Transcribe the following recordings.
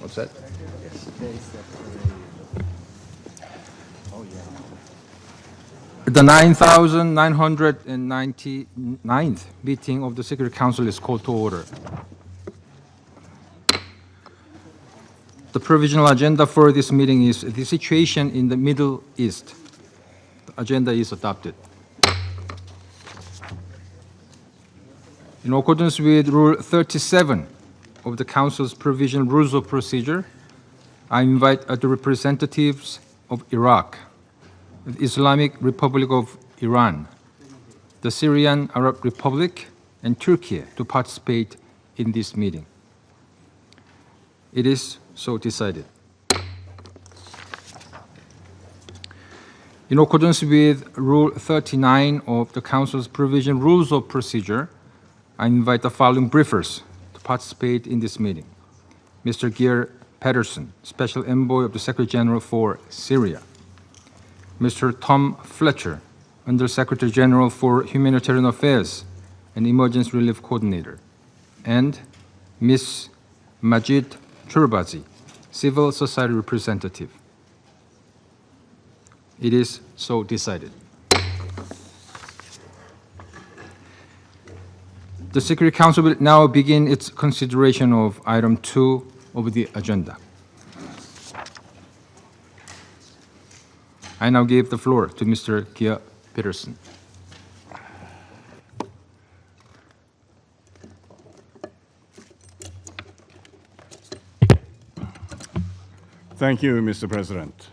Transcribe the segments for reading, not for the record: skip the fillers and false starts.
What's that? The 9,999th meeting of the Security Council is called to order. The provisional agenda for this meeting is the situation in the Middle East. The agenda is adopted. In accordance with Rule 37 of the Council's Provisional Rules of Procedure, I invite the representatives of Iraq, the Islamic Republic of Iran, the Syrian Arab Republic, and Turkey to participate in this meeting. It is so decided. In accordance with Rule 39 of the Council's Provisional Rules of Procedure, I invite the following briefers to participate in this meeting. Mr. Geir Pedersen, Special Envoy of the Secretary General for Syria. Mr. Tom Fletcher, Under Secretary General for Humanitarian Affairs and Emergency Relief Coordinator. And Ms. Majid Churbazi, Civil Society Representative. It is so decided. The Security Council will now begin its consideration of item 2 of the agenda. I now give the floor to Mr. Geir Pedersen. Thank you, Mr. President.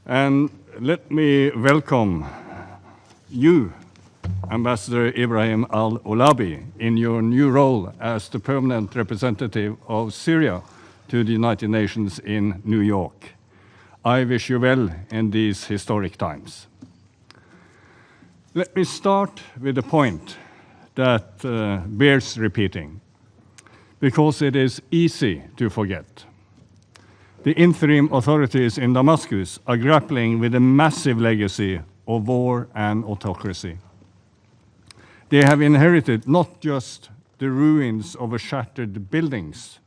And let me welcome you, Ambassador Ibrahim Al-Olabi, in your new role as the permanent representative of Syria to the United Nations in New York. I wish you well in these historic times. Let me start with a point that bears repeating, because it is easy to forget. The interim authorities in Damascus are grappling with a massive legacy of war and autocracy. They have inherited not just the ruins of shattered buildings,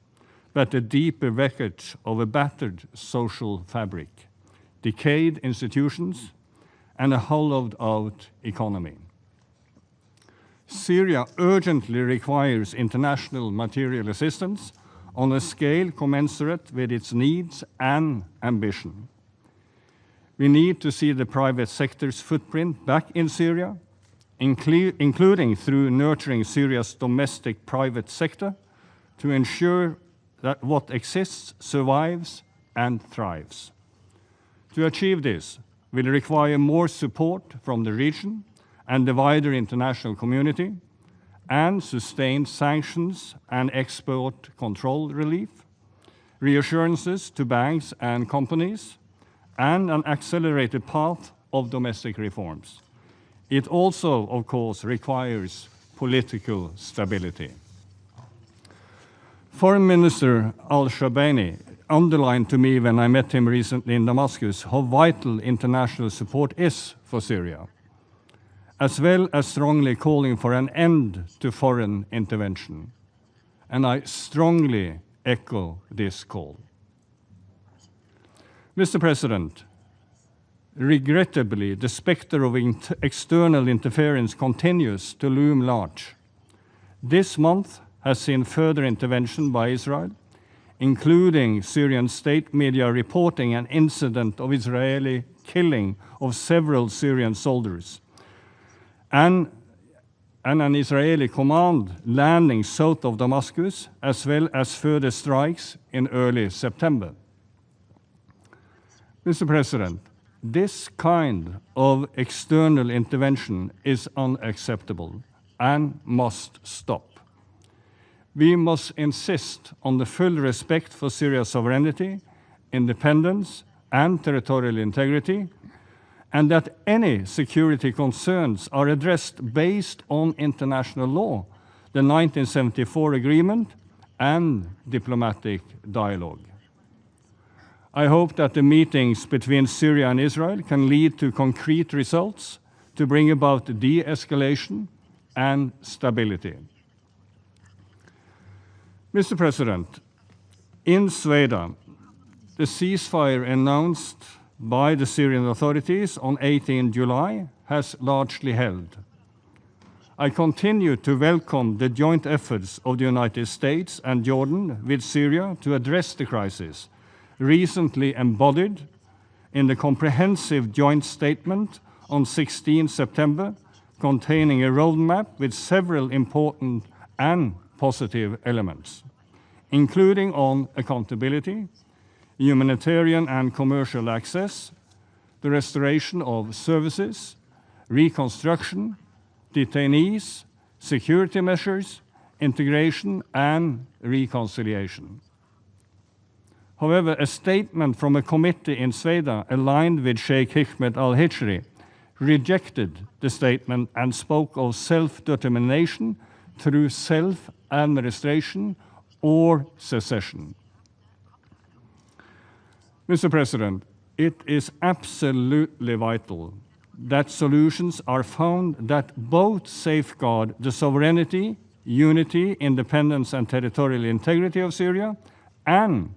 but the deeper wreckage of a battered social fabric, decayed institutions, and a hollowed-out economy. Syria urgently requires international material assistance on a scale commensurate with its needs and ambition. We need to see the private sector's footprint back in Syria, including through nurturing Syria's domestic private sector to ensure that what exists survives and thrives. To achieve this will require more support from the region and the wider international community, and sustained sanctions and export control relief, reassurances to banks and companies, and an accelerated path of domestic reforms. It also, of course, requires political stability. Foreign Minister al-Shabani underlined to me when I met him recently in Damascus how vital international support is for Syria, as well as strongly calling for an end to foreign intervention. And I strongly echo this call. Mr. President, regrettably, the specter of external interference continues to loom large. This month has seen further intervention by Israel, including Syrian state media reporting an incident of Israeli killing of several Syrian soldiers, and an Israeli command landing south of Damascus, as well as further strikes in early September. Mr. President, this kind of external intervention is unacceptable and must stop. We must insist on the full respect for Syria's sovereignty, independence, and territorial integrity, and that any security concerns are addressed based on international law, the 1974 agreement, and diplomatic dialogue. I hope that the meetings between Syria and Israel can lead to concrete results to bring about de-escalation and stability. Mr. President, In Sweden, the ceasefire announced by the Syrian authorities on 18 July has largely held. I continue to welcome the joint efforts of the United States and Jordan with Syria to address the crisis, recently embodied in the comprehensive joint statement on 16 September, containing a roadmap with several important and positive elements, including on accountability, humanitarian and commercial access, the restoration of services, reconstruction, detainees, security measures, integration, and reconciliation. However, a statement from a committee in Sweden aligned with Sheikh Hikmet al-Hijri rejected the statement and spoke of self-determination through self-administration or secession. Mr. President, it is absolutely vital that solutions are found that both safeguard the sovereignty, unity, independence, and territorial integrity of Syria and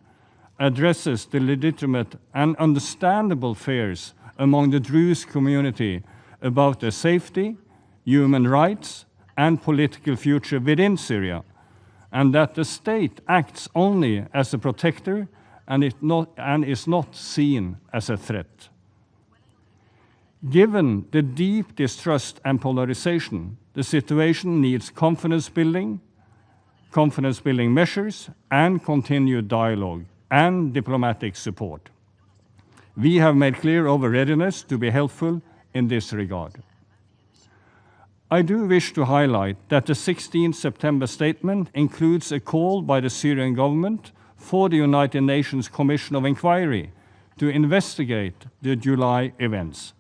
addresses the legitimate and understandable fears among the Druze community about their safety, human rights, and political future within Syria, and that the state acts only as a protector and is not seen as a threat. Given the deep distrust and polarization, the situation needs confidence building measures, and continued dialogue and diplomatic support. We have made clear our readiness to be helpful in this regard. I do wish to highlight that the 16 September statement includes a call by the Syrian government for the United Nations Commission of Inquiry to investigate the July events.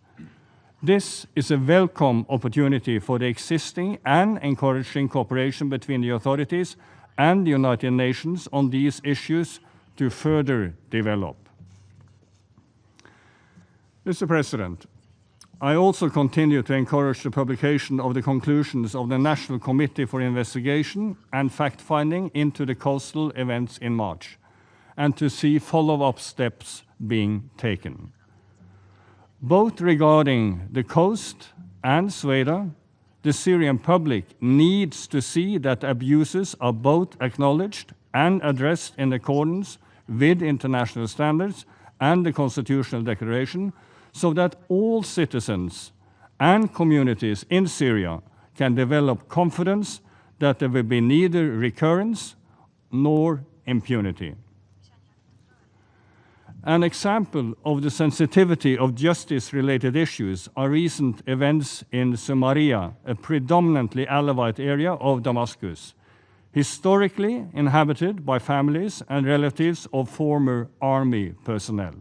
This is a welcome opportunity for the existing and encouraging cooperation between the authorities and the United Nations on these issues to further develop. Mr. President, I also continue to encourage the publication of the conclusions of the National Committee for Investigation and Fact-Finding into the coastal events in March, and to see follow-up steps being taken. Both regarding the coast and Sweden, the Syrian public needs to see that abuses are both acknowledged and addressed in accordance with international standards and the Constitutional Declaration, so that all citizens and communities in Syria can develop confidence that there will be neither recurrence nor impunity. An example of the sensitivity of justice-related issues are recent events in Samaria, a predominantly Alawite area of Damascus, historically inhabited by families and relatives of former army personnel.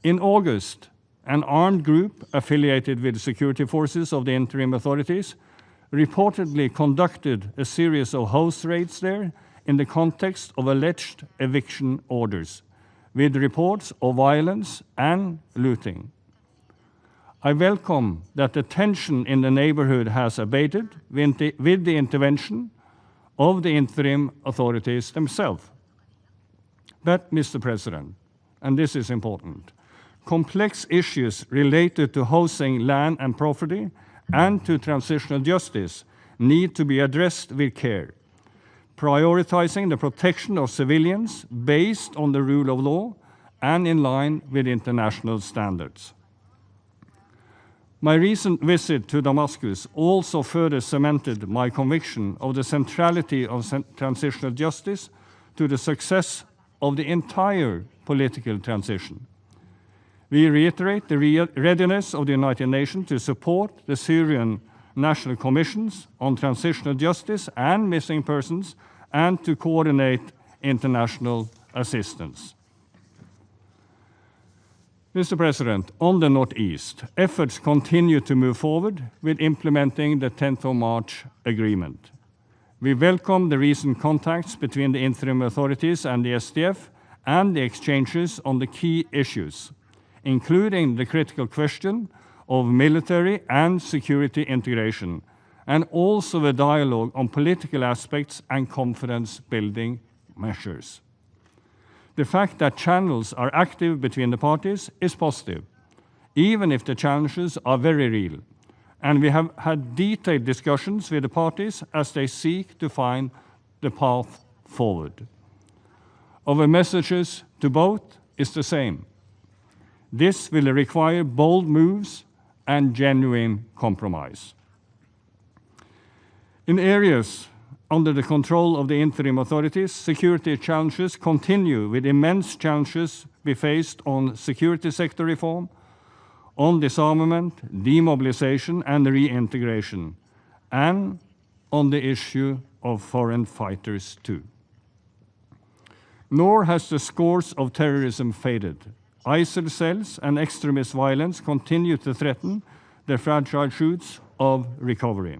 In August, an armed group affiliated with the security forces of the interim authorities reportedly conducted a series of house raids there in the context of alleged eviction orders, with reports of violence and looting. I welcome that the tension in the neighborhood has abated with the intervention of the interim authorities themselves. But, Mr. President, and this is important, complex issues related to housing, land and property, and to transitional justice need to be addressed with care, prioritizing the protection of civilians based on the rule of law and in line with international standards. My recent visit to Damascus also further cemented my conviction of the centrality of transitional justice to the success of the entire political transition. We reiterate the readiness of the United Nations to support the Syrian National Commissions on Transitional Justice and Missing Persons and to coordinate international assistance. Mr. President, on the Northeast, efforts continue to move forward with implementing the 10th of March agreement. We welcome the recent contacts between the interim authorities and the SDF and the exchanges on the key issues, including the critical question of military and security integration, and also a dialogue on political aspects and confidence-building measures. The fact that channels are active between the parties is positive, even if the challenges are very real. And we have had detailed discussions with the parties as they seek to find the path forward. Our messages to both is the same. This will require bold moves and genuine compromise. In areas under the control of the interim authorities, security challenges continue, with immense challenges we faced on security sector reform, on disarmament, demobilization, and reintegration, and on the issue of foreign fighters too. Nor has the scores of terrorism faded. ISIL cells and extremist violence continue to threaten the fragile shoots of recovery.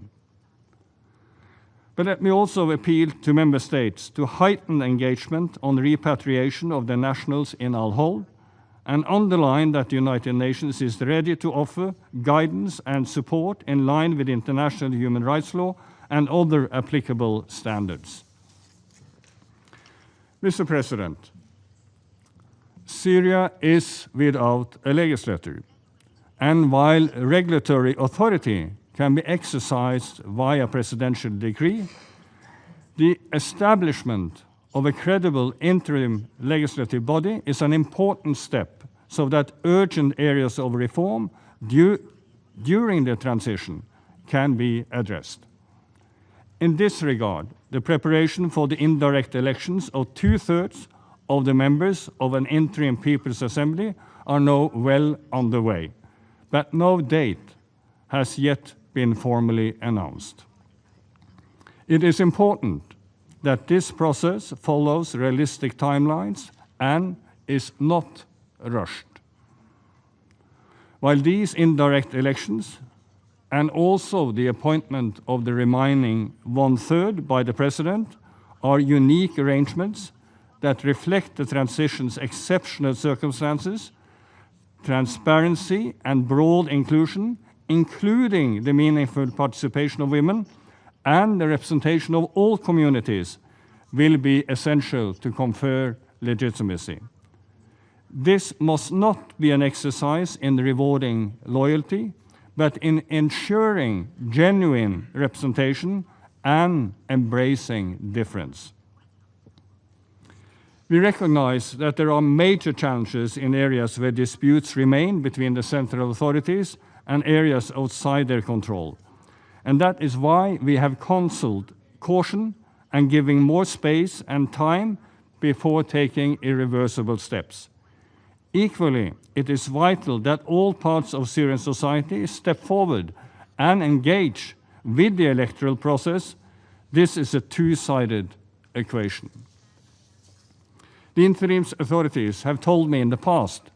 But let me also appeal to member states to heighten engagement on repatriation of their nationals in Al-Hol, and underline that the United Nations is ready to offer guidance and support in line with international human rights law and other applicable standards. Mr. President, Syria is without a legislature, and while regulatory authority can be exercised via presidential decree, the establishment of a credible interim legislative body is an important step so that urgent areas of reform during the transition can be addressed. In this regard, the preparation for the indirect elections of 2/3 of the members of an interim People's Assembly are now well underway, but no date has yet been formally announced. It is important that this process follows realistic timelines and is not rushed. While these indirect elections and also the appointment of the remaining 1/3 by the President are unique arrangements that reflect the transition's exceptional circumstances, transparency and broad inclusion, including the meaningful participation of women and the representation of all communities, will be essential to confer legitimacy. This must not be an exercise in rewarding loyalty, but in ensuring genuine representation and embracing difference. We recognize that there are major challenges in areas where disputes remain between the central authorities and areas outside their control. And that is why we have counseled caution and giving more space and time before taking irreversible steps. Equally, it is vital that all parts of Syrian society step forward and engage with the electoral process. This is a two-sided equation. The interim authorities have told me in the past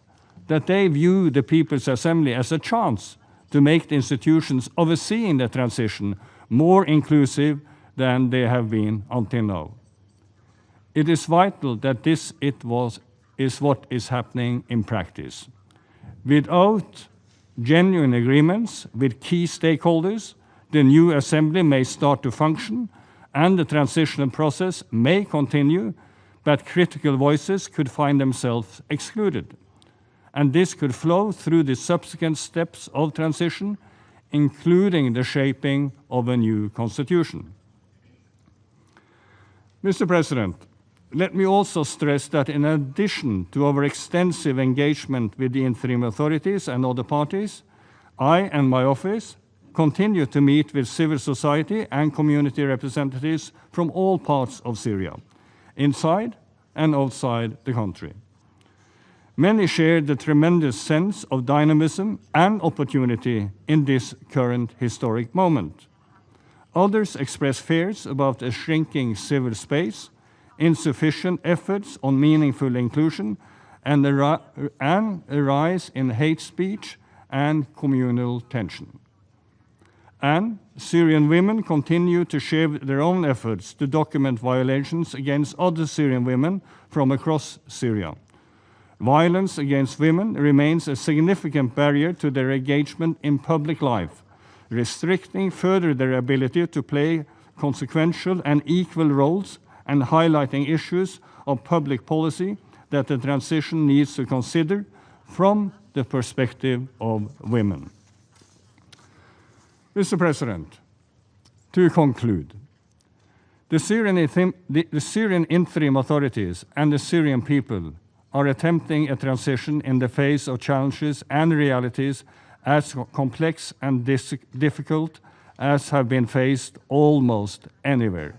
that they view the People's Assembly as a chance to make the institutions overseeing the transition more inclusive than they have been until now. It is vital that this is what is happening in practice. Without genuine agreements with key stakeholders, the new assembly may start to function and the transitional process may continue, but critical voices could find themselves excluded. And this could flow through the subsequent steps of transition, including the shaping of a new constitution. Mr. President, let me also stress that in addition to our extensive engagement with the interim authorities and other parties, I and my office continue to meet with civil society and community representatives from all parts of Syria, inside and outside the country. Many share the tremendous sense of dynamism and opportunity in this current historic moment. Others express fears about a shrinking civil space, insufficient efforts on meaningful inclusion, and a rise in hate speech and communal tension. And Syrian women continue to share their own efforts to document violations against other Syrian women from across Syria. Violence against women remains a significant barrier to their engagement in public life, restricting further their ability to play consequential and equal roles and highlighting issues of public policy that the transition needs to consider from the perspective of women. Mr. President, to conclude, the Syrian interim authorities and the Syrian people are attempting a transition in the face of challenges and realities as complex and difficult as have been faced almost anywhere.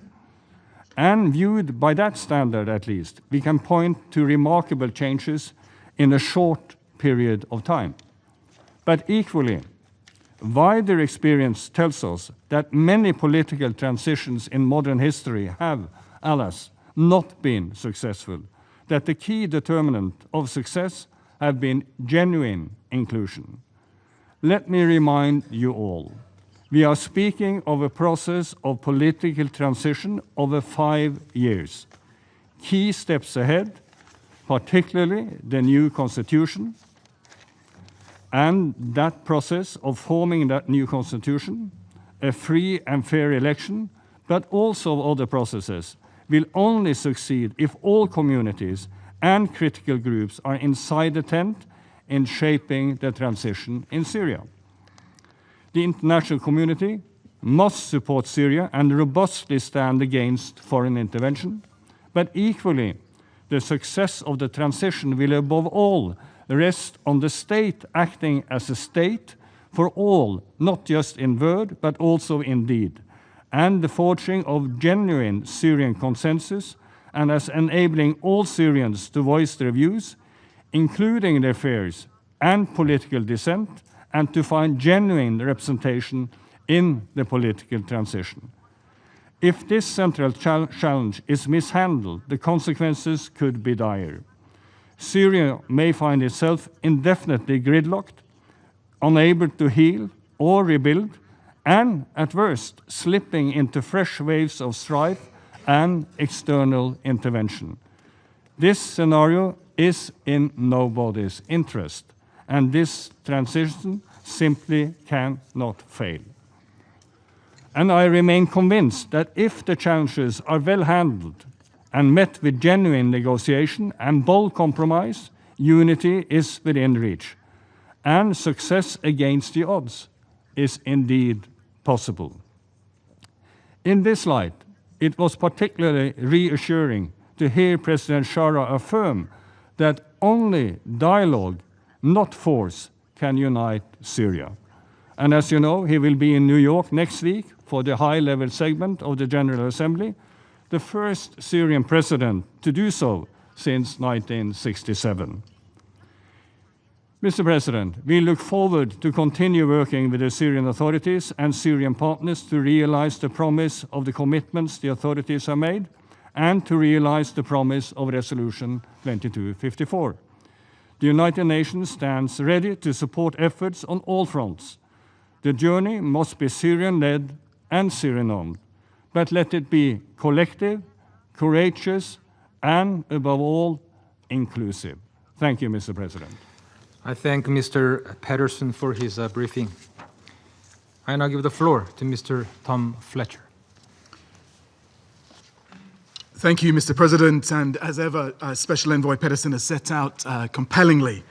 And viewed by that standard, at least, we can point to remarkable changes in a short period of time. But equally, wider experience tells us that many political transitions in modern history have, alas, not been successful, that the key determinant of success have been genuine inclusion. Let me remind you all, we are speaking of a process of political transition over 5 years. Key steps ahead, particularly the new constitution, and that process of forming that new constitution, a free and fair election, but also other processes, will only succeed if all communities and critical groups are inside the tent in shaping the transition in Syria. The international community must support Syria and robustly stand against foreign intervention, but equally, the success of the transition will above all rest on the state acting as a state for all, not just in word, but also in deed, and the forging of genuine Syrian consensus, and as enabling all Syrians to voice their views, including their fears and political dissent, and to find genuine representation in the political transition. If this central challenge is mishandled, the consequences could be dire. Syria may find itself indefinitely gridlocked, unable to heal or rebuild, and at worst, slipping into fresh waves of strife and external intervention. This scenario is in nobody's interest, and this transition simply cannot fail. And I remain convinced that if the challenges are well handled and met with genuine negotiation and bold compromise, unity is within reach, and success against the odds is indeed possible. In this light, it was particularly reassuring to hear President Shara affirm that only dialogue, not force, can unite Syria. And as you know, he will be in New York next week for the high-level segment of the General Assembly, the first Syrian president to do so since 1967. Mr. President, we look forward to continue working with the Syrian authorities and Syrian partners to realize the promise of the commitments the authorities have made and to realize the promise of Resolution 2254. The United Nations stands ready to support efforts on all fronts. The journey must be Syrian-led and Syrian-owned, but let it be collective, courageous, and above all, inclusive. Thank you, Mr. President. I thank Mr. Patterson for his briefing. I now give the floor to Mr. Tom Fletcher. Thank you, Mr. President. And as ever, Special Envoy Pedersen has set out compellingly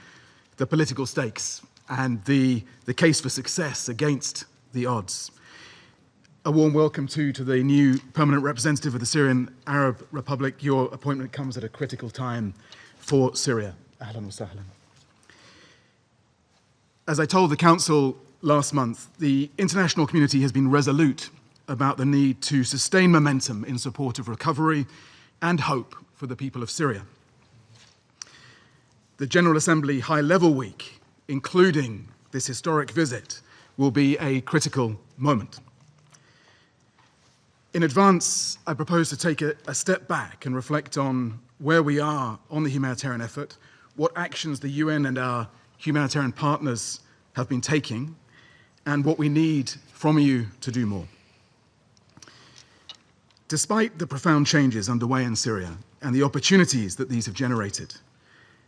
the political stakes and the case for success against the odds. A warm welcome too to the new permanent representative of the Syrian Arab Republic. Your appointment comes at a critical time for Syria. Ahlan wa sahlan. As I told the Council last month, the international community has been resolute about the need to sustain momentum in support of recovery and hope for the people of Syria. The General Assembly High-Level Week, including this historic visit, will be a critical moment. In advance, I propose to take a step back and reflect on where we are on the humanitarian effort, what actions the UN and our humanitarian partners have been taking, and what we need from you to do more. Despite the profound changes underway in Syria and the opportunities that these have generated,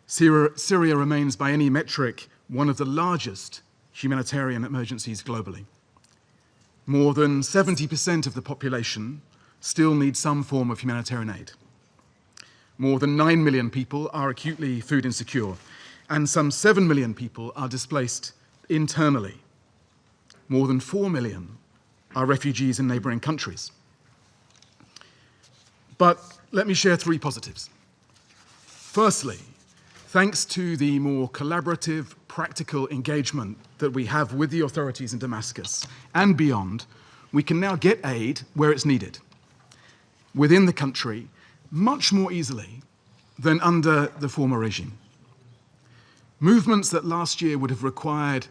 Syria remains by any metric one of the largest humanitarian emergencies globally. More than 70% of the population still need some form of humanitarian aid. More than 9 million people are acutely food insecure, and some 7 million people are displaced internally. More than 4 million are refugees in neighboring countries. But let me share 3 positives. Firstly, thanks to the more collaborative, practical engagement that we have with the authorities in Damascus and beyond, we can now get aid where it's needed, within the country, much more easily than under the former regime. Movements that last year would have required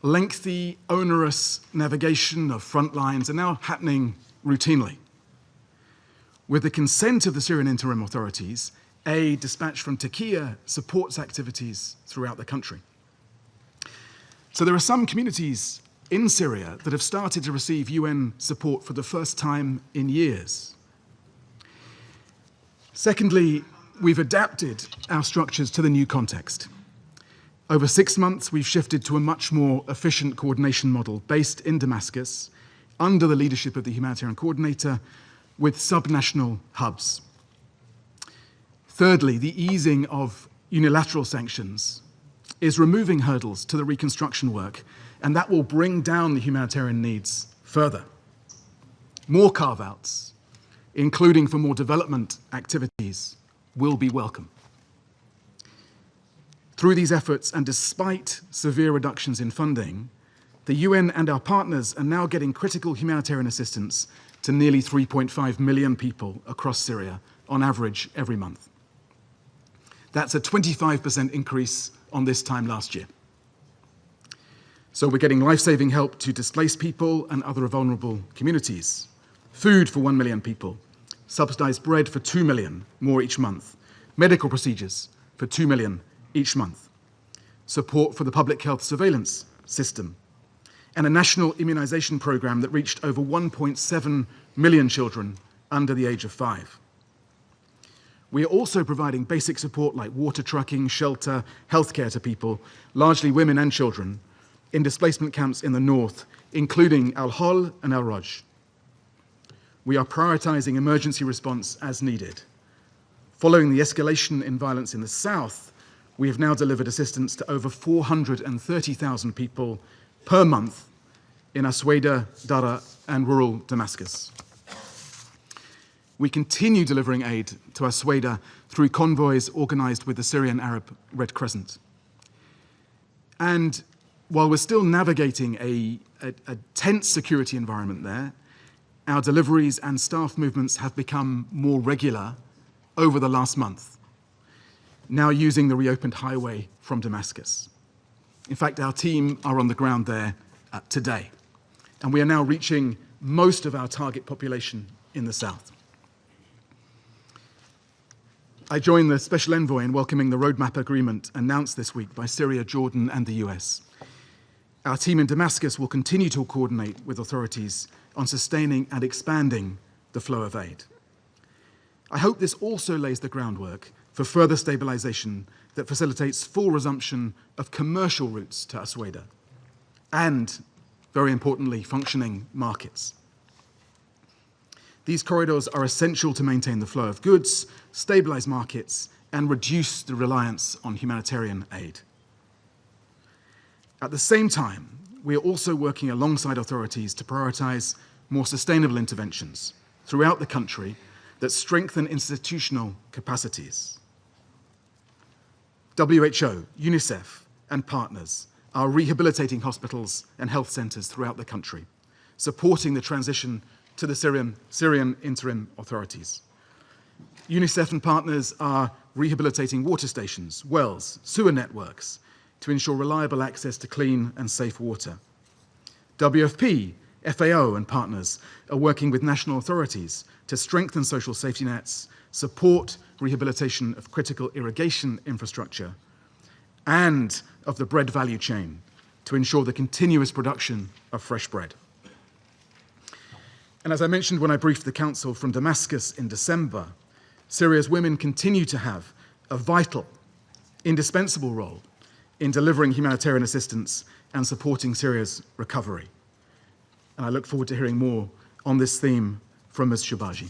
lengthy, onerous navigation of front lines are now happening routinely. With the consent of the Syrian interim authorities, aid dispatched from Turkey supports activities throughout the country. So there are some communities in Syria that have started to receive UN support for the first time in years. Secondly, we've adapted our structures to the new context. Over 6 months, we've shifted to a much more efficient coordination model based in Damascus under the leadership of the Humanitarian Coordinator with subnational hubs. Thirdly, the easing of unilateral sanctions is removing hurdles to the reconstruction work, and that will bring down the humanitarian needs further. More carve-outs, including for more development activities, will be welcome. Through these efforts, and despite severe reductions in funding, the UN and our partners are now getting critical humanitarian assistance to nearly 3.5 million people across Syria, on average every month. That's a 25% increase on this time last year. So we're getting life-saving help to displaced people and other vulnerable communities, food for 1 million people, subsidized bread for 2 million more each month, medical procedures for 2 million each month, support for the public health surveillance system, and a national immunization program that reached over 1.7 million children under the age of 5. We are also providing basic support like water trucking, shelter, healthcare to people, largely women and children, in displacement camps in the north, including Al-Hol and Al-Roj. We are prioritizing emergency response as needed. Following the escalation in violence in the south, we have now delivered assistance to over 430,000 people per month in Asweda, Dara, and rural Damascus. We continue delivering aid to Asweda through convoys organized with the Syrian Arab Red Crescent. And while we're still navigating a tense security environment there, our deliveries and staff movements have become more regular over the last month, now using the reopened highway from Damascus. In fact, our team are on the ground there today, and we are now reaching most of our target population in the south. I join the Special Envoy in welcoming the roadmap agreement announced this week by Syria, Jordan, and the US. Our team in Damascus will continue to coordinate with authorities on sustaining and expanding the flow of aid. I hope this also lays the groundwork for further stabilization that facilitates full resumption of commercial routes to Asweda and, very importantly, functioning markets. These corridors are essential to maintain the flow of goods, stabilize markets, and reduce the reliance on humanitarian aid. At the same time, we are also working alongside authorities to prioritize more sustainable interventions throughout the country that strengthen institutional capacities. WHO, UNICEF, and partners are rehabilitating hospitals and health centers throughout the country, supporting the transition to the Syrian interim authorities. UNICEF and partners are rehabilitating water stations, wells, sewer networks to ensure reliable access to clean and safe water. WFP, FAO, and partners are working with national authorities to strengthen social safety nets, support rehabilitation of critical irrigation infrastructure, and of the bread value chain to ensure the continuous production of fresh bread. And as I mentioned when I briefed the Council from Damascus in December, Syria's women continue to have a vital, indispensable role in delivering humanitarian assistance and supporting Syria's recovery. And I look forward to hearing more on this theme from Ms. Shubaji.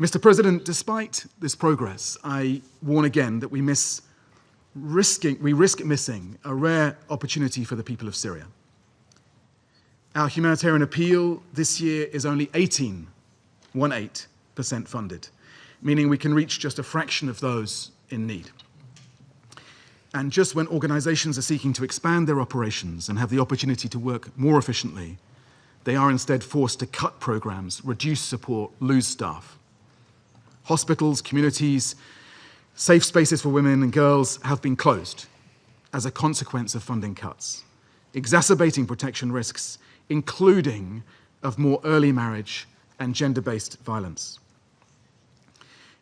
Mr. President, despite this progress, I warn again that we risk missing a rare opportunity for the people of Syria. Our humanitarian appeal this year is only 18% funded, meaning we can reach just a fraction of those in need. And just when organizations are seeking to expand their operations and have the opportunity to work more efficiently, they are instead forced to cut programs, reduce support, lose staff. Hospitals, communities, safe spaces for women and girls have been closed as a consequence of funding cuts, exacerbating protection risks, including of more early marriage and gender-based violence.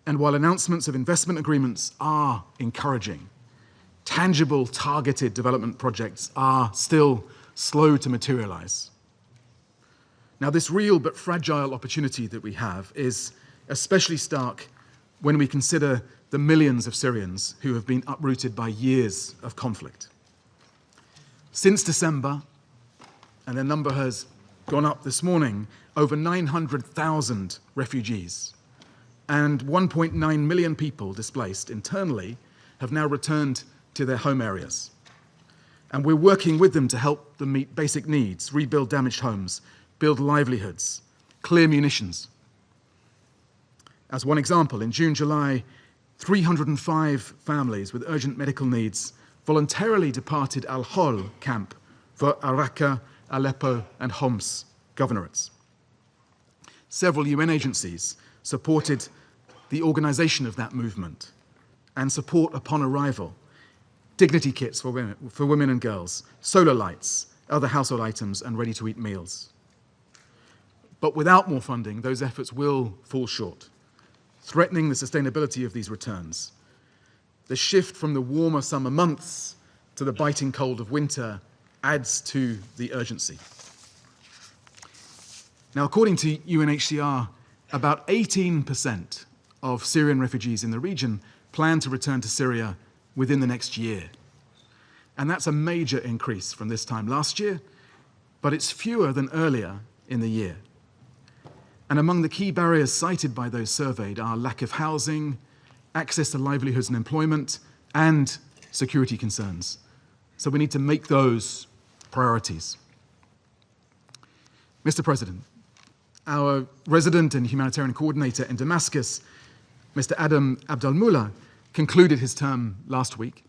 And while announcements of investment agreements are encouraging, tangible, targeted development projects are still slow to materialize. Now, this real but fragile opportunity that we have is especially stark when we consider the millions of Syrians who have been uprooted by years of conflict. Since December, and the number has gone up this morning, over 900,000 refugees and 1.9 million people displaced internally have now returned to their home areas. And we're working with them to help them meet basic needs, rebuild damaged homes, build livelihoods, clear munitions. As one example, in June, July, 305 families with urgent medical needs voluntarily departed Al-Hol camp for Raqqa, Aleppo, and Homs governorates. Several UN agencies supported the organization of that movement and support upon arrival, dignity kits for women and girls, solar lights, other household items, and ready-to-eat meals. But without more funding, those efforts will fall short, threatening the sustainability of these returns. The shift from the warmer summer months to the biting cold of winter adds to the urgency. Now, according to UNHCR, about 18% of Syrian refugees in the region plan to return to Syria within the next year. And that's a major increase from this time last year, but it's fewer than earlier in the year. And among the key barriers cited by those surveyed are lack of housing, access to livelihoods and employment, and security concerns. So we need to make those priorities. Mr. President, our resident and humanitarian coordinator in Damascus, Mr. Adam Abdelmullah, concluded his term last week,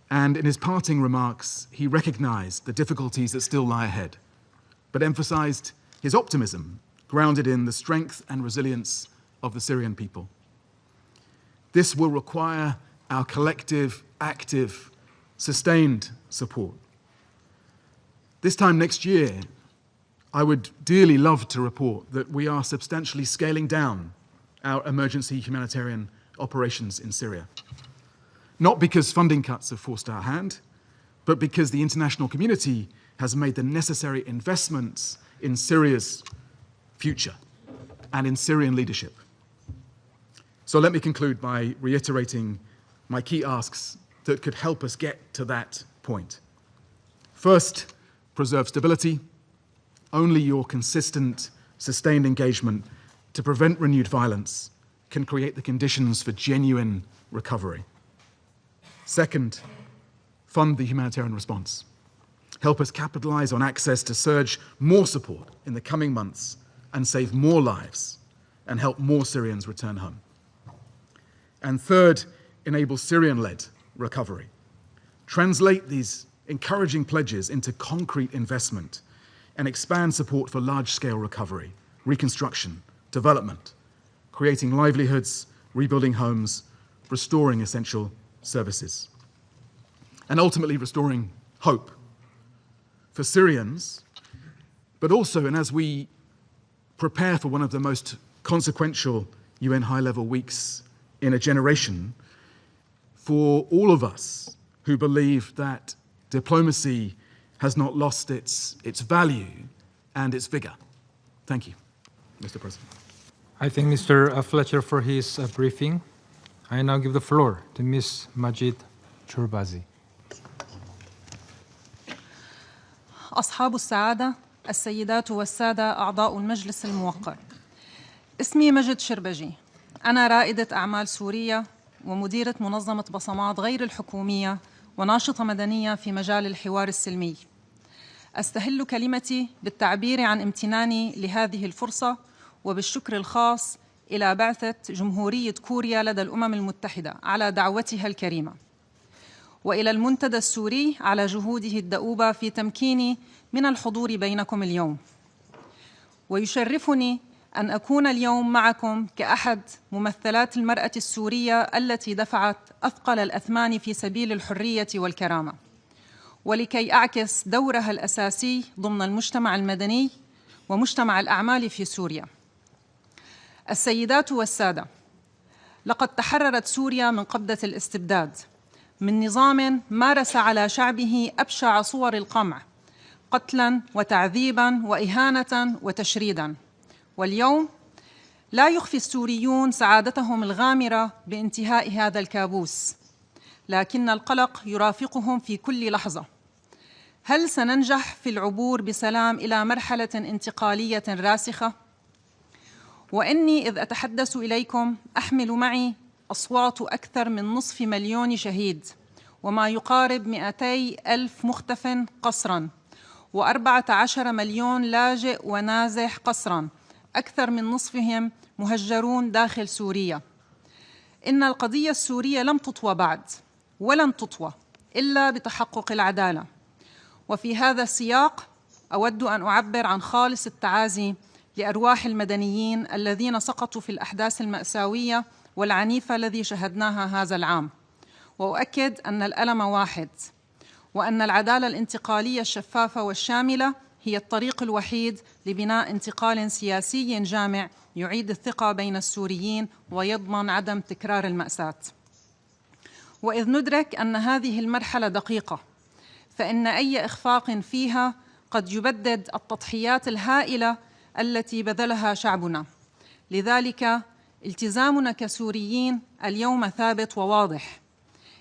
and in his parting remarks, he recognized the difficulties that still lie ahead, but emphasized his optimism, grounded in the strength and resilience of the Syrian people. This will require our collective, active, sustained support. This time next year, I would dearly love to report that we are substantially scaling down our emergency humanitarian operations in Syria. Not because funding cuts have forced our hand, but because the international community has made the necessary investments in Syria's future and in Syrian leadership. So let me conclude by reiterating my key asks that could help us get to that point. First, preserve stability. Only your consistent, sustained engagement to prevent renewed violence can create the conditions for genuine recovery. Second, fund the humanitarian response. Help us capitalize on access to surge more support in the coming months and save more lives and help more Syrians return home. And third, enable Syrian-led recovery. Translate these encouraging pledges into concrete investment and expand support for large-scale recovery, reconstruction, development, creating livelihoods, rebuilding homes, restoring essential services, and ultimately restoring hope for Syrians, but also, and as we prepare for one of the most consequential UN high-level weeks in a generation, for all of us who believe that diplomacy has not lost its value and its vigor. Thank you, Mr. President. I thank Mr. Fletcher for his briefing. I now give the floor to Ms. Majid Churbazi. أصحاب السعادة، السيدات والسادة أعضاء المجلس الموقر. اسمي مجد شربجي، أنا رائدة أعمال سورية ومديرة منظمة بصمات غير الحكومية وناشطة مدنية في مجال الحوار السلمي. أستهل كلمتي بالتعبير عن امتناني لهذه الفرصة وبالشكر الخاص إلى بعثة جمهورية كوريا لدى الأمم المتحدة على دعوتها الكريمة، وإلى المنتدى السوري على جهوده الدؤوبة في تمكيني من الحضور بينكم اليوم. ويشرفني أن أكون اليوم معكم كأحد ممثلات المرأة السورية التي دفعت أثقل الأثمان في سبيل الحرية والكرامة، ولكي أعكس دورها الأساسي ضمن المجتمع المدني ومجتمع الأعمال في سوريا. السيدات والسادة، لقد تحررت سوريا من قبضة الاستبداد، من نظام مارس على شعبه أبشع صور القمع، قتلاً وتعذيباً وإهانة وتشريداً. واليوم لا يخفي السوريون سعادتهم الغامرة بانتهاء هذا الكابوس، لكن القلق يرافقهم في كل لحظة. هل سننجح في العبور بسلام إلى مرحلة انتقالية راسخة؟ وإني إذ أتحدث إليكم أحمل معي أصوات أكثر من 500,000 شهيد، وما يقارب 200,000 مختف قسراً، و14 مليون لاجئ ونازح قسراً، أكثر من نصفهم مهجرون داخل سوريا. إن القضية السورية لم تطوى بعد، ولن تطوى إلا بتحقق العدالة. وفي هذا السياق أود أن أعبر عن خالص التعازي لأرواح المدنيين الذين سقطوا في الأحداث المأساوية والعنيفة الذي شهدناها هذا العام، وأؤكد أن الألم واحد، وأن العدالة الانتقالية الشفافة والشاملة هي الطريق الوحيد لبناء انتقال سياسي جامع يعيد الثقة بين السوريين ويضمن عدم تكرار المأساة. وإذ ندرك أن هذه المرحلة دقيقة، فإن أي إخفاق فيها قد يبدد التضحيات الهائلة التي بذلها شعبنا. لذلك التزامنا كسوريين اليوم ثابت وواضح: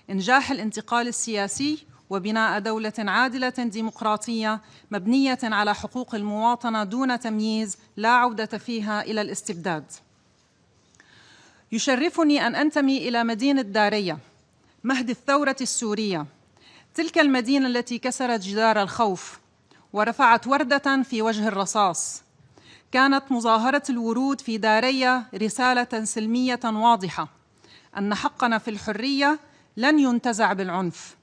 إنجاح الانتقال السياسي وبناء دولة عادلة ديمقراطية مبنية على حقوق المواطنة دون تمييز لا عودة فيها إلى الاستبداد. يشرفني أن أنتمي إلى مدينة دارية، مهد الثورة السورية، تلك المدينة التي كسرت جدار الخوف ورفعت وردة في وجه الرصاص. كانت مظاهرة الورود في دارية رسالة سلمية واضحة: أن حقنا في الحرية لن ينتزع بالعنف.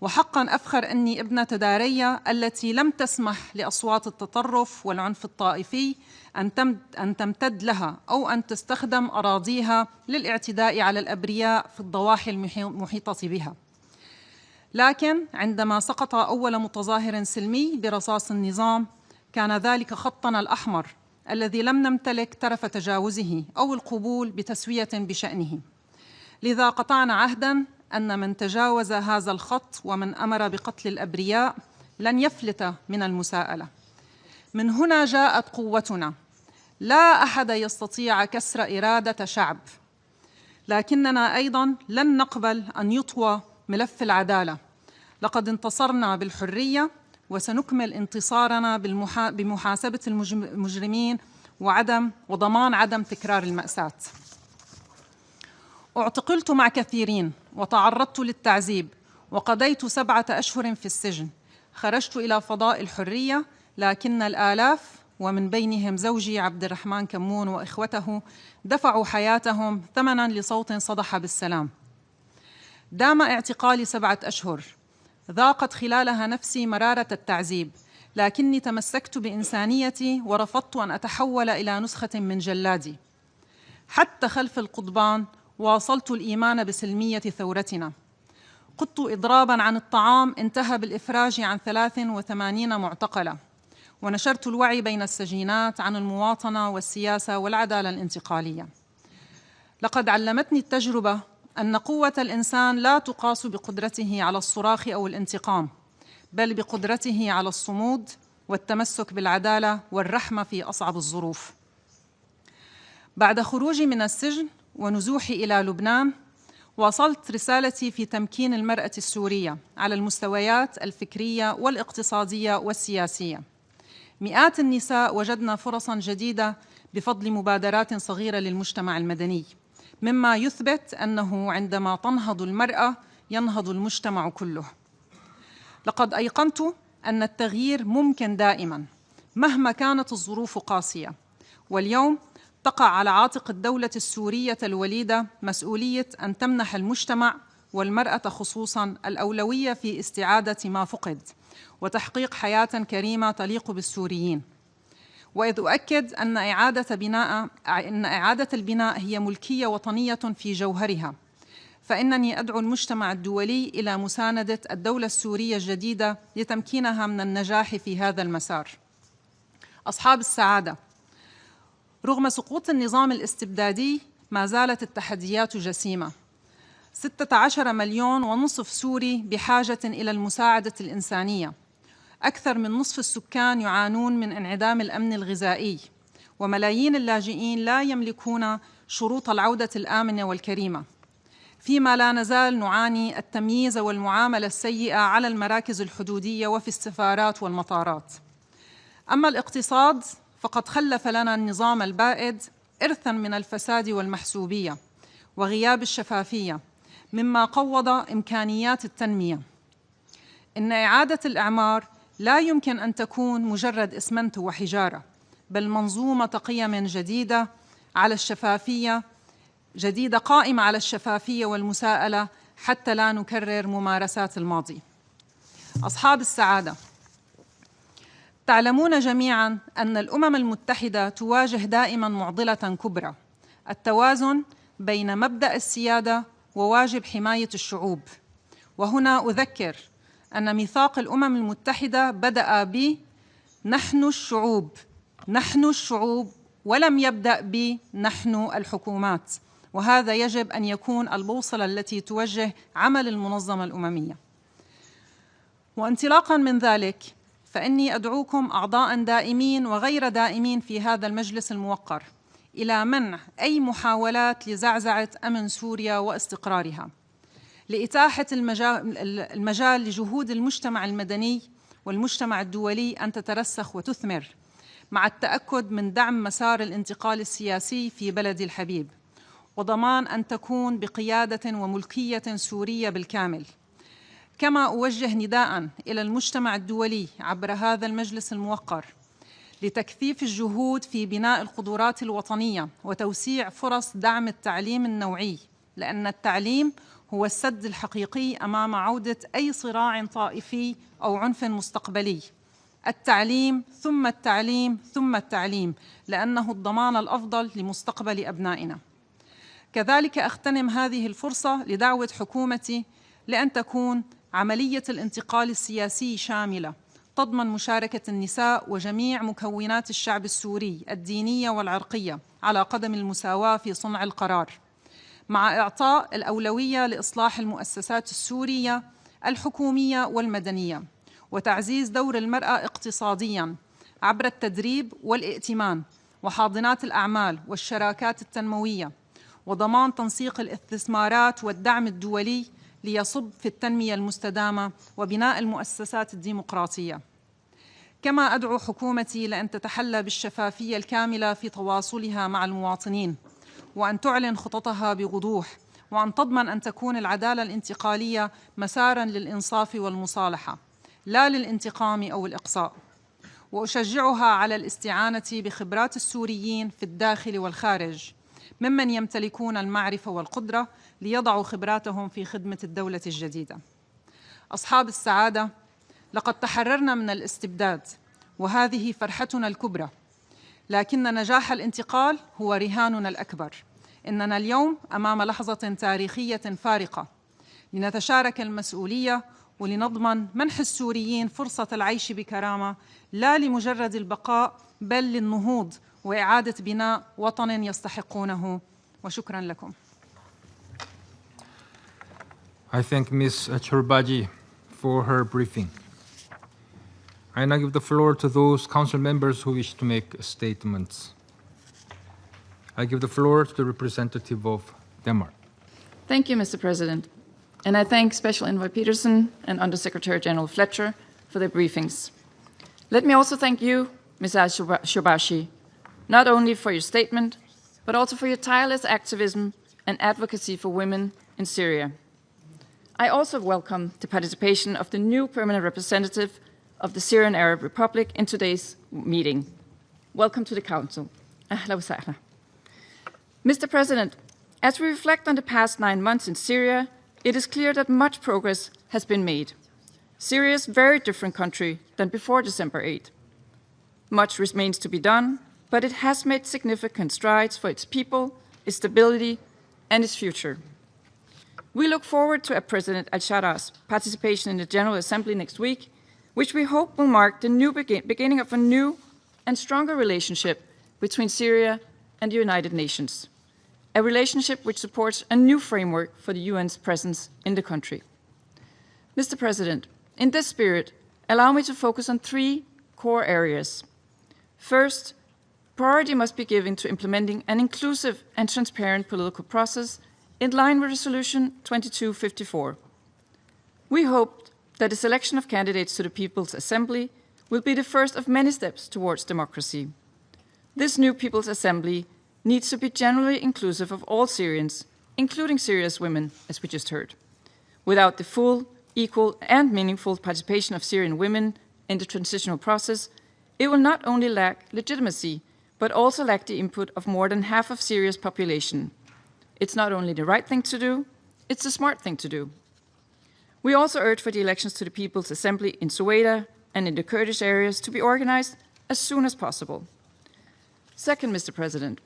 وحقاً أفخر أني ابنة دارية التي لم تسمح لأصوات التطرف والعنف الطائفي أن تمتد لها أو أن تستخدم أراضيها للاعتداء على الأبرياء في الضواحي المحيطة بها. لكن عندما سقط أول متظاهر سلمي برصاص النظام، كان ذلك خطنا الأحمر الذي لم نمتلك طرف تجاوزه أو القبول بتسوية بشأنه. لذا قطعنا عهداً أن من تجاوز هذا الخط ومن أمر بقتل الأبرياء لن يفلت من المساءلة. من هنا جاءت قوتنا. لا أحد يستطيع كسر إرادة شعب، لكننا أيضاً لن نقبل أن يطوى ملف العدالة. لقد انتصرنا بالحرية، وسنكمل انتصارنا بمحاسبة المجرمين وضمان عدم تكرار المأساة. اعتقلت مع كثيرين وتعرضت للتعذيب وقضيت 7 أشهر في السجن. خرجت إلى فضاء الحرية، لكن الآلاف ومن بينهم زوجي عبد الرحمن كمون وإخوته دفعوا حياتهم ثمناً لصوت صدح بالسلام. دام اعتقالي 7 أشهر، ذاقت خلالها نفسي مرارة التعذيب، لكني تمسكت بإنسانيتي ورفضت أن أتحول إلى نسخة من جلادي. حتى خلف القضبان واصلت الإيمان بسلمية ثورتنا. قدت إضراباً عن الطعام انتهى بالإفراج عن 83 معتقلة، ونشرت الوعي بين السجينات عن المواطنة والسياسة والعدالة الانتقالية. لقد علمتني التجربة أن قوة الإنسان لا تقاس بقدرته على الصراخ أو الانتقام، بل بقدرته على الصمود والتمسك بالعدالة والرحمة في أصعب الظروف. بعد خروجي من السجن ونزوحي إلى لبنان، واصلت رسالتي في تمكين المرأة السورية على المستويات الفكرية والاقتصادية والسياسية. مئات النساء وجدن فرصاً جديدة بفضل مبادرات صغيرة للمجتمع المدني، مما يثبت أنه عندما تنهض المرأة ينهض المجتمع كله. لقد أيقنت أن التغيير ممكن دائماً مهما كانت الظروف قاسية، واليوم تقع على عاتق الدولة السورية الوليدة مسؤولية أن تمنح المجتمع والمرأة خصوصاً الأولوية في استعادة ما فقد وتحقيق حياة كريمة تليق بالسوريين. وإذ أؤكد أن إعادة البناء هي ملكية وطنية في جوهرها، فإنني أدعو المجتمع الدولي إلى مساندة الدولة السورية الجديدة لتمكينها من النجاح في هذا المسار. أصحاب السعادة، رغم سقوط النظام الاستبدادي ما زالت التحديات جسيمة. 16 مليون ونصف سوري بحاجة إلى المساعدة الإنسانية. أكثر من نصف السكان يعانون من انعدام الأمن الغذائي، وملايين اللاجئين لا يملكون شروط العودة الآمنة والكريمة. فيما لا نزال نعاني التمييز والمعاملة السيئة على المراكز الحدودية وفي السفارات والمطارات. أما الاقتصاد فقد خلف لنا النظام البائد إرثاً من الفساد والمحسوبية وغياب الشفافية، مما قوض إمكانيات التنمية. إن إعادة الإعمار لا يمكن أن تكون مجرد إسمنت وحجارة، بل منظومة قيم جديدة قائمة على الشفافية والمساءلة حتى لا نكرر ممارسات الماضي. أصحاب السعادة، تعلمون جميعاً أن الأمم المتحدة تواجه دائماً معضلة كبرى: التوازن بين مبدأ السيادة وواجب حماية الشعوب. وهنا أذكر أن ميثاق الأمم المتحدة بدأ نحن الشعوب، ولم يبدأ نحن الحكومات، وهذا يجب أن يكون البوصلة التي توجه عمل المنظمة الأممية. وانطلاقاً من ذلك فإني أدعوكم أعضاء دائمين وغير دائمين في هذا المجلس الموقر إلى منع أي محاولات لزعزعة أمن سوريا واستقرارها، لإتاحة المجال لجهود المجتمع المدني والمجتمع الدولي أن تترسخ وتثمر، مع التأكد من دعم مسار الانتقال السياسي في بلدي الحبيب، وضمان أن تكون بقيادة وملكية سورية بالكامل. كما أوجه نداءً إلى المجتمع الدولي عبر هذا المجلس الموقر لتكثيف الجهود في بناء القدرات الوطنية وتوسيع فرص دعم التعليم النوعي، لأن التعليم هو السد الحقيقي أمام عودة أي صراع طائفي أو عنف مستقبلي. التعليم ثم التعليم ثم التعليم، لأنه الضمان الأفضل لمستقبل أبنائنا. كذلك أغتنم هذه الفرصة لدعوة حكومتي لأن تكون عملية الانتقال السياسي شاملة، تضمن مشاركة النساء وجميع مكونات الشعب السوري الدينية والعرقية على قدم المساواة في صنع القرار، مع إعطاء الأولوية لإصلاح المؤسسات السورية الحكومية والمدنية، وتعزيز دور المرأة اقتصادياً عبر التدريب والائتمان وحاضنات الأعمال والشراكات التنموية، وضمان تنسيق الاستثمارات والدعم الدولي ليصب في التنمية المستدامة وبناء المؤسسات الديمقراطية. كما أدعو حكومتي لأن تتحلى بالشفافية الكاملة في تواصلها مع المواطنين، وأن تعلن خططها بوضوح، وأن تضمن أن تكون العدالة الانتقالية مساراً للإنصاف والمصالحة لا للانتقام أو الإقصاء. وأشجعها على الاستعانة بخبرات السوريين في الداخل والخارج ممن يمتلكون المعرفة والقدرة ليضعوا خبراتهم في خدمة الدولة الجديدة. أصحاب السعادة، لقد تحررنا من الاستبداد وهذه فرحتنا الكبرى، لكن نجاح الانتقال هو رهاننا الأكبر. إننا اليوم أمام لحظة تاريخية فارقة لنتشارك المسؤولية ولنضمن منح السوريين فرصة العيش بكرامة، لا لمجرد البقاء بل للنهوض وإعادة بناء وطن يستحقونه. وشكرا لكم. I thank Ms. Chorbaji for her briefing. I now give the floor to those council members who wish to make statements. I give the floor to the representative of Denmark. Thank you, Mr. President. And I thank Special Envoy Peterson and Undersecretary General Fletcher for their briefings. Let me also thank you, Ms. Chorbaji, not only for your statement, but also for your tireless activism and advocacy for women in Syria. I also welcome the participation of the new permanent representative of the Syrian Arab Republic in today's meeting. Welcome to the Council. Ahla wa sahla. Mr. President, as we reflect on the past 9 months in Syria, it is clear that much progress has been made. Syria is a very different country than before December 8. Much remains to be done, but it has made significant strides for its people, its stability, and its future. We look forward to President al-Shaara's participation in the General Assembly next week, which we hope will mark the new beginning of a new and stronger relationship between Syria and the United Nations, a relationship which supports a new framework for the UN's presence in the country. Mr. President, in this spirit, allow me to focus on 3 core areas. First, priority must be given to implementing an inclusive and transparent political process in line with Resolution 2254. We hope that the selection of candidates to the People's Assembly will be the first of many steps towards democracy. This new People's Assembly needs to be generally inclusive of all Syrians, including Syria's women, as we just heard. Without the full, equal, and meaningful participation of Syrian women in the transitional process, it will not only lack legitimacy, but also lack the input of more than half of Syria's population. It's not only the right thing to do, it's the smart thing to do. We also urge for the elections to the People's Assembly in Soweto and in the Kurdish areas to be organized as soon as possible. Second, Mr. President,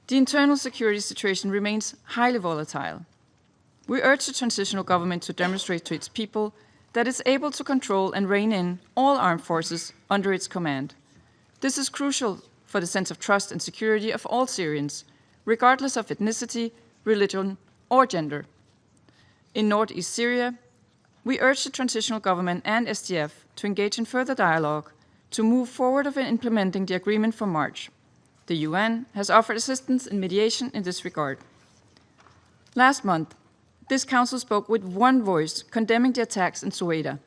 the internal security situation remains highly volatile. We urge the transitional government to demonstrate to its people that it's able to control and rein in all armed forces under its command. This is crucial for the sense of trust and security of all Syrians, regardless of ethnicity, religion, or gender. In northeast Syria, we urge the transitional government and SDF to engage in further dialogue to move forward in implementing the agreement from March. The UN has offered assistance in mediation in this regard. Last month, this Council spoke with one voice condemning the attacks in Soweto.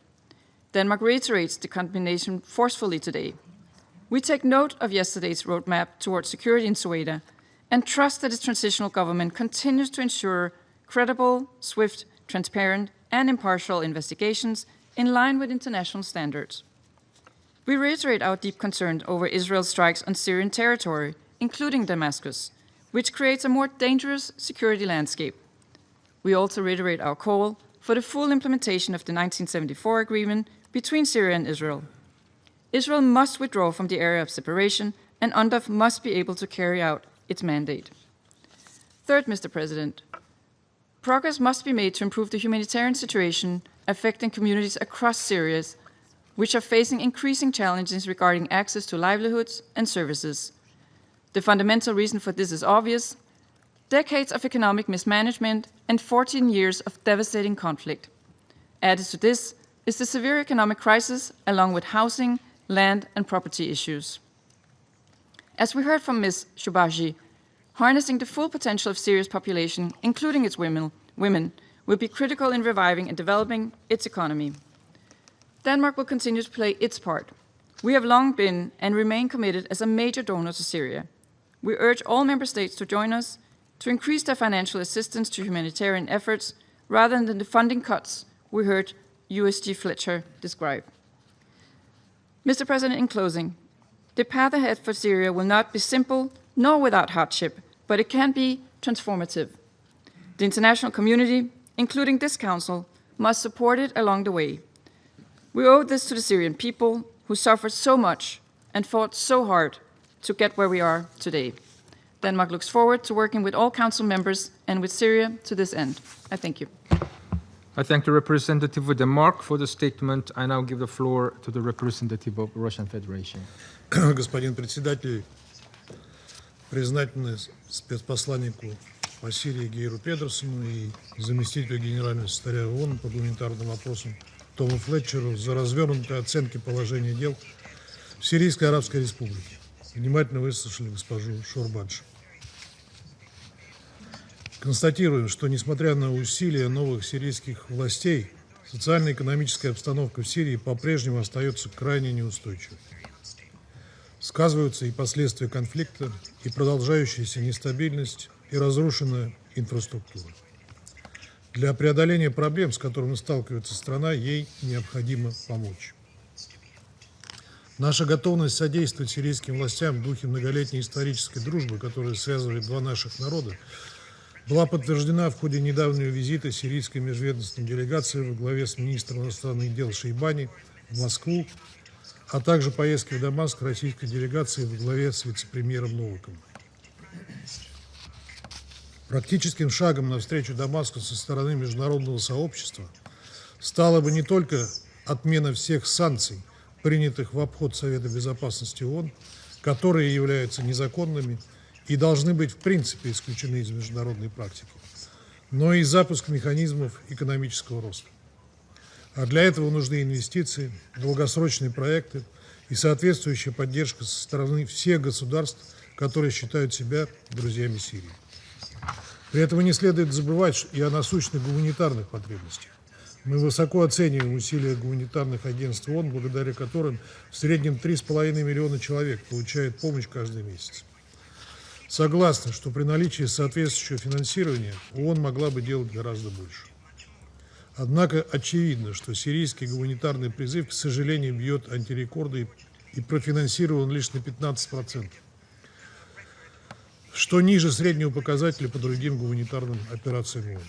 Denmark reiterates the condemnation forcefully today. We take note of yesterday's roadmap towards security in Soweto and trust that its transitional government continues to ensure credible, swift, transparent, and impartial investigations in line with international standards. We reiterate our deep concern over Israel's strikes on Syrian territory, including Damascus, which creates a more dangerous security landscape. We also reiterate our call for the full implementation of the 1974 agreement between Syria and Israel. Israel must withdraw from the area of separation, and UNDAF must be able to carry out its mandate. Third, Mr. President, progress must be made to improve the humanitarian situation affecting communities across Syria, which are facing increasing challenges regarding access to livelihoods and services. The fundamental reason for this is obvious: decades of economic mismanagement and 14 years of devastating conflict. Added to this is the severe economic crisis, along with housing, land, and property issues. As we heard from Ms. Shubaji, harnessing the full potential of Syria's population, including its women, will be critical in reviving and developing its economy. Denmark will continue to play its part. We have long been and remain committed as a major donor to Syria. We urge all member states to join us to increase their financial assistance to humanitarian efforts rather than the funding cuts we heard USG Fletcher describe. Mr. President, in closing, the path ahead for Syria will not be simple nor without hardship, but it can be transformative. The international community, including this Council, must support it along the way. We owe this to the Syrian people who suffered so much and fought so hard to get where we are today. Denmark looks forward to working with all Council members and with Syria to this end. I thank you. I thank the representative of Denmark for the statement. I now give the floor to the representative of Russian Federation. Господин председатель, признательны спецпосланнику по Сирии Гейру Педерсону и заместителю генерального секретаря ООН по гуманитарным вопросам Тому Флетчеру за развернутые оценки положения дел в Сирийской Арабской Республике. Внимательно выслушали госпожу Шорбадж. Констатируем, что несмотря на усилия новых сирийских властей, социально-экономическая обстановка в Сирии по-прежнему остается крайне неустойчивой. С сказываются и последствия конфликта, и продолжающаяся нестабильность, и разрушенная инфраструктура. Для преодоления проблем, с которыми сталкивается страна, ей необходимо помочь. Наша готовность содействовать сирийским властям в духе многолетней исторической дружбы, которая связывает два наших народа, была подтверждена в ходе недавнего визита сирийской межведомственной делегации во главе с министром иностранных дел Шейбани в Москву, а также поездки в Дамаск российской делегации во главе с вице-премьером Новаковым. Практическим шагом навстречу Дамаску со стороны международного сообщества стала бы не только отмена всех санкций, принятых в обход Совета Безопасности ООН, которые являются незаконными и должны быть в принципе исключены из международной практики, но и запуск механизмов экономического роста. А для этого нужны инвестиции, долгосрочные проекты и соответствующая поддержка со стороны всех государств, которые считают себя друзьями Сирии. При этом не следует забывать и о насущных гуманитарных потребностях. Мы высоко оцениваем усилия гуманитарных агентств ООН, благодаря которым в среднем 3,5 миллиона человек получают помощь каждый месяц. Согласны, что при наличии соответствующего финансирования ООН могла бы делать гораздо больше. Однако очевидно, что сирийский гуманитарный призыв, к сожалению, бьет антирекорды и профинансирован лишь на 15%, что ниже среднего показателя по другим гуманитарным операциям ООН.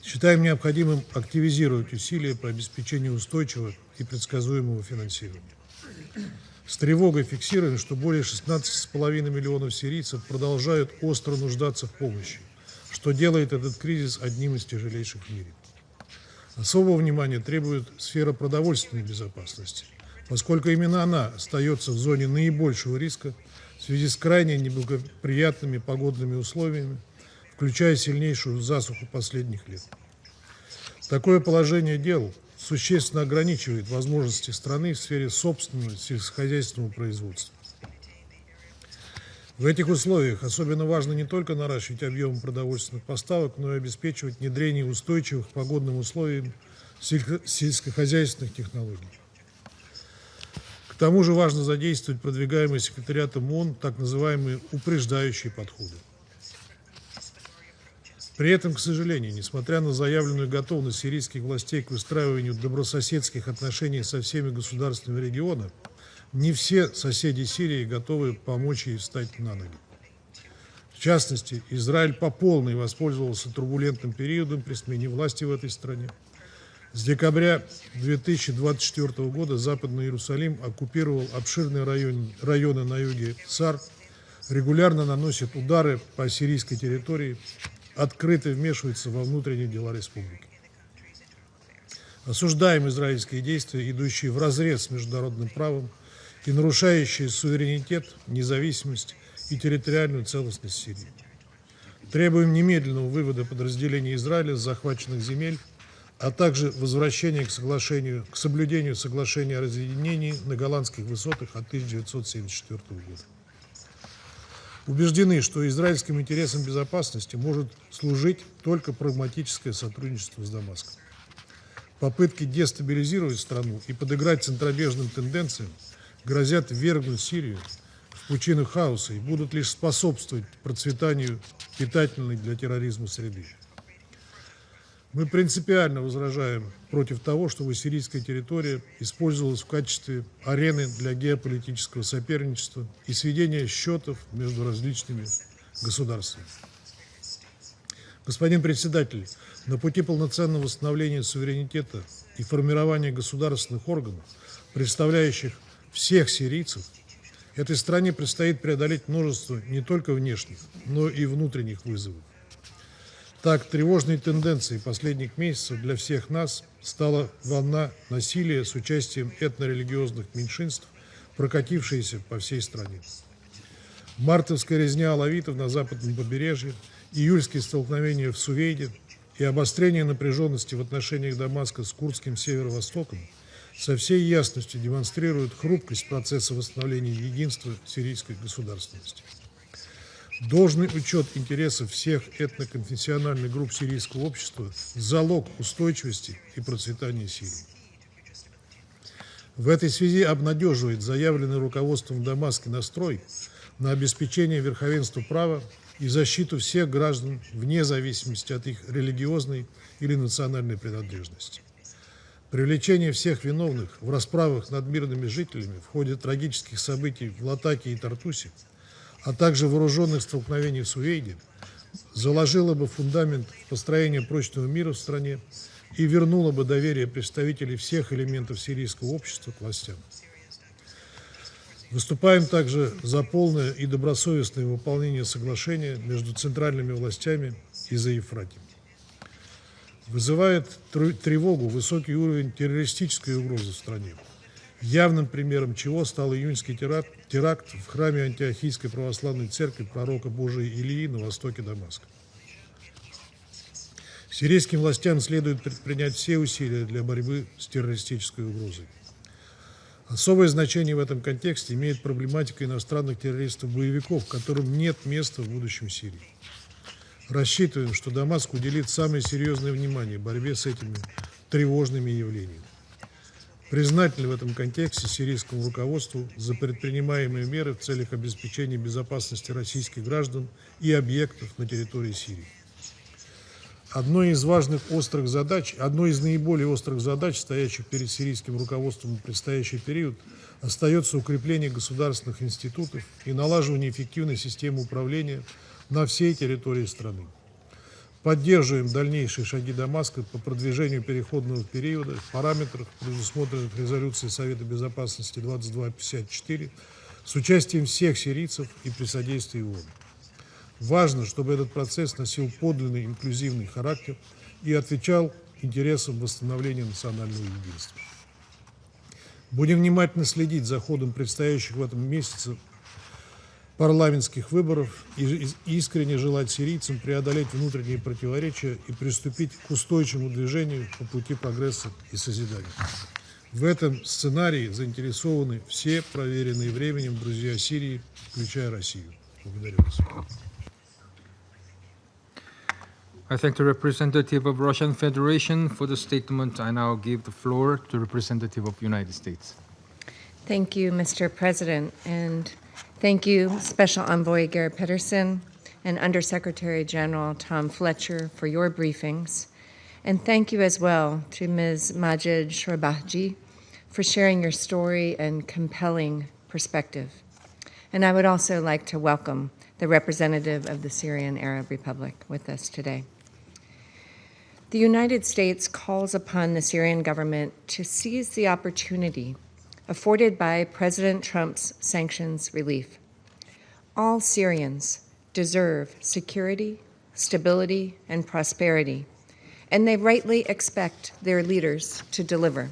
Считаем необходимым активизировать усилия по обеспечению устойчивого и предсказуемого финансирования. С тревогой фиксируем, что более 16,5 миллионов сирийцев продолжают остро нуждаться в помощи, что делает этот кризис одним из тяжелейших в мире. Особого внимания требует сфера продовольственной безопасности, поскольку именно она остается в зоне наибольшего риска в связи с крайне неблагоприятными погодными условиями, включая сильнейшую засуху последних лет. Такое положение дел существенно ограничивает возможности страны в сфере собственного сельскохозяйственного производства. В этих условиях особенно важно не только наращивать объем продовольственных поставок, но и обеспечивать внедрение устойчивых к погодным условиям сельскохозяйственных технологий. К тому же важно задействовать продвигаемые секретариатом ООН так называемые упреждающие подходы. При этом, к сожалению, несмотря на заявленную готовность сирийских властей к выстраиванию добрососедских отношений со всеми государствами региона, не все соседи Сирии готовы помочь ей встать на ноги. В частности, Израиль по полной воспользовался турбулентным периодом при смене власти в этой стране. С декабря 2024 года Западный Иерусалим оккупировал обширные районы на юге Сар, регулярно наносит удары по сирийской территории, открыто вмешивается во внутренние дела республики. Осуждаем израильские действия, идущие вразрез с международным правом и нарушающие суверенитет, независимость и территориальную целостность Сирии. Требуем немедленного вывода подразделений Израиля с захваченных земель, а также возвращения к соблюдению соглашения о разъединении на Голландских высотах от 1974 года. Убеждены, что израильским интересам безопасности может служить только прагматическое сотрудничество с Дамаском. Попытки дестабилизировать страну и подыграть центробежным тенденциям грозят ввергнуть Сирию в пучину хаоса и будут лишь способствовать процветанию питательной для терроризма среды. Мы принципиально возражаем против того, чтобы сирийская территория использовалась в качестве арены для геополитического соперничества и сведения счетов между различными государствами. Господин председатель, на пути полноценного восстановления суверенитета и формирования государственных органов, представляющих всех сирийцев, этой стране предстоит преодолеть множество не только внешних, но и внутренних вызовов. Так, тревожной тенденцией последних месяцев для всех нас стала волна насилия с участием этнорелигиозных меньшинств, прокатившаяся по всей стране. Мартовская резня алавитов на западном побережье, июльские столкновения в Сувейде и обострение напряженности в отношениях Дамаска с курдским северо-востоком со всей ясностью демонстрируют хрупкость процесса восстановления единства сирийской государственности. Должный учет интересов всех этноконфессиональных групп сирийского общества – залог устойчивости и процветания Сирии. В этой связи обнадеживает заявленный руководством в Дамаске настрой на обеспечение верховенства права и защиту всех граждан вне зависимости от их религиозной или национальной принадлежности. Привлечение всех виновных в расправах над мирными жителями в ходе трагических событий в Латаке и Тартусе, а также вооруженных столкновений в Сувейде, заложило бы фундамент построения прочного мира в стране и вернуло бы доверие представителей всех элементов сирийского общества к властям. Выступаем также за полное и добросовестное выполнение соглашения между центральными властями и за Евфратием. Вызывает тревогу высокий уровень террористической угрозы в стране, явным примером чего стал июньский теракт в храме Антиохийской православной церкви пророка Божия Илии на востоке Дамаска. Сирийским властям следует предпринять все усилия для борьбы с террористической угрозой. Особое значение в этом контексте имеет проблематика иностранных террористов-боевиков, которым нет места в будущем Сирии. Рассчитываем, что Дамаск уделит самое серьезное внимание борьбе с этими тревожными явлениями. Признательны в этом контексте сирийскому руководству за предпринимаемые меры в целях обеспечения безопасности российских граждан и объектов на территории Сирии. Одной из наиболее острых задач, стоящих перед сирийским руководством в предстоящий период, остается укрепление государственных институтов и налаживание эффективной системы управления на всей территории страны. Поддерживаем дальнейшие шаги Дамаска по продвижению переходного периода в параметрах, предусмотренных резолюцией Совета Безопасности 2254, с участием всех сирийцев и при содействии ООН. Важно, чтобы этот процесс носил подлинный инклюзивный характер и отвечал интересам восстановления национального единства. Будем внимательно следить за ходом предстоящих в этом месяце парламентских выборов и искренне желать сирийцам преодолеть внутренние противоречия и приступить к устойчивому движению по пути прогресса и созидания. В этом сценарии заинтересованы все проверенные временем друзья Сирии, включая Россию. Благодарю вас. I thank the representative of Russian Federation for the statement. I now give the floor to the representative of United States. Thank you, Mr. President, and thank you, Special Envoy Geir Pedersen and Undersecretary General Tom Fletcher for your briefings. And thank you as well to Ms. Majid Shorabahji for sharing your story and compelling perspective. And I would also like to welcome the representative of the Syrian Arab Republic with us today. The United States calls upon the Syrian government to seize the opportunity afforded by President Trump's sanctions relief. All Syrians deserve security, stability, and prosperity, and they rightly expect their leaders to deliver.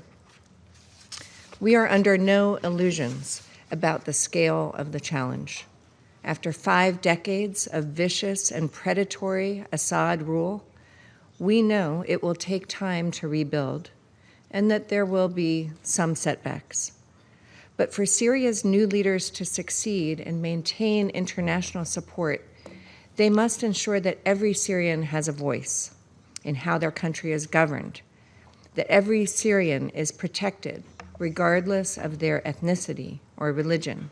We are under no illusions about the scale of the challenge. After 5 decades of vicious and predatory Assad rule, we know it will take time to rebuild and that there will be some setbacks. But for Syria's new leaders to succeed and maintain international support, they must ensure that every Syrian has a voice in how their country is governed, that every Syrian is protected regardless of their ethnicity or religion,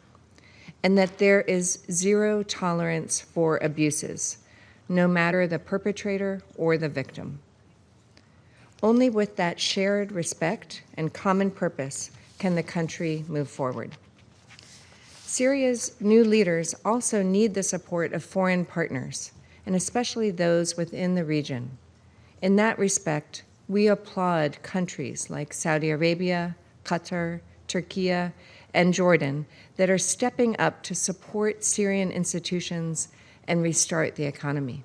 and that there is zero tolerance for abuses, no matter the perpetrator or the victim. Only with that shared respect and common purpose can the country move forward. Syria's new leaders also need the support of foreign partners, and especially those within the region. In that respect, we applaud countries like Saudi Arabia, Qatar, Turkey, and Jordan that are stepping up to support Syrian institutions and restart the economy.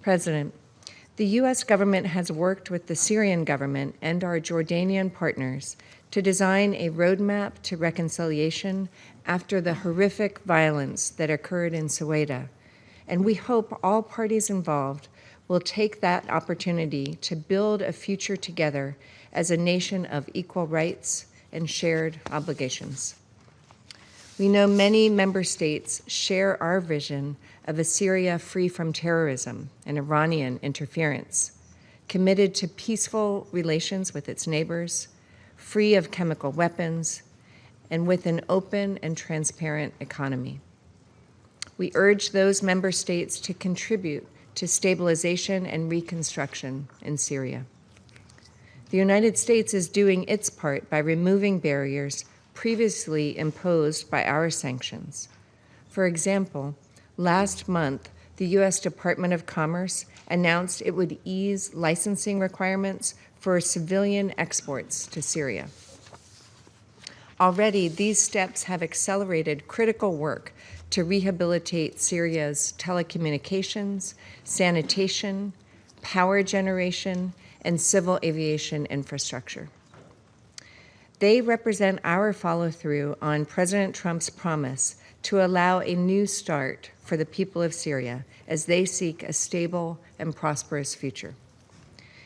President, the U.S. government has worked with the Syrian government and our Jordanian partners to design a roadmap to reconciliation after the horrific violence that occurred in Suwaida, and we hope all parties involved will take that opportunity to build a future together as a nation of equal rights and shared obligations. We know many member states share our vision of a Syria free from terrorism and Iranian interference, committed to peaceful relations with its neighbors, free of chemical weapons, and with an open and transparent economy. We urge those member states to contribute to stabilization and reconstruction in Syria. The United States is doing its part by removing barriers previously imposed by our sanctions. For example, last month, the U.S. Department of Commerce announced it would ease licensing requirements for civilian exports to Syria. Already, these steps have accelerated critical work to rehabilitate Syria's telecommunications, sanitation, power generation, and civil aviation infrastructure. They represent our follow-through on President Trump's promise to allow a new start for the people of Syria as they seek a stable and prosperous future.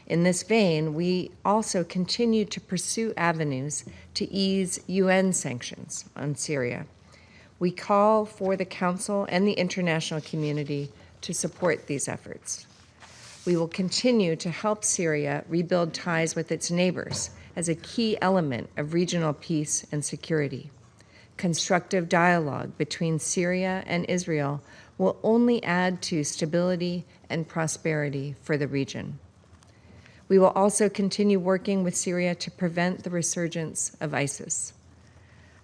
In this vein, we also continue to pursue avenues to ease UN sanctions on Syria. We call for the Council and the international community to support these efforts. We will continue to help Syria rebuild ties with its neighbors as a key element of regional peace and security. Constructive dialogue between Syria and Israel will only add to stability and prosperity for the region. We will also continue working with Syria to prevent the resurgence of ISIS.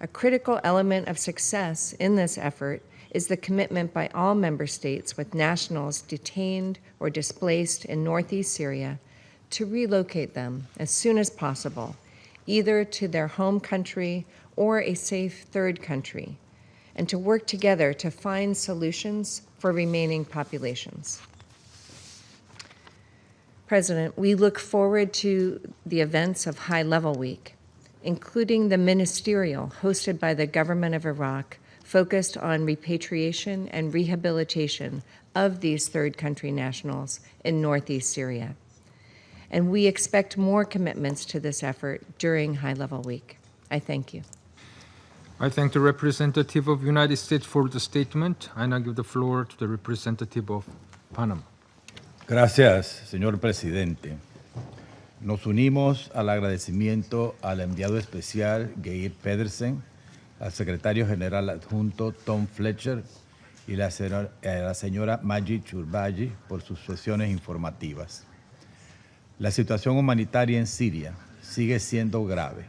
A critical element of success in this effort is the commitment by all member states with nationals detained or displaced in northeast Syria to relocate them as soon as possible, either to their home country or a safe third country, and to work together to find solutions for remaining populations. President, we look forward to the events of High Level Week, including the ministerial hosted by the government of Iraq, focused on repatriation and rehabilitation of these third country nationals in northeast Syria. And we expect more commitments to this effort during High Level Week. I thank you. I thank the representative of the United States for the statement. I now give the floor to the representative of Panama. Gracias, señor presidente. Nos unimos al agradecimiento al enviado especial Geir Pedersen, al secretario general adjunto Tom Fletcher y la señora Maggie Churbaji por sus sesiones informativas. La situación humanitaria en Siria sigue siendo grave.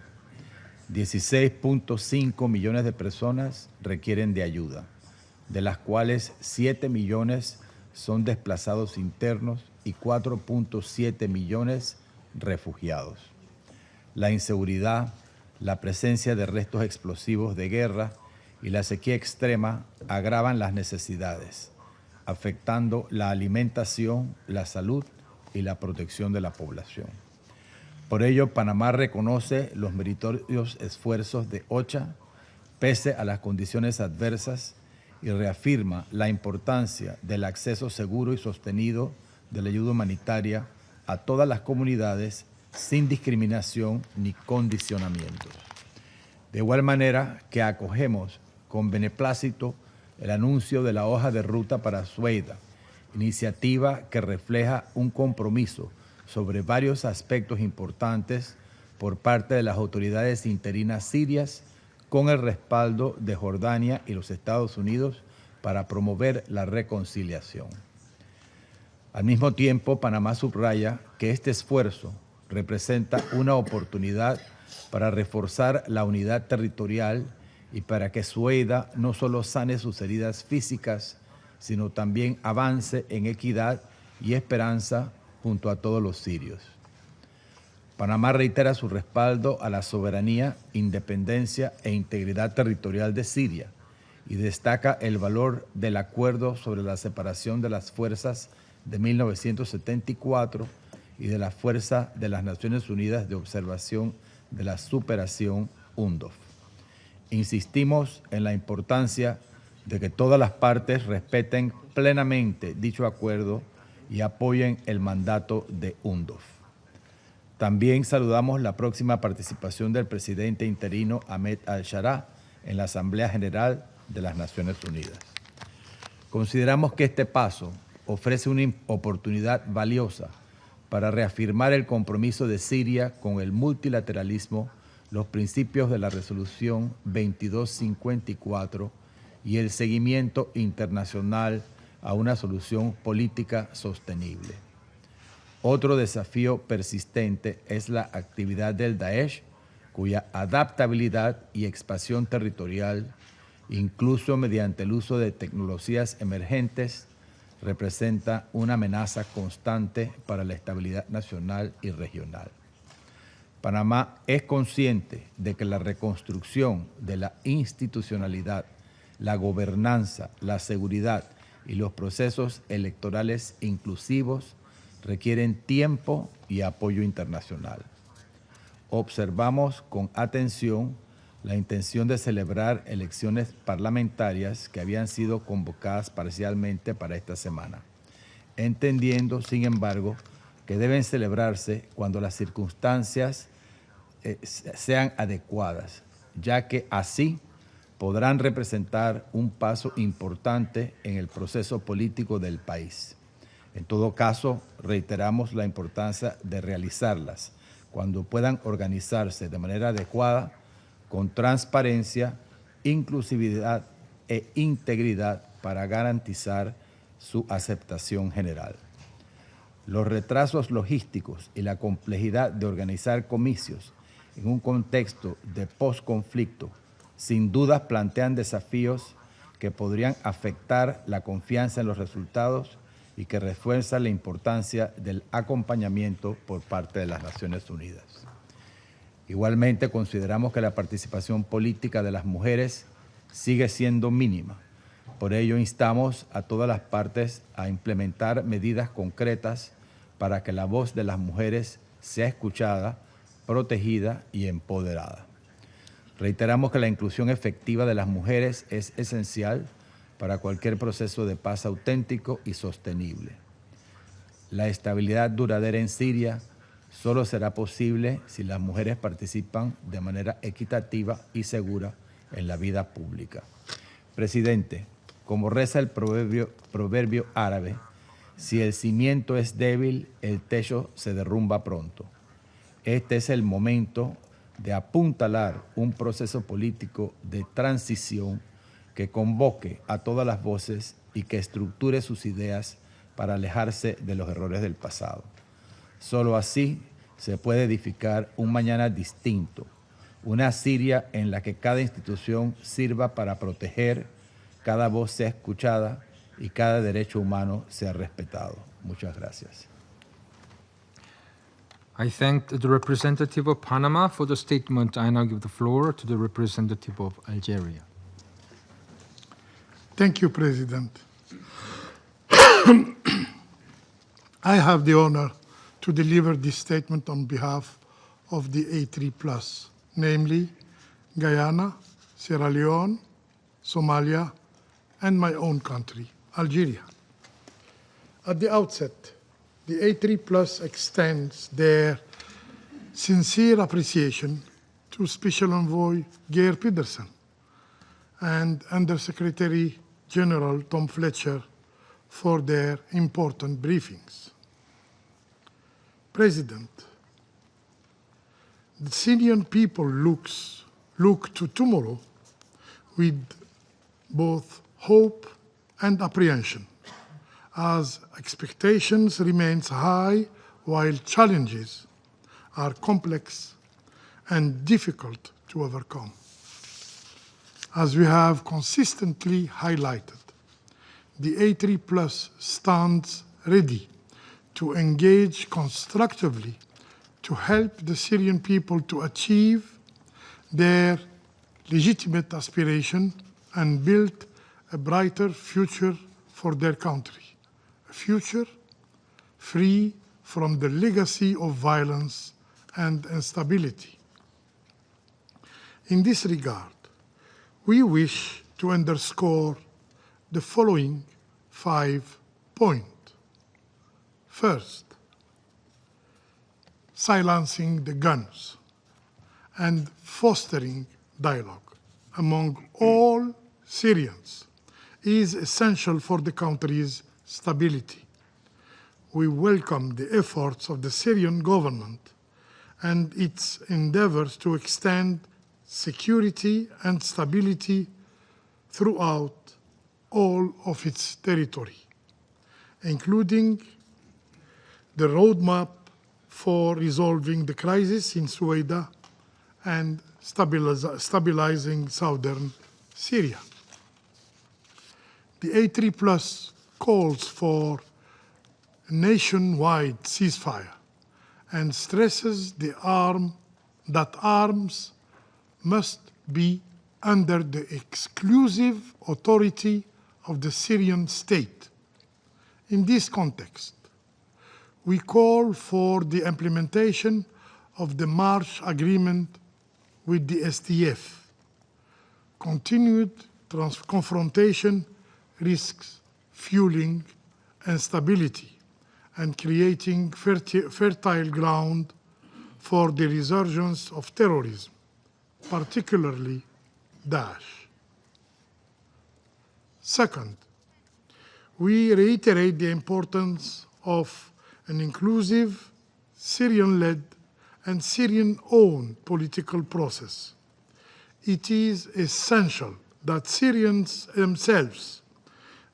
16.5 millones de personas requieren de ayuda, de las cuales 7 millones son desplazados internos y 4.7 millones refugiados. La inseguridad, la presencia de restos explosivos de guerra y la sequía extrema agravan las necesidades, afectando la alimentación, la salud y la protección de la población. Por ello, Panamá reconoce los meritorios esfuerzos de OCHA, pese a las condiciones adversas, y reafirma la importancia del acceso seguro y sostenido de la ayuda humanitaria a todas las comunidades sin discriminación ni condicionamientos. De igual manera que acogemos con beneplácito el anuncio de la hoja de ruta para Sueida, iniciativa que refleja un compromiso sobre varios aspectos importantes por parte de las autoridades interinas sirias con el respaldo de Jordania y los Estados Unidos para promover la reconciliación. Al mismo tiempo, Panamá subraya que este esfuerzo representa una oportunidad para reforzar la unidad territorial y para que Sueida no solo sane sus heridas físicas, sino también avance en equidad y esperanza junto a todos los sirios. Panamá reitera su respaldo a la soberanía, independencia e integridad territorial de Siria y destaca el valor del acuerdo sobre la separación de las fuerzas de 1974 y de la Fuerza de las Naciones Unidas de Observación de la Superación UNDOF. Insistimos en la importancia de que todas las partes respeten plenamente dicho acuerdo y apoyen el mandato de UNDOF. También saludamos la próxima participación del presidente interino Ahmed al-Sharaa en la Asamblea General de las Naciones Unidas. Consideramos que este paso ofrece una oportunidad valiosa para reafirmar el compromiso de Siria con el multilateralismo los principios de la Resolución 2254 y el seguimiento internacional a una solución política sostenible. Otro desafío persistente es la actividad del Daesh, cuya adaptabilidad y expansión territorial, incluso mediante el uso de tecnologías emergentes, representa una amenaza constante para la estabilidad nacional y regional. Panamá es consciente de que la reconstrucción de la institucionalidad, la gobernanza, la seguridad y los procesos electorales inclusivos requieren tiempo y apoyo internacional. Observamos con atención la intención de celebrar elecciones parlamentarias que habían sido convocadas parcialmente para esta semana, entendiendo, sin embargo, que deben celebrarse cuando las circunstancias sean adecuadas, ya que así podrán representar un paso importante en el proceso político del país. En todo caso, reiteramos la importancia de realizarlas cuando puedan organizarse de manera adecuada, con transparencia, inclusividad e integridad para garantizar su aceptación general. Los retrasos logísticos y la complejidad de organizar comicios en un contexto de posconflicto sin duda plantean desafíos que podrían afectar la confianza en los resultados y que refuerzan la importancia del acompañamiento por parte de las Naciones Unidas. Igualmente, consideramos que la participación política de las mujeres sigue siendo mínima. Por ello, instamos a todas las partes a implementar medidas concretas para que la voz de las mujeres sea escuchada, protegida y empoderada. Reiteramos que la inclusión efectiva de las mujeres es esencial para cualquier proceso de paz auténtico y sostenible. La estabilidad duradera en Siria solo será posible si las mujeres participan de manera equitativa y segura en la vida pública. Presidente, como reza el proverbio árabe, si el cimiento es débil, el techo se derrumba pronto. Este es el momento de apuntalar un proceso político de transición que convoque a todas las voces y que estructure sus ideas para alejarse de los errores del pasado. Solo así se puede edificar un mañana distinto, una Siria en la que cada institución sirva para proteger, cada voz sea escuchada y cada derecho humano sea respetado. Muchas gracias. I thank the representative of Panama for the statement. I now give the floor to the representative of Algeria. Thank you, President. I have the honor to deliver this statement on behalf of the A3+, namely Guyana, Sierra Leone, Somalia, and my own country, Algeria. At the outset, the A3+ extends their sincere appreciation to Special Envoy Geir Pedersen and Undersecretary General Tom Fletcher for their important briefings. President, the Syrian people look to tomorrow with both hope and apprehension, as expectations remain high while challenges are complex and difficult to overcome. As we have consistently highlighted, the A3+ stands ready to engage constructively to help the Syrian people to achieve their legitimate aspiration and build a brighter future for their country, a future free from the legacy of violence and instability. In this regard, we wish to underscore the following 5 points. First, silencing the guns and fostering dialogue among all Syrians is essential for the country's stability. We welcome the efforts of the Syrian government and its endeavors to extend security and stability throughout all of its territory, including the roadmap for resolving the crisis in Sueda and stabilizing southern Syria. The A3+ calls for a nationwide ceasefire and stresses that arms must be under the exclusive authority of the Syrian state. In this context, we call for the implementation of the March agreement with the SDF. Continued confrontation risks fueling instability and creating fertile ground for the resurgence of terrorism, particularly Daesh. Second, we reiterate the importance of an inclusive, Syrian-led and Syrian-owned political process. It is essential that Syrians themselves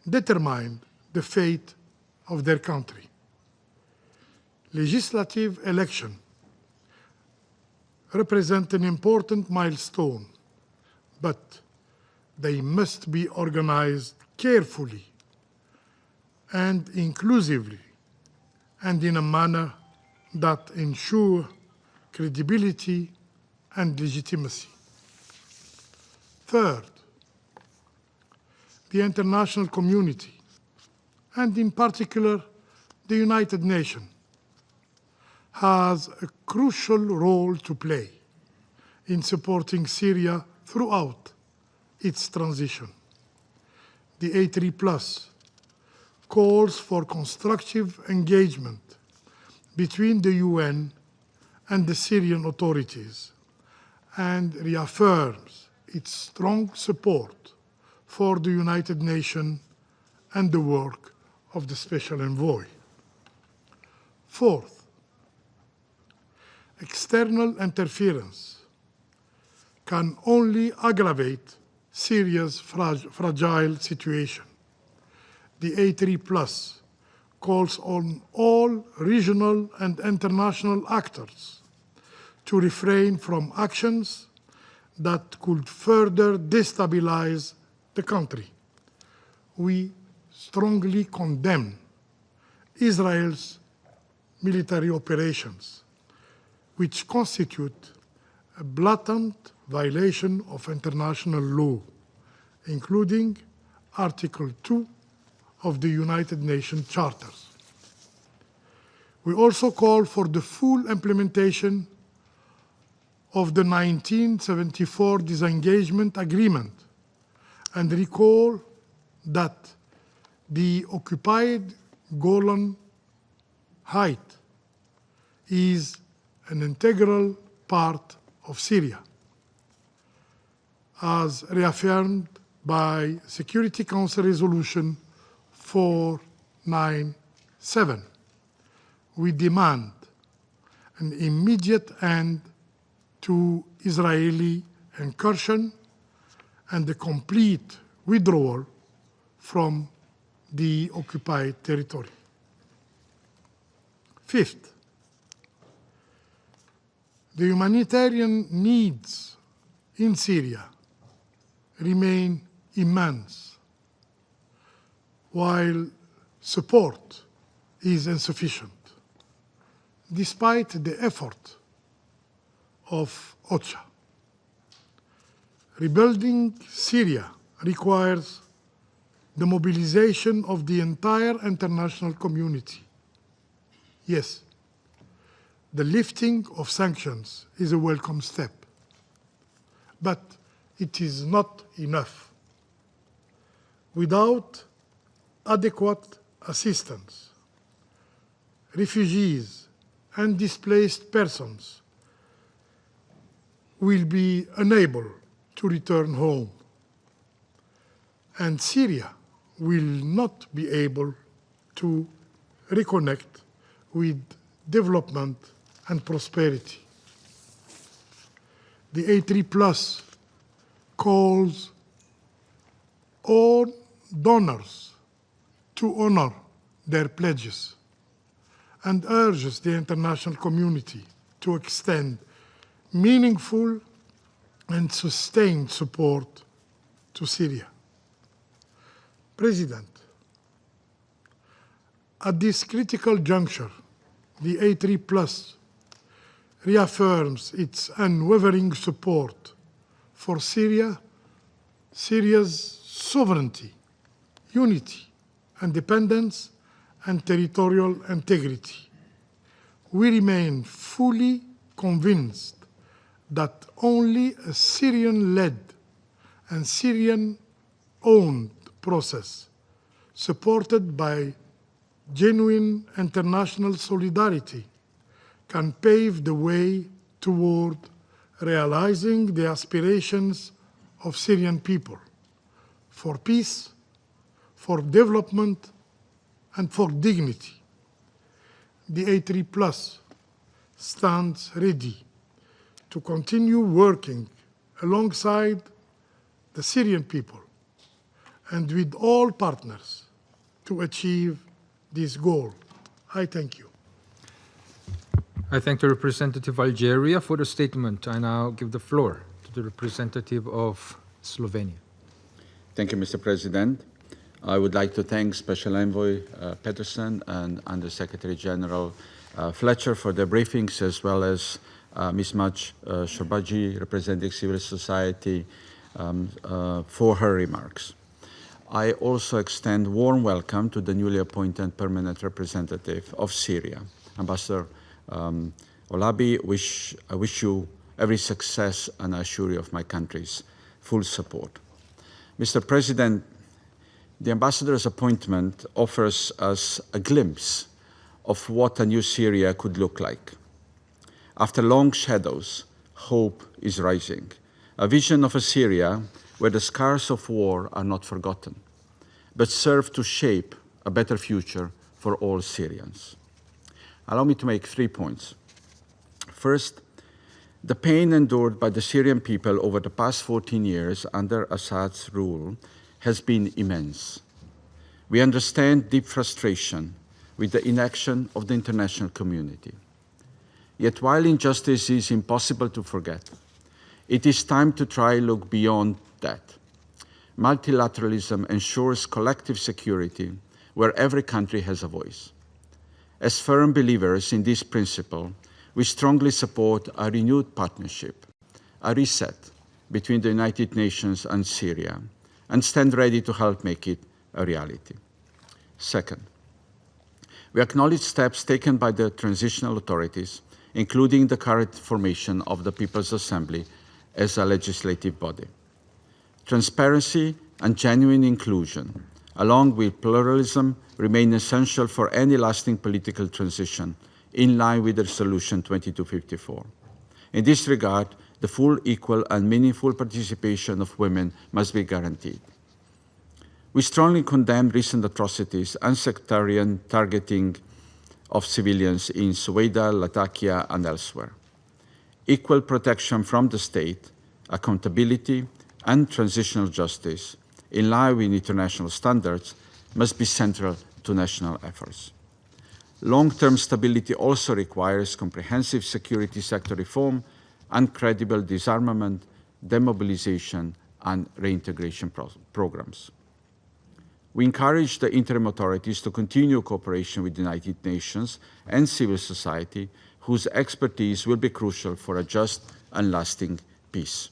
determine the fate of their country. Legislative elections represent an important milestone, but they must be organized carefully and inclusively and in a manner that ensure credibility and legitimacy. Third, the international community, and in particular the United Nations, has a crucial role to play in supporting Syria throughout its transition. The A3+ calls for constructive engagement between the UN and the Syrian authorities and reaffirms its strong support for the United Nations and the work of the Special Envoy. Fourth, external interference can only aggravate Syria's fragile situation. The A3+ calls on all regional and international actors to refrain from actions that could further destabilize the country. We strongly condemn Israel's military operations, which constitute a blatant violation of international law, including Article 2 of the United Nations Charters. We also call for the full implementation of the 1974 disengagement agreement and recall that the occupied Golan Heights is an integral part of Syria, as reaffirmed by Security Council Resolution 497. We demand an immediate end to Israeli incursion and the complete withdrawal from the occupied territory. Fifth, the humanitarian needs in Syria remain immense, while support is insufficient, despite the effort of OCHA. Rebuilding Syria requires the mobilization of the entire international community. Yes, the lifting of sanctions is a welcome step, but it is not enough. Without adequate assistance, refugees and displaced persons will be unable to return home, and Syria will not be able to reconnect with development and prosperity. the A3+ calls all donors to honor their pledges and urges the international community to extend meaningful and sustained support to Syria. President, at this critical juncture, the A3+ reaffirms its unwavering support for Syria's sovereignty, unity, independence, and territorial integrity. We remain fully convinced that only a Syrian-led and Syrian-owned process, supported by genuine international solidarity, can pave the way toward realizing the aspirations of Syrian people for peace, for development, and for dignity. The A3+ stands ready to continue working alongside the Syrian people and with all partners to achieve this goal. I thank you. I thank the representative of Algeria for the statement. I now give the floor to the representative of Slovenia. Thank you, Mr. President. I would like to thank Special Envoy Peterson and Under-Secretary General Fletcher for their briefings, as well as Ms. Maj Shorbaji, representing civil society, for her remarks. I also extend warm welcome to the newly appointed permanent representative of Syria, Ambassador Olabi. I wish you every success, and I assure you of my country's full support. Mr. President, the ambassador's appointment offers us a glimpse of what a new Syria could look like. After long shadows, hope is rising. A vision of a Syria where the scars of war are not forgotten, but serve to shape a better future for all Syrians. Allow me to make 3 points. First, the pain endured by the Syrian people over the past 14 years under Assad's rule has been immense. We understand deep frustration with the inaction of the international community. Yet while injustice is impossible to forget, it is time to try to look beyond that. Multilateralism ensures collective security where every country has a voice. As firm believers in this principle, we strongly support a renewed partnership, a reset between the United Nations and Syria, and stand ready to help make it a reality. Second, we acknowledge steps taken by the transitional authorities, including the current formation of the People's Assembly as a legislative body. Transparency and genuine inclusion, along with pluralism, remain essential for any lasting political transition, in line with Resolution 2254. In this regard, the full, equal, and meaningful participation of women must be guaranteed. We strongly condemn recent atrocities and sectarian targeting of civilians in Suwaida, Latakia, and elsewhere. Equal protection from the state, accountability, and transitional justice, in line with international standards, must be central to national efforts. Long-term stability also requires comprehensive security sector reform and credible disarmament, demobilization, and reintegration programs. We encourage the interim authorities to continue cooperation with the United Nations and civil society, whose expertise will be crucial for a just and lasting peace.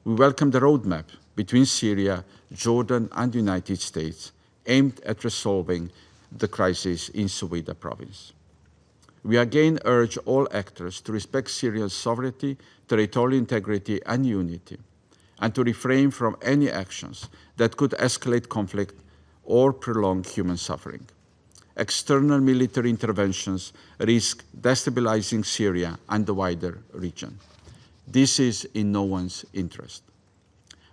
We welcome the roadmap between Syria, Jordan, and the United States aimed at resolving the crisis in Suwaida province. We again urge all actors to respect Syria's sovereignty, territorial integrity, and unity, and to refrain from any actions that could escalate conflict or prolong human suffering. External military interventions risk destabilizing Syria and the wider region. This is in no one's interest.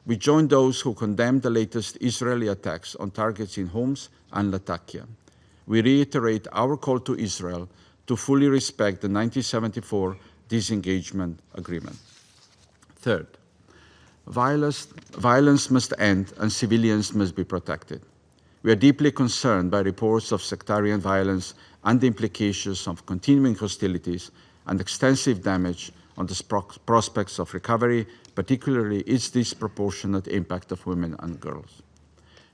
We join those who condemn the latest Israeli attacks on targets in Homs and Latakia. We reiterate our call to Israel to fully respect the 1974 disengagement agreement. Third, violence must end and civilians must be protected. We are deeply concerned by reports of sectarian violence and the implications of continuing hostilities and extensive damage on the prospects of recovery, particularly its disproportionate impact of women and girls.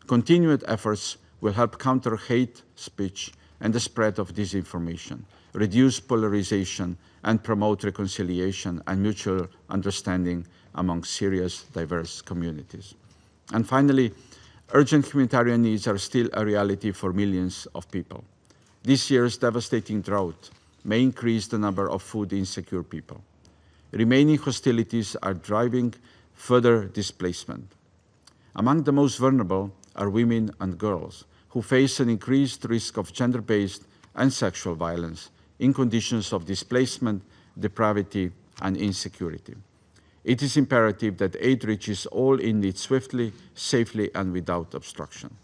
Continued efforts will help counter hate speech and the spread of disinformation, reduce polarization, and promote reconciliation and mutual understanding among Syria's diverse communities. And finally, urgent humanitarian needs are still a reality for millions of people. This year's devastating drought may increase the number of food insecure people. Remaining hostilities are driving further displacement. Among the most vulnerable are women and girls, who face an increased risk of gender-based and sexual violence in conditions of displacement, depravity, and insecurity. It is imperative that aid reaches all in need swiftly, safely, and without obstruction.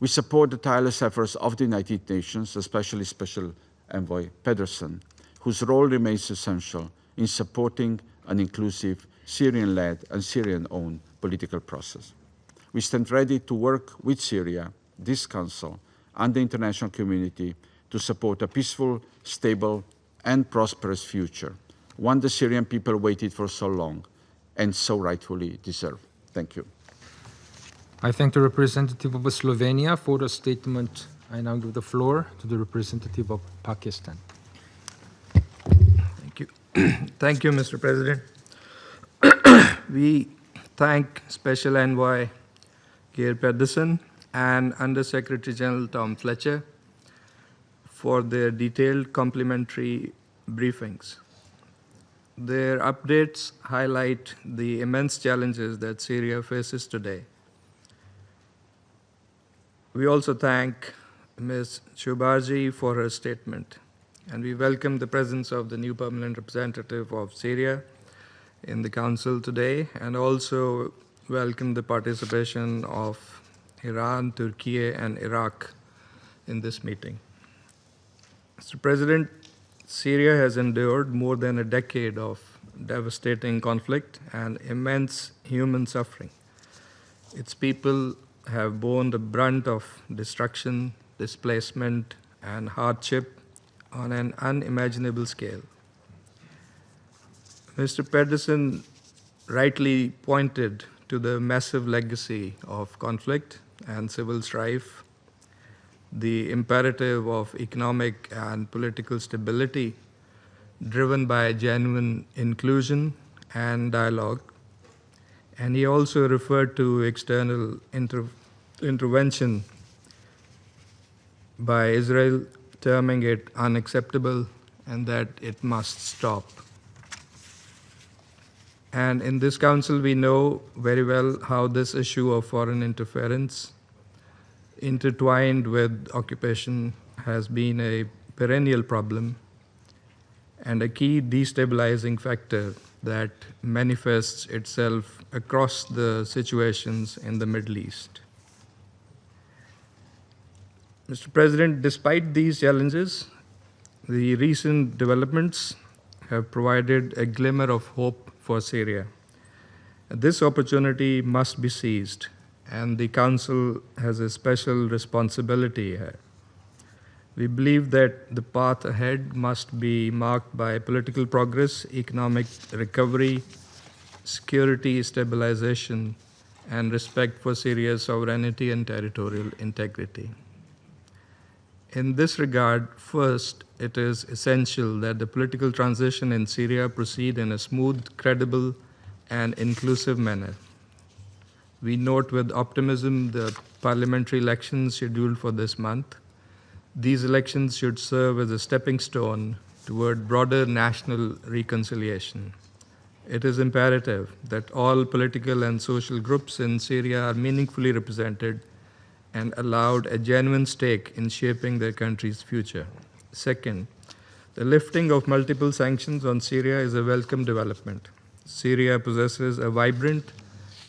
We support the tireless efforts of the United Nations, especially Special Envoy Pedersen, whose role remains essential in supporting an inclusive, Syrian-led and Syrian-owned political process. We stand ready to work with Syria, this Council, and the international community to support a peaceful, stable, and prosperous future, one the Syrian people waited for so long and so rightfully deserve. Thank you. I thank the representative of Slovenia for the statement. I now give the floor to the representative of Pakistan. Thank you. Thank you, Mr. President. We thank Special Envoy Geir Pedersen and Under-Secretary General Tom Fletcher for their detailed complimentary briefings. Their updates highlight the immense challenges that Syria faces today. We also thank Ms. Shubarji for her statement, and we welcome the presence of the new permanent representative of Syria in the Council today, and also welcome the participation of Iran, Turkey, and Iraq in this meeting. Mr. President, Syria has endured more than a decade of devastating conflict and immense human suffering. Its people have borne the brunt of destruction, displacement, and hardship on an unimaginable scale. Mr. Pedersen rightly pointed to the massive legacy of conflict and civil strife, the imperative of economic and political stability driven by genuine inclusion and dialogue. And he also referred to external intervention by Israel, terming it unacceptable and that it must stop. And in this Council, we know very well how this issue of foreign interference intertwined with occupation has been a perennial problem and a key destabilizing factor that manifests itself across the situations in the Middle East. Mr. President, despite these challenges, the recent developments have provided a glimmer of hope for Syria. This opportunity must be seized, and the Council has a special responsibility here. We believe that the path ahead must be marked by political progress, economic recovery, security stabilization, and respect for Syria's sovereignty and territorial integrity. In this regard, first, it is essential that the political transition in Syria proceed in a smooth, credible, and inclusive manner. We note with optimism the parliamentary elections scheduled for this month. These elections should serve as a stepping stone toward broader national reconciliation. It is imperative that all political and social groups in Syria are meaningfully represented and allowed a genuine stake in shaping their country's future. Second, the lifting of multiple sanctions on Syria is a welcome development. Syria possesses a vibrant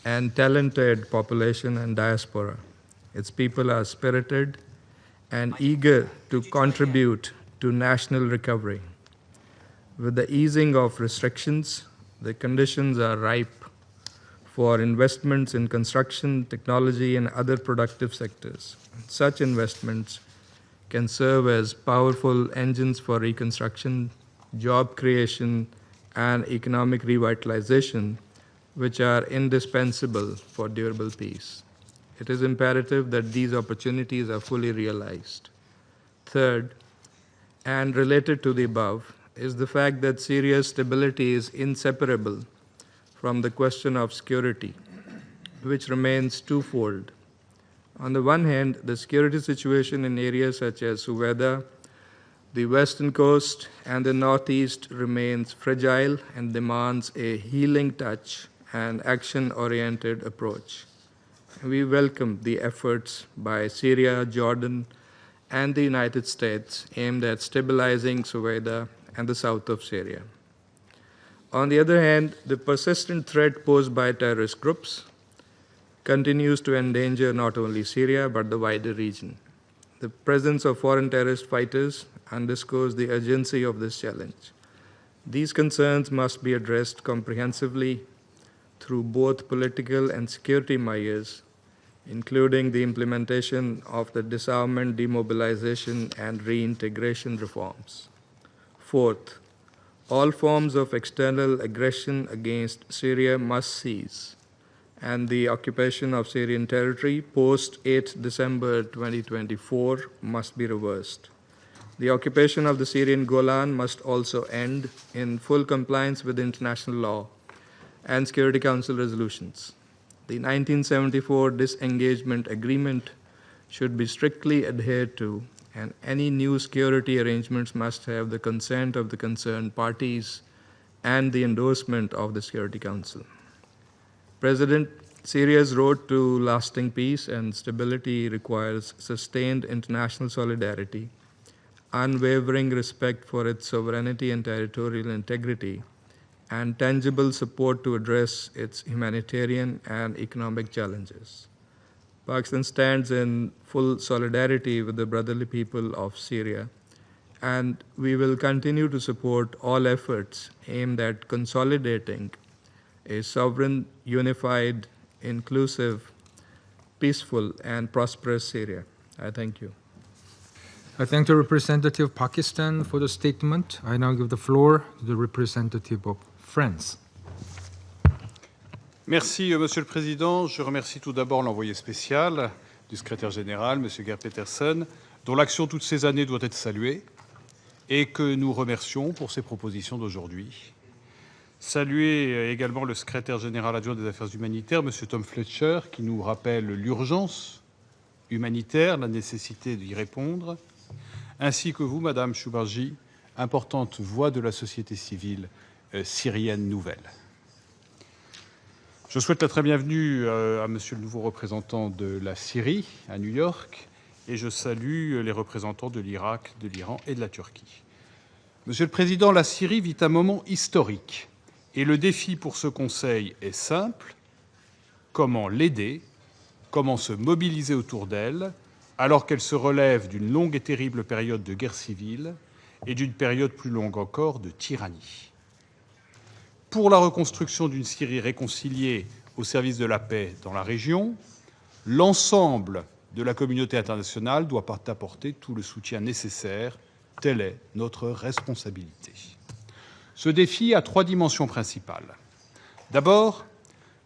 and talented population and diaspora. Its people are spirited and eager to contribute to national recovery. With the easing of restrictions, the conditions are ripe for investments in construction, technology, and other productive sectors. Such investments can serve as powerful engines for reconstruction, job creation, and economic revitalization, which are indispensable for durable peace. It is imperative that these opportunities are fully realized. Third, and related to the above, is the fact that Syria's stability is inseparable from the question of security, which remains twofold. On the one hand, the security situation in areas such as Suweda, the western coast, and the northeast remains fragile and demands a healing touch and action-oriented approach. We welcome the efforts by Syria, Jordan, and the United States aimed at stabilizing Suweda and the south of Syria. On the other hand, the persistent threat posed by terrorist groups continues to endanger not only Syria but the wider region. The presence of foreign terrorist fighters underscores the urgency of this challenge. These concerns must be addressed comprehensively through both political and security measures, including the implementation of the disarmament, demobilization, and reintegration reforms. Fourth, all forms of external aggression against Syria must cease, and the occupation of Syrian territory post 8 December 2024 must be reversed. The occupation of the Syrian Golan must also end in full compliance with international law and Security Council resolutions. The 1974 disengagement agreement should be strictly adhered to, and any new security arrangements must have the consent of the concerned parties and the endorsement of the Security Council. President, Syria's road to lasting peace and stability requires sustained international solidarity, unwavering respect for its sovereignty and territorial integrity, and tangible support to address its humanitarian and economic challenges. Pakistan stands in full solidarity with the brotherly people of Syria, and we will continue to support all efforts aimed at consolidating a sovereign, unified, inclusive, peaceful, and prosperous Syria. I thank you. I thank the representative of Pakistan for the statement. I now give the floor to the representative of France. Merci, Monsieur le Président. Je remercie tout d'abord l'envoyé spécial du secrétaire général, Monsieur Geir Petersen, dont l'action toutes ces années doit être saluée et que nous remercions pour ses propositions d'aujourd'hui. Saluer également le secrétaire général adjoint des Affaires humanitaires, Monsieur Tom Fletcher, qui nous rappelle l'urgence humanitaire, la nécessité d'y répondre, ainsi que vous, Madame Choubarji, importante voix de la société civile syrienne nouvelle. Je souhaite la très bienvenue à Monsieur le nouveau représentant de la Syrie à New York, et je salue les représentants de l'Irak, de l'Iran et de la Turquie. Monsieur le Président, la Syrie vit un moment historique, et le défi pour ce Conseil est simple. Comment l'aider? Comment se mobiliser autour d'elle, alors qu'elle se relève d'une longue et terrible période de guerre civile et d'une période plus longue encore de tyrannie. Pour la reconstruction d'une Syrie réconciliée au service de la paix dans la région, l'ensemble de la communauté internationale doit apporter tout le soutien nécessaire. Telle est notre responsabilité. Ce défi a trois dimensions principales. D'abord,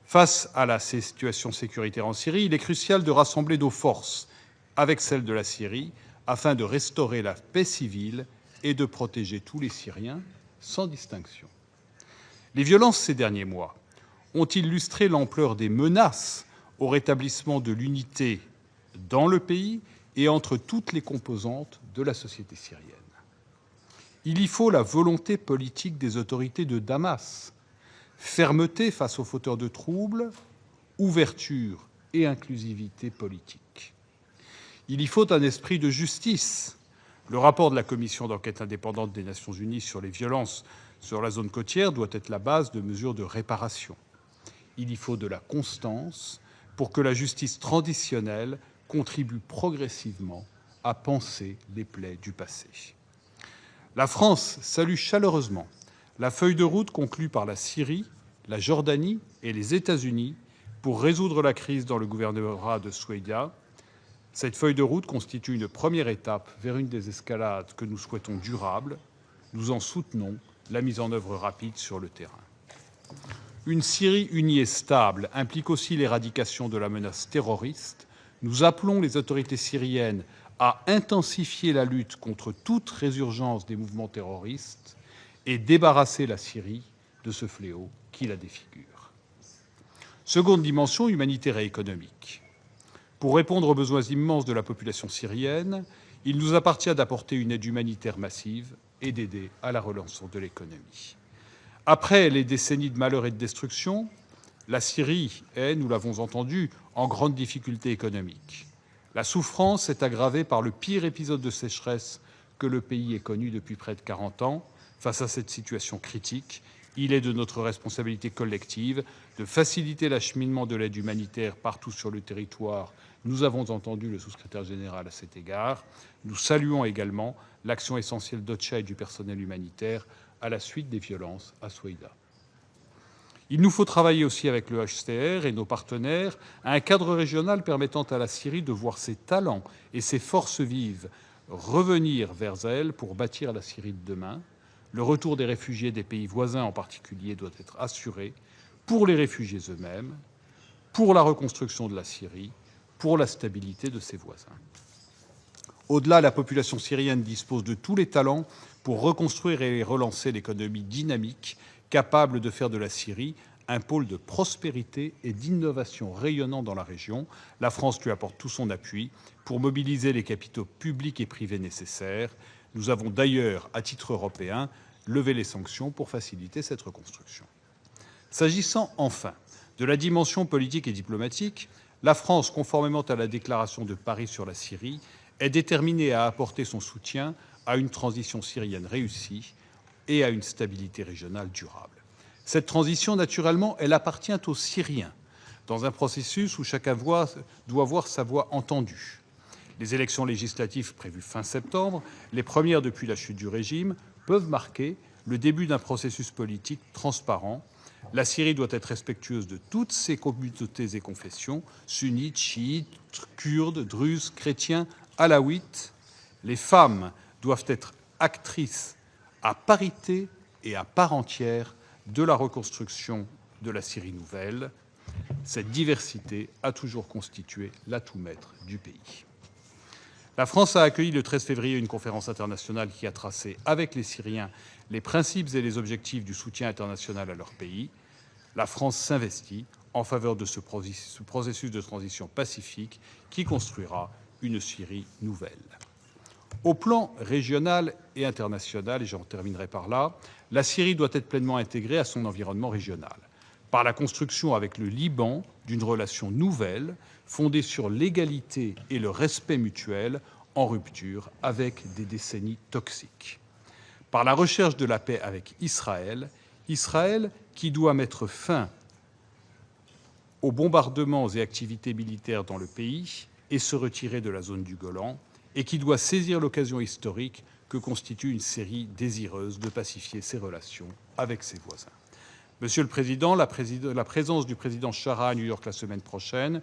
face à la situation sécuritaire en Syrie, il est crucial de rassembler nos forces avec celles de la Syrie afin de restaurer la paix civile et de protéger tous les Syriens sans distinction. Les violences ces derniers mois ont illustré l'ampleur des menaces au rétablissement de l'unité dans le pays et entre toutes les composantes de la société syrienne. Il y faut la volonté politique des autorités de Damas, fermeté face aux fauteurs de troubles, ouverture et inclusivité politique. Il y faut un esprit de justice. Le rapport de la commission d'enquête indépendante des Nations Unies sur les violences sur la zone côtière doit être la base de mesures de réparation. Il y faut de la constance pour que la justice traditionnelle contribue progressivement à panser les plaies du passé. La France salue chaleureusement la feuille de route conclue par la Syrie, la Jordanie et les États-Unis pour résoudre la crise dans le gouvernorat de Soueïda. Cette feuille de route constitue une première étape vers une désescalade que nous souhaitons durable. Nous en soutenons la mise en œuvre rapide sur le terrain. Une Syrie unie et stable implique aussi l'éradication de la menace terroriste. Nous appelons les autorités syriennes à intensifier la lutte contre toute résurgence des mouvements terroristes et débarrasser la Syrie de ce fléau qui la défigure. Seconde dimension, humanitaire et économique. Pour répondre aux besoins immenses de la population syrienne, il nous appartient d'apporter une aide humanitaire massive et d'aider à la relance de l'économie. Après les décennies de malheur et de destruction, la Syrie est, nous l'avons entendu, en grande difficulté économique. La souffrance est aggravée par le pire épisode de sécheresse que le pays ait connu depuis près de 40 ans. Face à cette situation critique, il est de notre responsabilité collective de faciliter l'acheminement de l'aide humanitaire partout sur le territoire. Nous avons entendu le sous-secrétaire général à cet égard. Nous saluons également l'action essentielle d'OCHA et du personnel humanitaire à la suite des violences à Soueïda. Il nous faut travailler aussi avec le HCR et nos partenaires à un cadre régional permettant à la Syrie de voir ses talents et ses forces vives revenir vers elle pour bâtir la Syrie de demain. Le retour des réfugiés des pays voisins en particulier doit être assuré pour les réfugiés eux-mêmes, pour la reconstruction de la Syrie, pour la stabilité de ses voisins. Au-delà, la population syrienne dispose de tous les talents pour reconstruire et relancer l'économie dynamique, capable de faire de la Syrie un pôle de prospérité et d'innovation rayonnant dans la région. La France lui apporte tout son appui pour mobiliser les capitaux publics et privés nécessaires. Nous avons d'ailleurs, à titre européen, levé les sanctions pour faciliter cette reconstruction. S'agissant enfin de la dimension politique et diplomatique, la France, conformément à la déclaration de Paris sur la Syrie, est déterminée à apporter son soutien à une transition syrienne réussie et à une stabilité régionale durable. Cette transition, naturellement, elle appartient aux Syriens, dans un processus où chacun doit voir sa voix entendue. Les élections législatives prévues fin septembre, les premières depuis la chute du régime, peuvent marquer le début d'un processus politique transparent. La Syrie doit être respectueuse de toutes ses communautés et confessions, sunnites, chiites, kurdes, druzes, chrétiens, alaouites. Les femmes doivent être actrices à parité et à part entière de la reconstruction de la Syrie nouvelle. Cette diversité a toujours constitué l'atout maître du pays. La France a accueilli le 13 février une conférence internationale qui a tracé avec les Syriens les principes et les objectifs du soutien international à leur pays. La France s'investit en faveur de ce processus de transition pacifique qui construira une Syrie nouvelle. Au plan régional et international, et j'en terminerai par là, la Syrie doit être pleinement intégrée à son environnement régional, par la construction avec le Liban d'une relation nouvelle, fondée sur l'égalité et le respect mutuel, en rupture avec des décennies toxiques. Par la recherche de la paix avec Israël, Israël qui doit mettre fin aux bombardements et activités militaires dans le pays et se retirer de la zone du Golan, et qui doit saisir l'occasion historique que constitue une Syrie désireuse de pacifier ses relations avec ses voisins. Monsieur le Président, la présence du président Chara à New York la semaine prochaine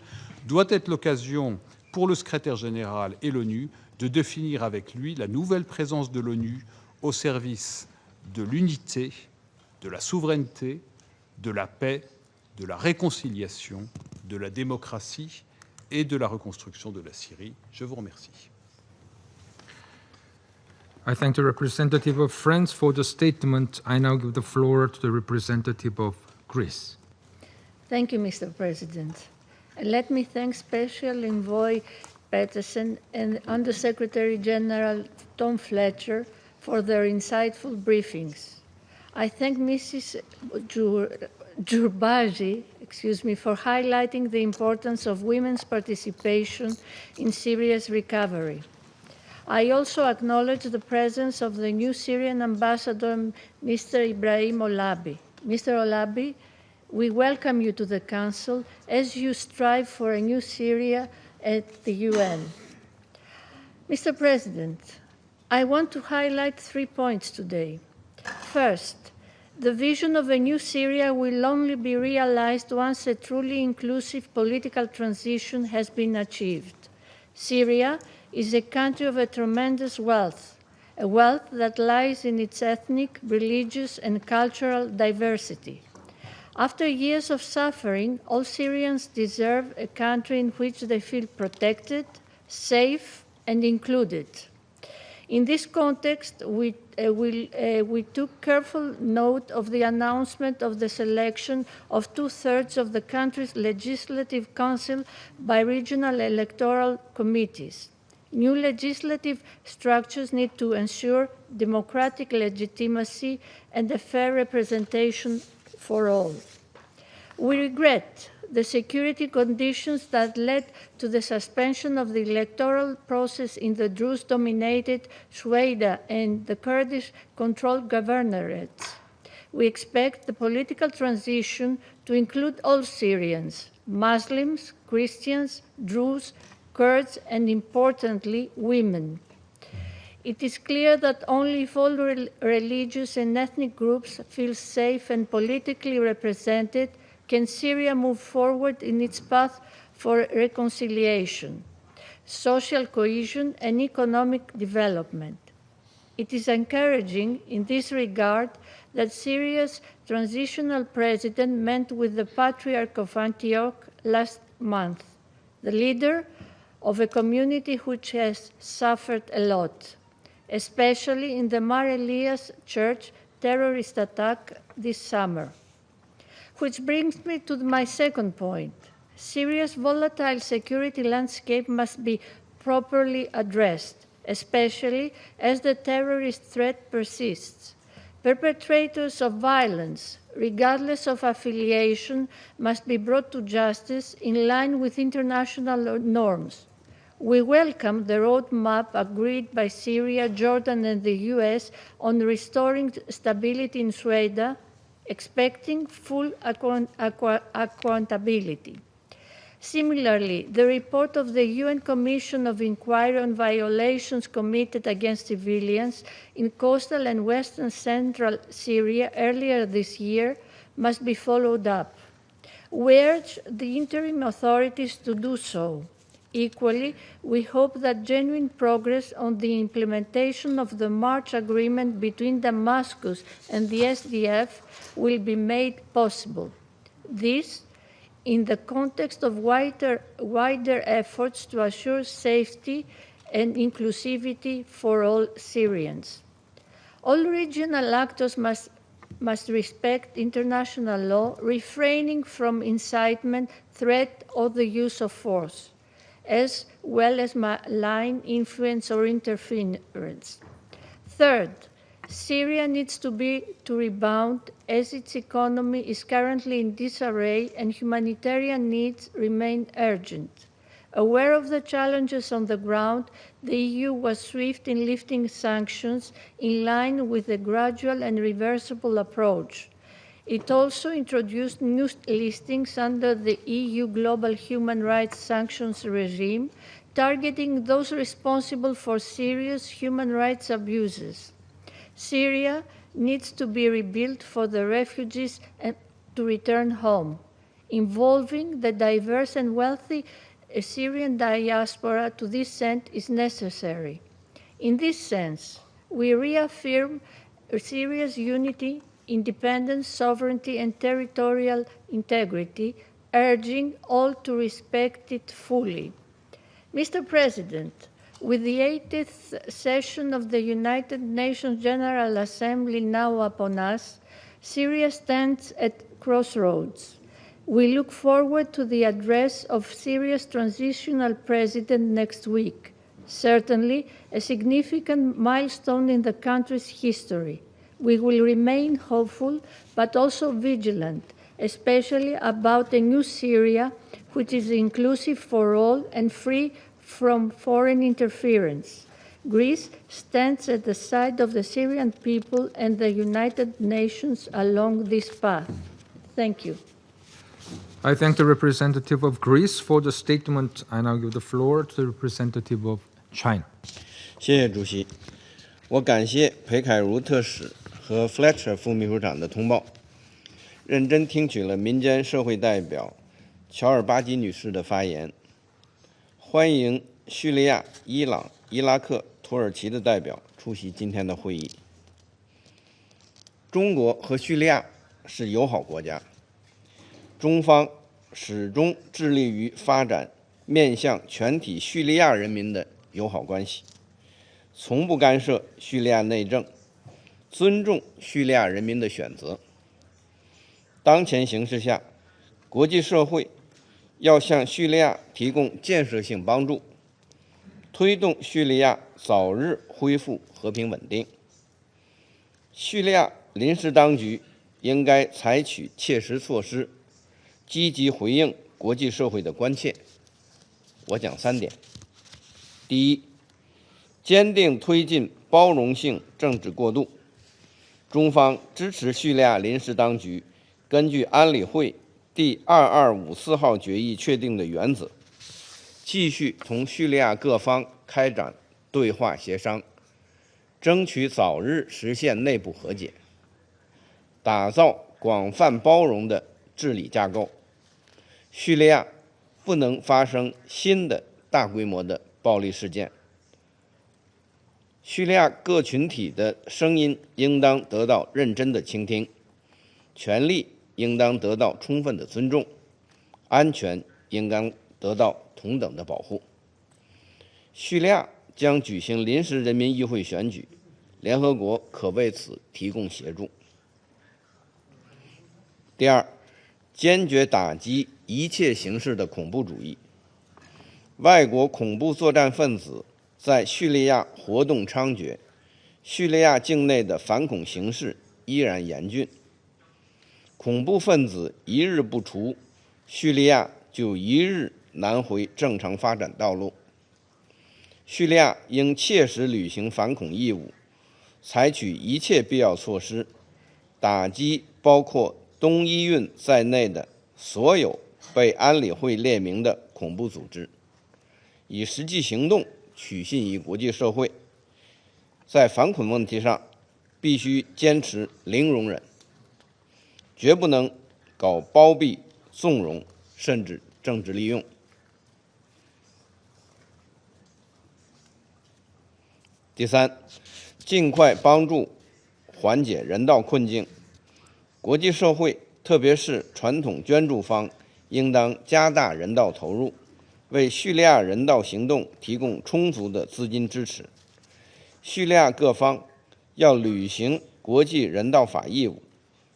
doit être l'occasion pour le secrétaire général et l'ONU de définir avec lui la nouvelle présence de l'ONU au service de l'unité, de la souveraineté, de la paix, de la réconciliation, de la démocratie et de la reconstruction de la Syrie. Je vous remercie. I thank the representative of France for the statement. I now give the floor to the representative of Greece. Thank you, Mr. President. And let me thank Special Envoy Peterson and Undersecretary General Tom Fletcher for their insightful briefings. I thank Mrs. Jurbaji, for highlighting the importance of women's participation in Syria's recovery. I also acknowledge the presence of the new Syrian ambassador, Mr. Ibrahim Olabi. Mr. Olabi, we welcome you to the Council as you strive for a new Syria at the UN. Mr. President, I want to highlight 3 points today. First, The vision of a new Syria will only be realized once a truly inclusive political transition has been achieved. Syria is a country of a tremendous wealth, a wealth that lies in its ethnic, religious, and cultural diversity. After years of suffering, all Syrians deserve a country in which they feel protected, safe, and included. In this context, we took careful note of the announcement of the selection of 2/3 of the country's legislative council by regional electoral committees. New legislative structures need to ensure democratic legitimacy and a fair representation for all. We regret the security conditions that led to the suspension of the electoral process in the Druze-dominated Shueida and the Kurdish-controlled governorates. We expect the political transition to include all Syrians, Muslims, Christians, Druze, Kurds, and importantly, women. It is clear that only if all religious and ethnic groups feel safe and politically represented can Syria move forward in its path for reconciliation, social cohesion, and economic development. It is encouraging in this regard that Syria's transitional president met with the Patriarch of Antioch last month, the leader of a community which has suffered a lot, especially in the Mar Elias church terrorist attack this summer. Which brings me to my second point. Syria's volatile security landscape must be properly addressed, especially as the terrorist threat persists. Perpetrators of violence, regardless of affiliation, must be brought to justice in line with international norms. We welcome the roadmap agreed by Syria, Jordan, and the US on restoring stability in Shueida, expecting full accountability. Similarly, the report of the UN Commission of Inquiry on violations committed against civilians in coastal and western central Syria earlier this year must be followed up. We urge the interim authorities to do so. Equally, we hope that genuine progress on the implementation of the March agreement between Damascus and the SDF will be made possible. This, in the context of wider efforts to assure safety and inclusivity for all Syrians. All regional actors must respect international law, refraining from incitement, threat, or the use of force, as well as malign influence or interference. Third, Syria needs to rebound as its economy is currently in disarray and humanitarian needs remain urgent. Aware of the challenges on the ground, the EU was swift in lifting sanctions in line with a gradual and reversible approach. It also introduced new listings under the EU Global Human Rights Sanctions regime, targeting those responsible for serious human rights abuses. Syria needs to be rebuilt for the refugees to return home, involving the diverse and wealthy Syrian diaspora to this end is necessary. In this sense, we reaffirm Syria's unity, independence, sovereignty, and territorial integrity, urging all to respect it fully. Mr. President, with the 80th session of the United Nations General Assembly now upon us, Syria stands at crossroads. We look forward to the address of Syria's transitional president next week, certainly a significant milestone in the country's history. We will remain hopeful, but also vigilant, especially about a new Syria, which is inclusive for all and free from foreign interference. Greece stands at the side of the Syrian people and the United Nations along this path. Thank you. I thank the representative of Greece for the statement. I now give the floor to the representative of China. 谢谢主席，我感谢裴凯如特使和 Fletcher 副秘书长的通报，认真听取了民间社会代表乔尔巴吉女士的发言，欢迎叙利亚、伊朗、伊拉克、土耳其的代表出席今天的会议。中国和叙利亚是友好国家，中方始终致力于发展面向全体叙利亚人民的友好关系，从不干涉叙利亚内政，尊重叙利亚人民的选择。当前形势下，国际社会要向叙利亚提供建设性帮助，推动叙利亚早日恢复和平稳定。叙利亚临时当局应该采取切实措施，积极回应国际社会的关切。我讲3点：第一，坚定推进包容性政治过渡。中方支持叙利亚临时当局根据安理会第2254号决议确定的原则，继续同叙利亚各方开展对话协商，争取早日实现内部和解，打造广泛包容的治理架构。叙利亚不能发生新的大规模的暴力事件。叙利亚各群体的声音应当得到认真的倾听，权利应当得到充分的尊重，安全应当得到同等的保护。叙利亚将举行临时人民议会选举，联合国可为此提供协助。第二，坚决打击一切形式的恐怖主义。外国恐怖作战分子在叙利亚活动猖獗，叙利亚境内的反恐形势依然严峻。恐怖分子一日不除，叙利亚就一日难回正常发展道路。叙利亚应切实履行反恐义务，采取一切必要措施，打击包括东伊运在内的所有被安理会列明的恐怖组织，以实际行动取信于国际社会。在反恐问题上，必须坚持零容忍，绝不能搞包庇、纵容，甚至政治利用。第三，尽快帮助缓解人道困境。国际社会，特别是传统捐助方，应当加大人道投入，为叙利亚人道行动提供充足的资金支持。叙利亚各方要履行国际人道法义务，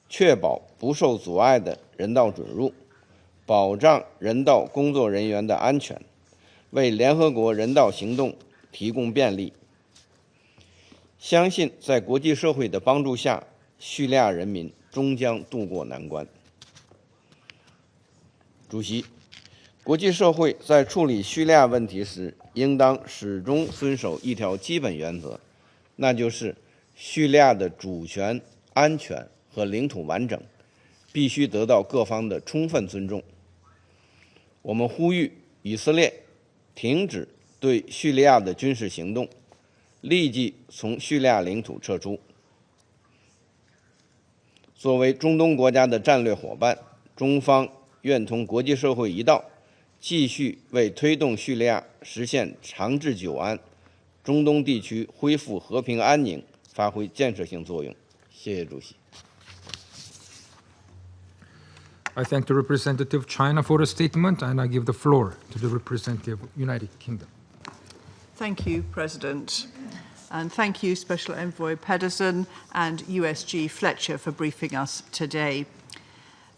确保不受阻碍的人道准入，保障人道工作人员的安全，为联合国人道行动提供便利。相信在国际社会的帮助下，叙利亚人民终将渡过难关。主席，国际社会在处理叙利亚问题时，应当始终遵守一条基本原则，那就是叙利亚的主权、安全和领土完整必须得到各方的充分尊重。我们呼吁以色列停止对叙利亚的军事行动，立即从叙利亚领土撤出。作为中东国家的战略伙伴，中方愿同国际社会一道，继续为推动叙利亚实现长治久安、中东地区恢复和平安宁发挥建设性作用。谢谢主席。I thank the representative of China for the statement, and I give the floor to the representative of United Kingdom. Thank you, President. And thank you, Special Envoy Pedersen and USG Fletcher for briefing us today.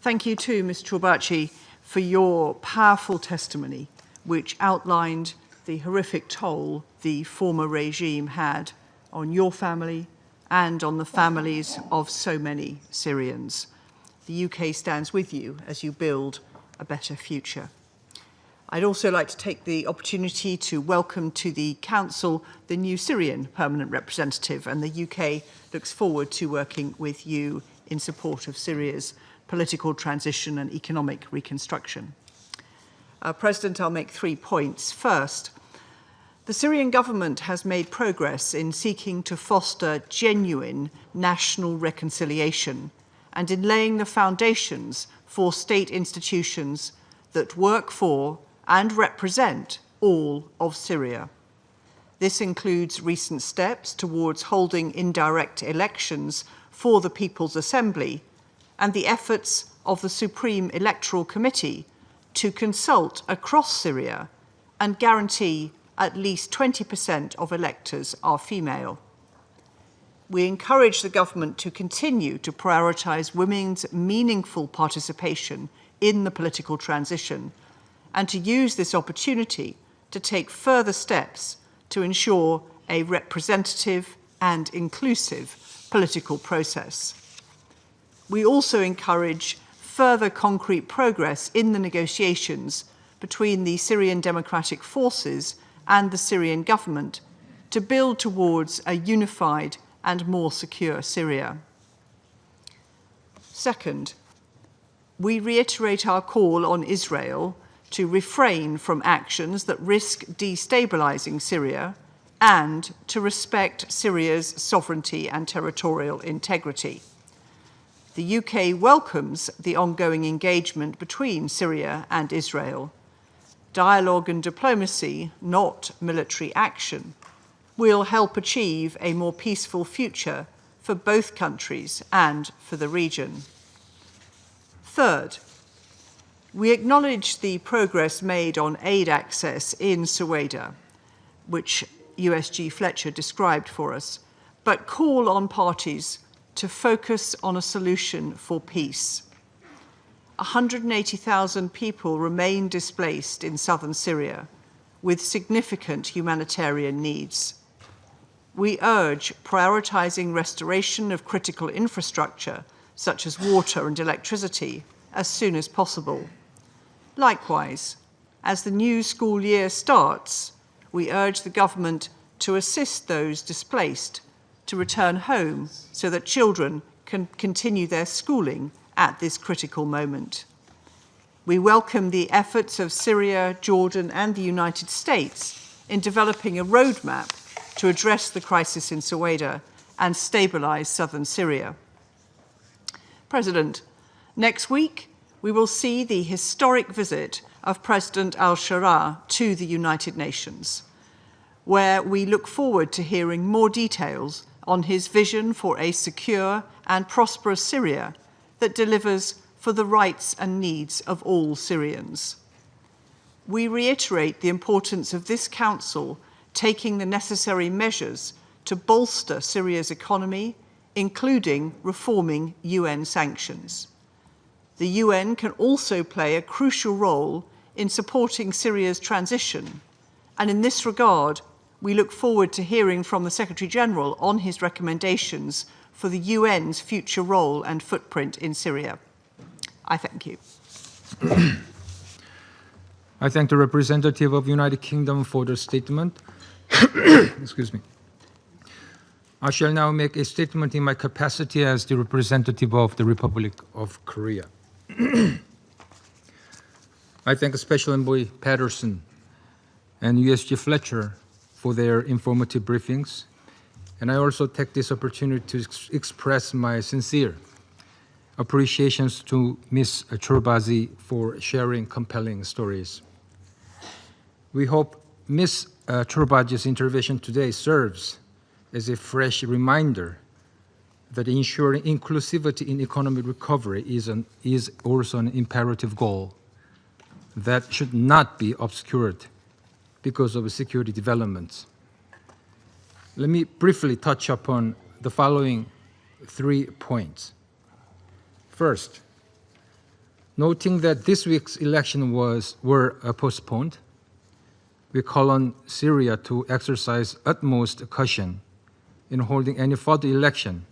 Thank you too, Ms. Chorbachi, for your powerful testimony, which outlined the horrific toll the former regime had on your family and on the families of so many Syrians. The UK stands with you as you build a better future. I'd also like to take the opportunity to welcome to the Council the new Syrian Permanent Representative, and the UK looks forward to working with you in support of Syria's political transition and economic reconstruction. President, I'll make 3 points. First, The Syrian government has made progress in seeking to foster genuine national reconciliation and in laying the foundations for state institutions that work for and represent all of Syria. This includes recent steps towards holding indirect elections for the People's Assembly and the efforts of the Supreme Electoral Committee to consult across Syria and guarantee at least 20% of electors are female. We encourage the government to continue to prioritise women's meaningful participation in the political transition and to use this opportunity to take further steps to ensure a representative and inclusive political process. We also encourage further concrete progress in the negotiations between the Syrian Democratic Forces and the Syrian government to build towards a unified and more secure Syria. Second, we reiterate our call on Israel to refrain from actions that risk destabilizing Syria and to respect Syria's sovereignty and territorial integrity. The UK welcomes the ongoing engagement between Syria and Israel. Dialogue and diplomacy, not military action, will help achieve a more peaceful future for both countries and for the region. Third, we acknowledge the progress made on aid access in Sueda, which USG Fletcher described for us, but call on parties to focus on a solution for peace. 180,000 people remain displaced in southern Syria with significant humanitarian needs. We urge prioritizing restoration of critical infrastructure, such as water and electricity, as soon as possible. Likewise, as the new school year starts, we urge the government to assist those displaced to return home so that children can continue their schooling at this critical moment. We welcome the efforts of Syria, Jordan, and the United States in developing a roadmap to address the crisis in Sueda and stabilize southern Syria. President, next week we will see the historic visit of President al-Sharaa to the United Nations, where we look forward to hearing more details on his vision for a secure and prosperous Syria that delivers for the rights and needs of all Syrians. We reiterate the importance of this Council taking the necessary measures to bolster Syria's economy, including reforming UN sanctions. The UN can also play a crucial role in supporting Syria's transition, and in this regard, we look forward to hearing from the Secretary-General on his recommendations for the UN's future role and footprint in Syria. I thank you. I thank the representative of the United Kingdom for the statement. Excuse me. I shall now make a statement in my capacity as the representative of the Republic of Korea. I thank Special Envoy Patterson and USG Fletcher for their informative briefings, and I also take this opportunity to express my sincere appreciations to Ms. Chorbazi for sharing compelling stories. We hope Ms. Chorbazi's intervention today serves as a fresh reminder that ensuring inclusivity in economic recovery is also an imperative goal that should not be obscured because of security developments. Let me briefly touch upon the following 3 points. First, noting that this week's election were postponed, we call on Syria to exercise utmost caution in holding any further election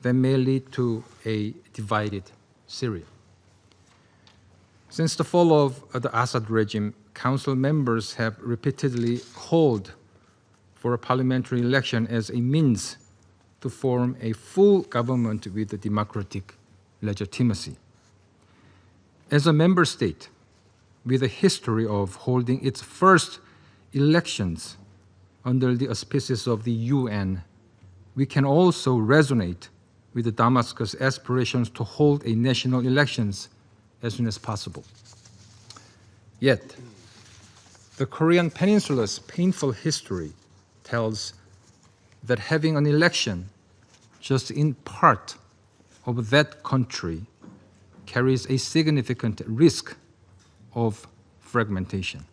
that may lead to a divided Syria. Since the fall of the Assad regime, Council members have repeatedly called for a parliamentary election as a means to form a full government with a democratic legitimacy. As a member state with a history of holding its first elections under the auspices of the UN, we can also resonate with the Damascus aspirations to hold a national elections as soon as possible. Yet, the Korean Peninsula's painful history tells that having an election just in part of that country carries a significant risk of fragmentation,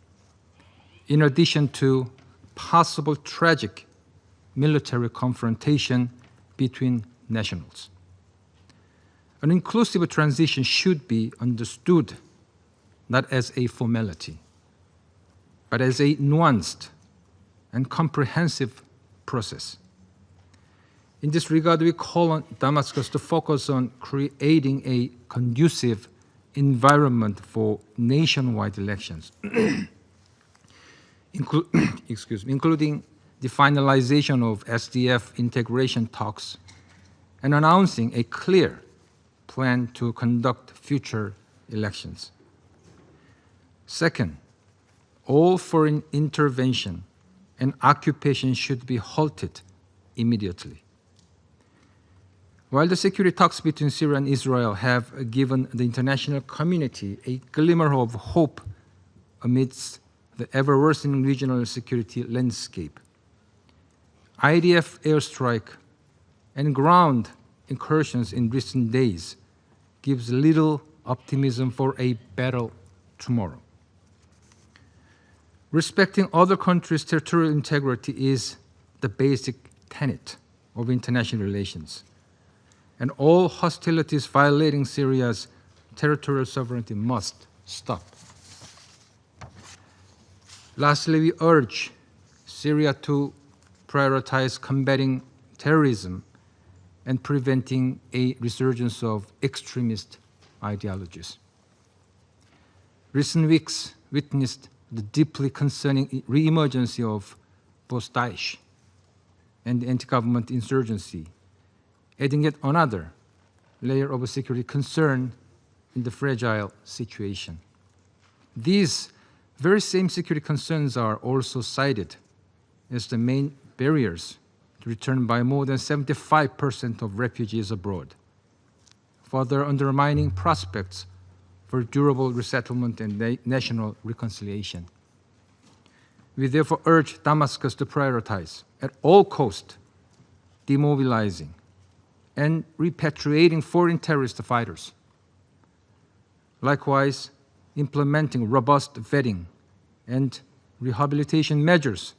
in addition to possible tragic military confrontation between nationals. An inclusive transition should be understood not as a formality, but as a nuanced and comprehensive process. In this regard, we call on Damascus to focus on creating a conducive environment for nationwide elections, including the finalization of SDF integration talks and announcing a clear plan to conduct future elections. Second, all foreign intervention and occupation should be halted immediately. While the security talks between Syria and Israel have given the international community a glimmer of hope amidst the ever-worsening regional security landscape, IDF airstrike and ground incursions in recent days gives little optimism for a better tomorrow. Respecting other countries' territorial integrity is the basic tenet of international relations, and all hostilities violating Syria's territorial sovereignty must stop. Lastly, we urge Syria to prioritize combating terrorism and preventing a resurgence of extremist ideologies. Recent weeks witnessed the deeply concerning re-emergence of both Daesh and anti-government insurgency, adding yet another layer of security concern in the fragile situation. These very same security concerns are also cited as the main barriers to return by more than 75% of refugees abroad, further undermining prospects for durable resettlement and national reconciliation. We therefore urge Damascus to prioritize, at all costs, demobilizing and repatriating foreign terrorist fighters. Likewise, implementing robust vetting and rehabilitation measures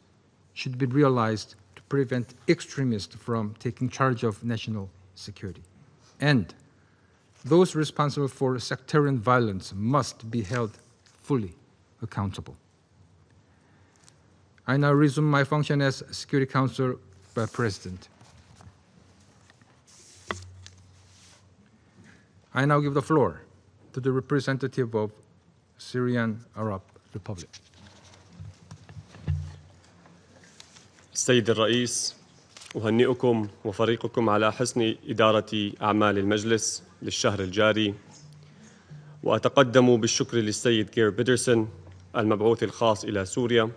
should be realized to prevent extremists from taking charge of national security. And those responsible for sectarian violence must be held fully accountable. I now resume my function as Security Council President. I now give the floor to the representative of Syrian Arab Republic. السيد الرئيس، أهنئكم وفريقكم على حسن إدارة أعمال المجلس للشهر الجاري، وأتقدم بالشكر للسيد جير بيترسون المبعوث الخاص إلى سوريا،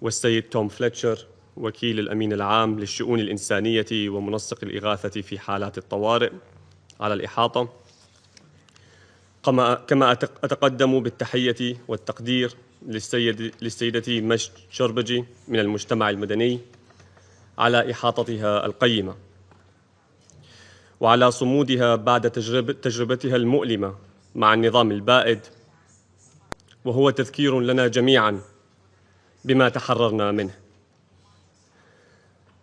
والسيد توم فليتشر وكيل الأمين العام للشؤون الإنسانية ومنسق الإغاثة في حالات الطوارئ على الإحاطة، كما أتقدم بالتحية والتقدير للسيدة مجد شربجي من المجتمع المدني على إحاطتها القيمة وعلى صمودها بعد تجربتها المؤلمة مع النظام البائد، وهو تذكير لنا جميعاً بما تحررنا منه.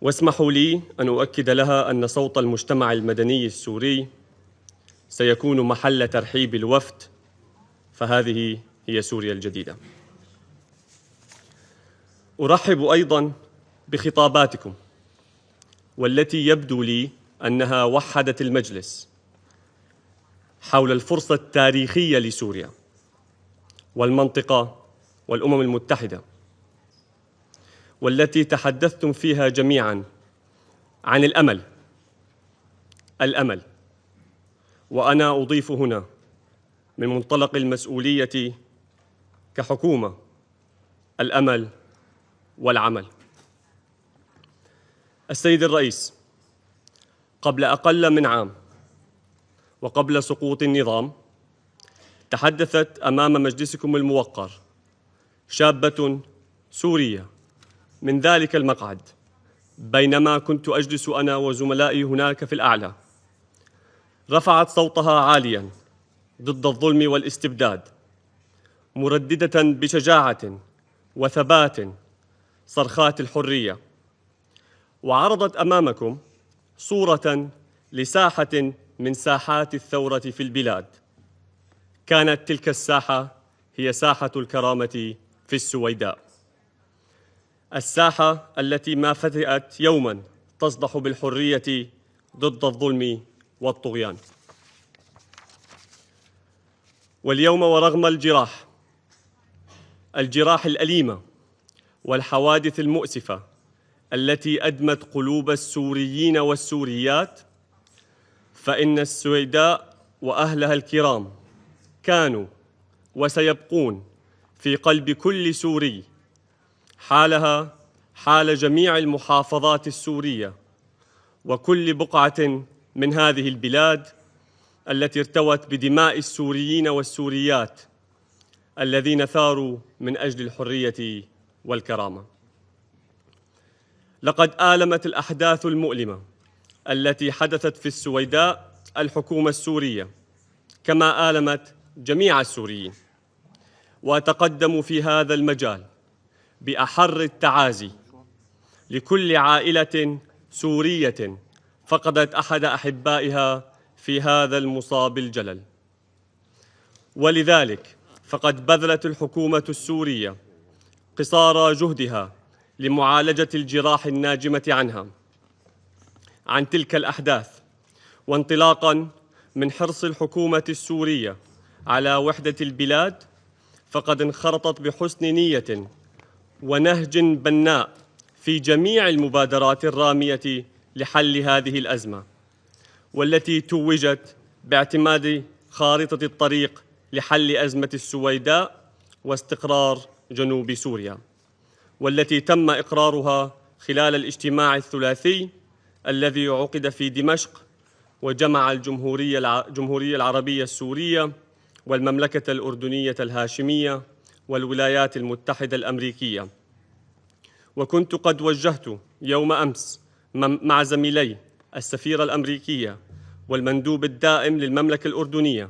واسمحوا لي أن أؤكد لها أن صوت المجتمع المدني السوري سيكون محل ترحيب الوفد، فهذه هي سوريا الجديدة. أرحب أيضاً بخطاباتكم، والتي يبدو لي أنها وحدت المجلس حول الفرصة التاريخية لسوريا والمنطقة والأمم المتحدة، والتي تحدثتم فيها جميعاً عن الأمل، وأنا أضيف هنا من منطلق المسؤولية كحكومة الأمل والعمل. السيد الرئيس، قبل أقل من عام وقبل سقوط النظام تحدثت أمام مجلسكم الموقر شابة سورية من ذلك المقعد بينما كنت أجلس أنا وزملائي هناك في الأعلى. رفعت صوتها عالياً ضد الظلم والاستبداد، مرددة بشجاعة وثبات صرخات الحرية، وعرضت أمامكم صورة لساحة من ساحات الثورة في البلاد. كانت تلك الساحة هي ساحة الكرامة في السويداء، الساحة التي ما فتئت يوماً تصدح بالحرية ضد الظلم والطغيان. واليوم ورغم الجراح الأليمة والحوادث المؤسفة التي أدمت قلوب السوريين والسوريات، فإن السويداء وأهلها الكرام كانوا وسيبقون في قلب كل سوري، حالها حال جميع المحافظات السورية وكل بقعة من هذه البلاد التي ارتوت بدماء السوريين والسوريات الذين ثاروا من أجل الحرية والكرامة. لقد آلمت الأحداث المؤلمة التي حدثت في السويداء الحكومة السورية كما آلمت جميع السوريين، وأتقدم في هذا المجال بأحر التعازي لكل عائلة سورية فقدت أحد أحبائها في هذا المصاب الجلل. ولذلك فقد بذلت الحكومة السورية قصارى جهدها لمعالجة الجراح الناجمة عن تلك الأحداث، وانطلاقاً من حرص الحكومة السورية على وحدة البلاد، فقد انخرطت بحسن نية ونهج بناء في جميع المبادرات الرامية لحل هذه الأزمة، والتي توجت باعتماد خارطة الطريق لحل أزمة السويداء واستقرار جنوب سوريا، والتي تم إقرارها خلال الاجتماع الثلاثي الذي عقد في دمشق وجمع الجمهورية العربية السورية والمملكة الأردنية الهاشمية والولايات المتحدة الأمريكية. وكنت قد وجهت يوم أمس مع زميلي السفيرة الأمريكية والمندوب الدائم للمملكة الأردنية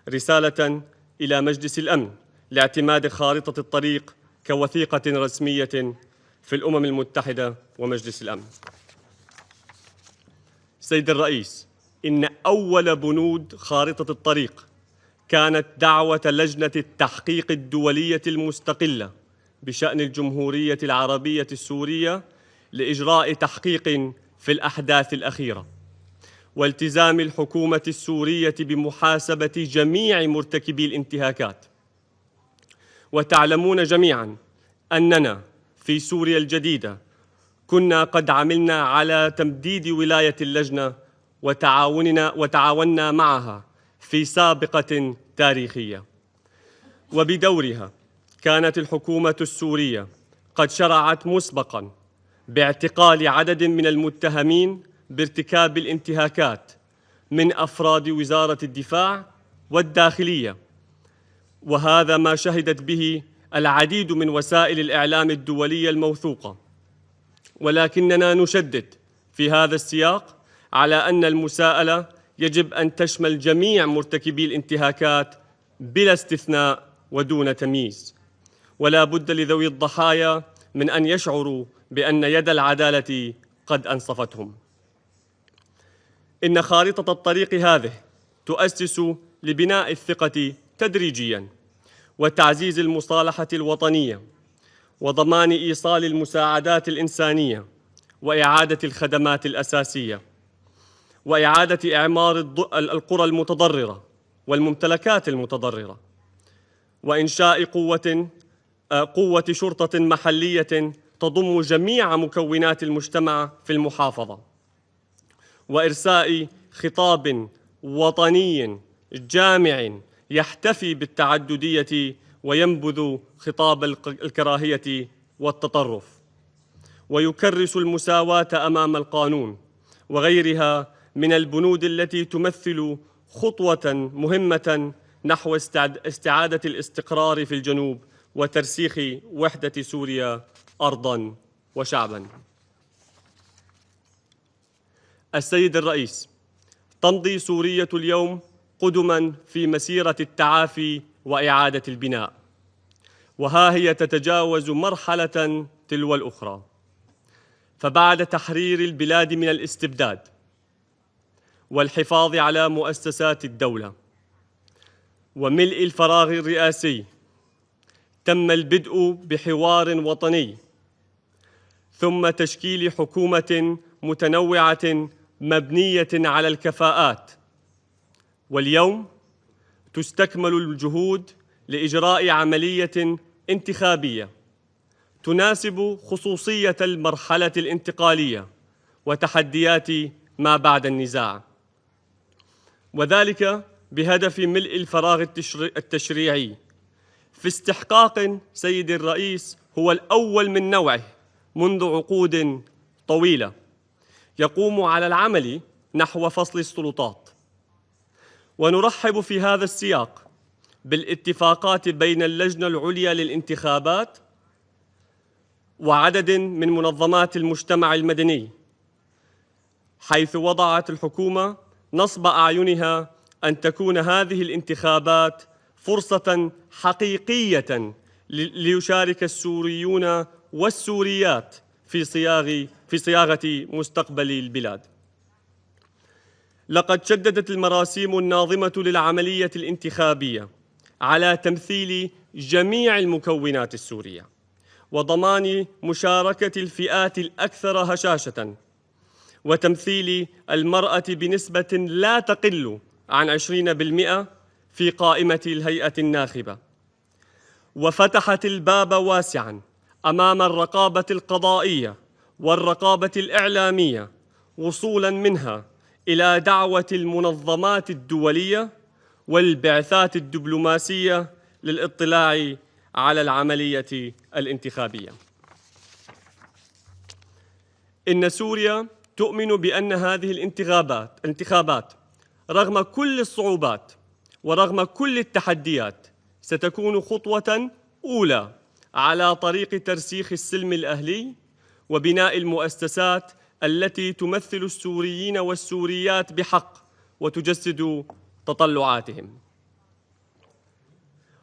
رسالة إلى مجلس الأمن لاعتماد خارطة الطريق كوثيقة رسمية في الأمم المتحدة ومجلس الأمن. سيد الرئيس، إن أول بنود خارطة الطريق كانت دعوة لجنة التحقيق الدولية المستقلة بشأن الجمهورية العربية السورية لإجراء تحقيق في الأحداث الأخيرة، والتزام الحكومة السورية بمحاسبة جميع مرتكبي الانتهاكات. وتعلمون جميعاً أننا في سوريا الجديدة كنا قد عملنا على تمديد ولاية اللجنة وتعاوننا معها في سابقة تاريخية. وبدورها كانت الحكومة السورية قد شرعت مسبقاً باعتقال عدد من المتهمين بارتكاب الانتهاكات من أفراد وزارة الدفاع والداخلية، وهذا ما شهدت به العديد من وسائل الإعلام الدولية الموثوقة. ولكننا نشدد في هذا السياق على أن المساءلة يجب أن تشمل جميع مرتكبي الانتهاكات بلا استثناء ودون تمييز، ولا بد لذوي الضحايا من أن يشعروا بأن يد العدالة قد أنصفتهم. إن خارطة الطريق هذه تؤسس لبناء الثقة تدريجياً وتعزيز المصالحة الوطنية وضمان إيصال المساعدات الإنسانية وإعادة الخدمات الأساسية وإعادة إعمار القرى المتضررة والممتلكات المتضررة وإنشاء قوة شرطة محلية تضم جميع مكونات المجتمع في المحافظة، وإرساء خطاب وطني جامع يحتفي بالتعددية وينبذ خطاب الكراهية والتطرف. ويكرس المساواة أمام القانون وغيرها من البنود التي تمثل خطوة مهمة نحو استعادة الاستقرار في الجنوب وترسيخ وحدة سوريا أرضاً وشعباً. السيد الرئيس، تمضي سورية اليوم قدماً في مسيرة التعافي وإعادة البناء، وها هي تتجاوز مرحلة تلو الأخرى. فبعد تحرير البلاد من الاستبداد والحفاظ على مؤسسات الدولة وملء الفراغ الرئاسي، تم البدء بحوار وطني ثم تشكيل حكومة متنوعة مبنية على الكفاءات. واليوم تستكمل الجهود لإجراء عملية انتخابية تناسب خصوصية المرحلة الانتقالية وتحديات ما بعد النزاع، وذلك بهدف ملء الفراغ التشريعي في استحقاق سيد الرئيس هو الأول من نوعه منذ عقود طويلة، يقوم على العمل نحو فصل السلطات. ونرحب في هذا السياق بالاتفاقات بين اللجنة العليا للانتخابات وعدد من منظمات المجتمع المدني، حيث وضعت الحكومة نصب أعينها أن تكون هذه الانتخابات فرصة حقيقية ليشارك السوريون والسوريات في صياغة مستقبل البلاد. لقد شددت المراسيم الناظمة للعملية الانتخابية على تمثيل جميع المكونات السورية وضمان مشاركة الفئات الأكثر هشاشة وتمثيل المرأة بنسبة لا تقل عن 20% في قائمة الهيئة الناخبة، وفتحت الباب واسعاً أمام الرقابة القضائية والرقابة الإعلامية وصولاً منها إلى دعوة المنظمات الدولية والبعثات الدبلوماسية للاطلاع على العملية الانتخابية. إن سوريا تؤمن بأن هذه الانتخابات رغم كل الصعوبات ورغم كل التحديات ستكون خطوة أولى على طريق ترسيخ السلم الأهلي وبناء المؤسسات التي تمثل السوريين والسوريات بحق وتجسد تطلعاتهم.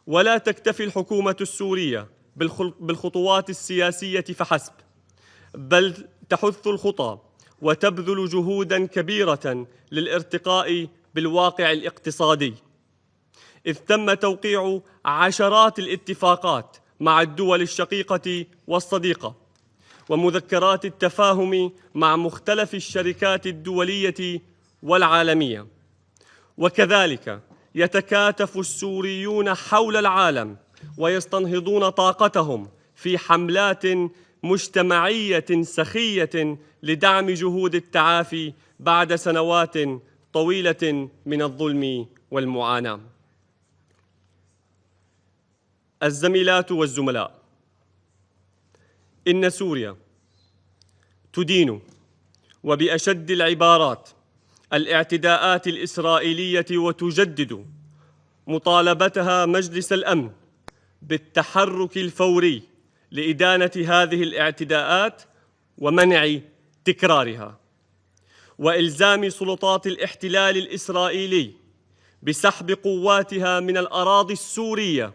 ولا تكتفي الحكومة السورية بالخطوات السياسية فحسب، بل تحث الخطى وتبذل جهوداً كبيرة للارتقاء بالواقع الاقتصادي، إذ تم توقيع عشرات الاتفاقات مع الدول الشقيقة والصديقة ومذكرات التفاهم مع مختلف الشركات الدولية والعالمية. وكذلك يتكاتف السوريون حول العالم ويستنهضون طاقتهم في حملات مجتمعية سخية لدعم جهود التعافي بعد سنوات طويلة من الظلم والمعاناة. الزميلات والزملاء، إن سوريا تدين وبأشد العبارات الاعتداءات الإسرائيلية وتجدد مطالبتها مجلس الأمن بالتحرك الفوري لإدانة هذه الاعتداءات ومنع تكرارها، وإلزام سلطات الاحتلال الإسرائيلي بسحب قواتها من الأراضي السورية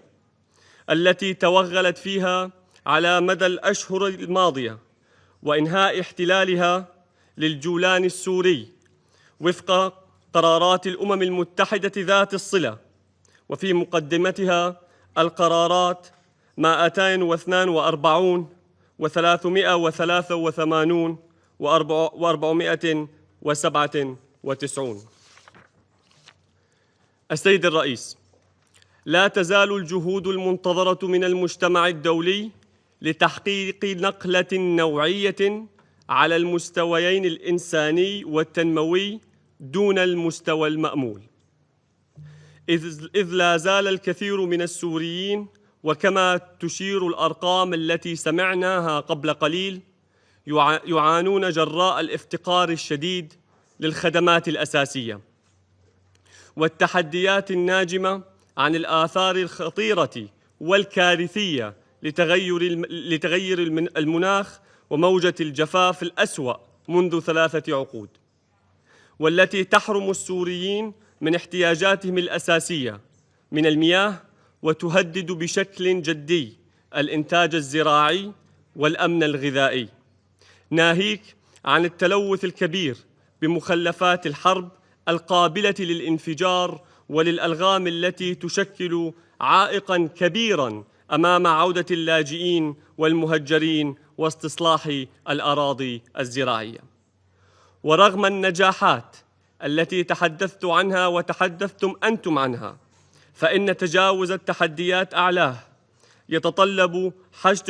التي توغلت فيها على مدى الأشهر الماضية، وإنهاء احتلالها للجولان السوري وفق قرارات الأمم المتحدة ذات الصلة، وفي مقدمتها القرارات 242 و383 و497. السيد الرئيس، لا تزال الجهود المنتظرة من المجتمع الدولي لتحقيق نقلة نوعية على المستويين الإنساني والتنموي دون المستوى المأمول، إذ لا زال الكثير من السوريين، وكما تشير الأرقام التي سمعناها قبل قليل، يعانون جراء الافتقار الشديد للخدمات الأساسية والتحديات الناجمة عن الآثار الخطيرة والكارثية لتغير المناخ وموجة الجفاف الأسوأ منذ 3 عقود، والتي تحرم السوريين من احتياجاتهم الأساسية من المياه وتهدد بشكل جدي الإنتاج الزراعي والأمن الغذائي، ناهيك عن التلوث الكبير بمخلفات الحرب القابلة للانفجار وللألغام التي تشكل عائقاً كبيراً أمام عودة اللاجئين والمهجرين واستصلاح الأراضي الزراعية. ورغم النجاحات التي تحدثت عنها وتحدثتم أنتم عنها، فإن تجاوز التحديات أعلاه يتطلب حشد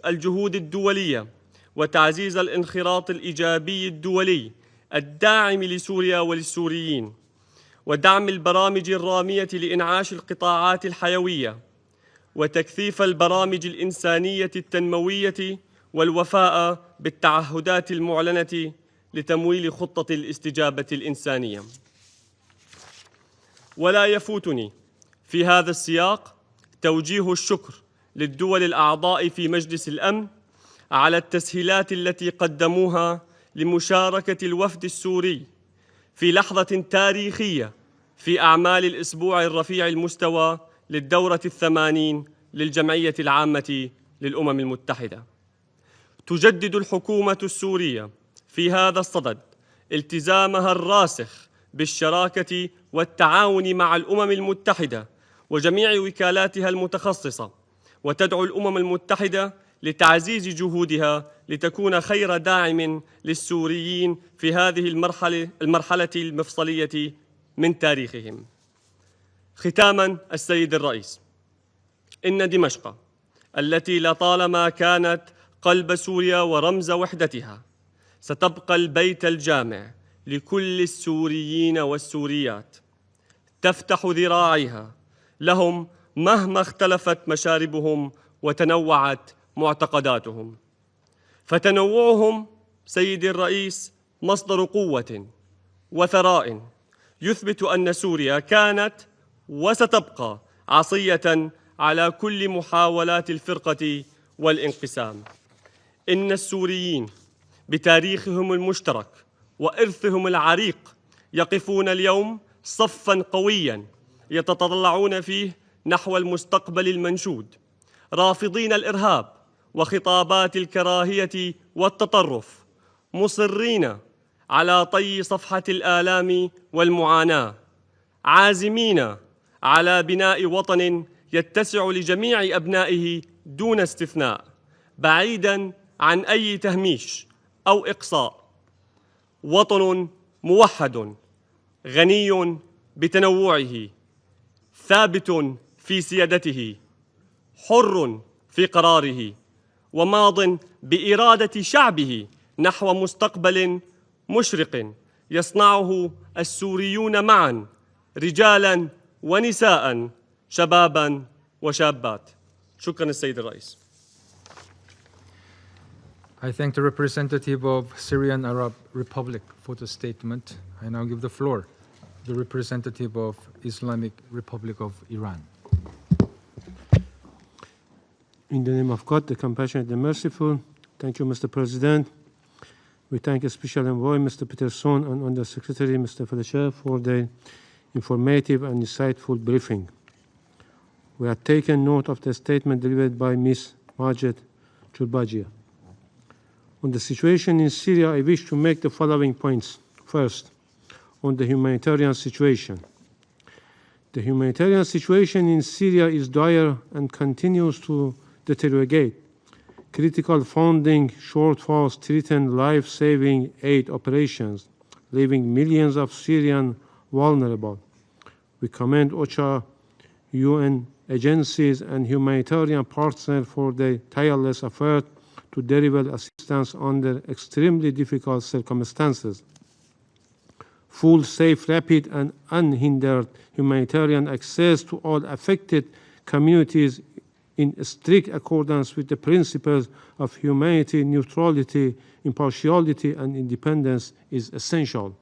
الجهود الدولية وتعزيز الانخراط الإيجابي الدولي الداعم لسوريا وللسوريين، ودعم البرامج الرامية لإنعاش القطاعات الحيوية، وتكثيف البرامج الإنسانية التنموية، والوفاء بالتعهدات المعلنة لتمويل خطة الاستجابة الإنسانية. ولا يفوتني في هذا السياق توجيه الشكر للدول الأعضاء في مجلس الأمن على التسهيلات التي قدموها لمشاركة الوفد السوري في لحظة تاريخية في أعمال الأسبوع الرفيع المستوى للدورة 80 للجمعية العامة للأمم المتحدة. تجدد الحكومة السورية في هذا الصدد التزامها الراسخ بالشراكة والتعاون مع الأمم المتحدة وجميع وكالاتها المتخصصة، وتدعو الأمم المتحدة لتعزيز جهودها لتكون خير داعم للسوريين في هذه المرحلة المفصلية من تاريخهم. ختاماً السيد الرئيس، إن دمشق التي لطالما كانت قلب سوريا ورمز وحدتها ستبقى البيت الجامع لكل السوريين والسوريات، تفتح ذراعيها لهم مهما اختلفت مشاربهم وتنوعت معتقداتهم، فتنوعهم سيدي الرئيس مصدر قوة وثراء يثبت أن سوريا كانت وستبقى عصية على كل محاولات الفرقة والانقسام. إن السوريين بتاريخهم المشترك وإرثهم العريق يقفون اليوم صفاً قوياً يتطلعون فيه نحو المستقبل المنشود، رافضين الإرهاب وخطابات الكراهية والتطرف، مصرين على طي صفحة الآلام والمعاناة، عازمين على بناء وطن يتسع لجميع أبنائه دون استثناء، بعيداً عن أي تهميش أو إقصاء. وطن موحد غني بتنوعه، ثابت في سيادته، حر في قراره، وماض بإرادة شعبه نحو مستقبل مشرق يصنعه السوريون معاً، رجالاً ونساء، شباباً وشابات. شكراً السيد الرئيس. I thank the representative of Syrian Arab Republic for the statement. I now give the floor to the representative of Islamic Republic of Iran. In the name of God, the compassionate and merciful, thank you, Mr. President. We thank Special Envoy, Mr. Peterson, and Undersecretary, Mr. Fletcher, for the informative and insightful briefing. We have taken note of the statement delivered by Ms. Majed Chulbagia. On the situation in Syria, I wish to make the following points. First, on the humanitarian situation. The humanitarian situation in Syria is dire and continues to deteriorate. Critical funding shortfalls threaten life-saving aid operations, leaving millions of Syrians vulnerable. We commend OCHA, UN agencies, and humanitarian partners for their tireless effort to deliver assistance under extremely difficult circumstances. Full, safe, rapid, and unhindered humanitarian access to all affected communities in strict accordance with the principles of humanity, neutrality, impartiality, and independence is essential.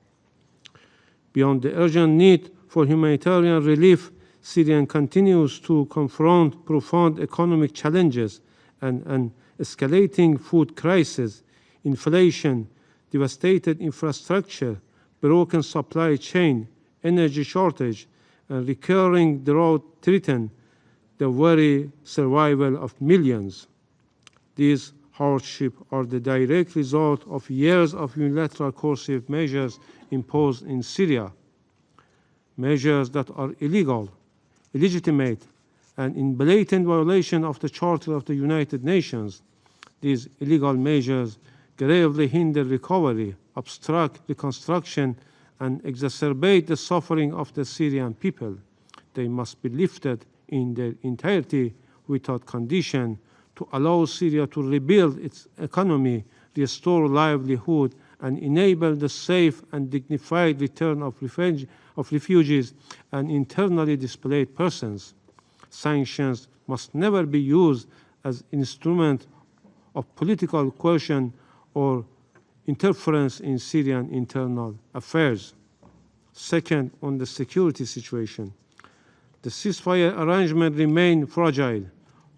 Beyond the urgent need for humanitarian relief, Syria continues to confront profound economic challenges and an escalating food crisis, inflation, devastated infrastructure, broken supply chain, energy shortage, and recurring drought threaten the very survival of millions. These hardships are the direct result of years of unilateral coercive measures imposed in Syria, measures that are illegal, illegitimate, and in blatant violation of the Charter of the United Nations. These illegal measures gravely hinder recovery, obstruct reconstruction, and exacerbate the suffering of the Syrian people. They must be lifted in their entirety without condition to allow Syria to rebuild its economy, restore livelihood, and enable the safe and dignified return of refugees and internally displaced persons. Sanctions must never be used as an instrument of political coercion or interference in Syrian internal affairs. Second, on the security situation. The ceasefire arrangement remains fragile,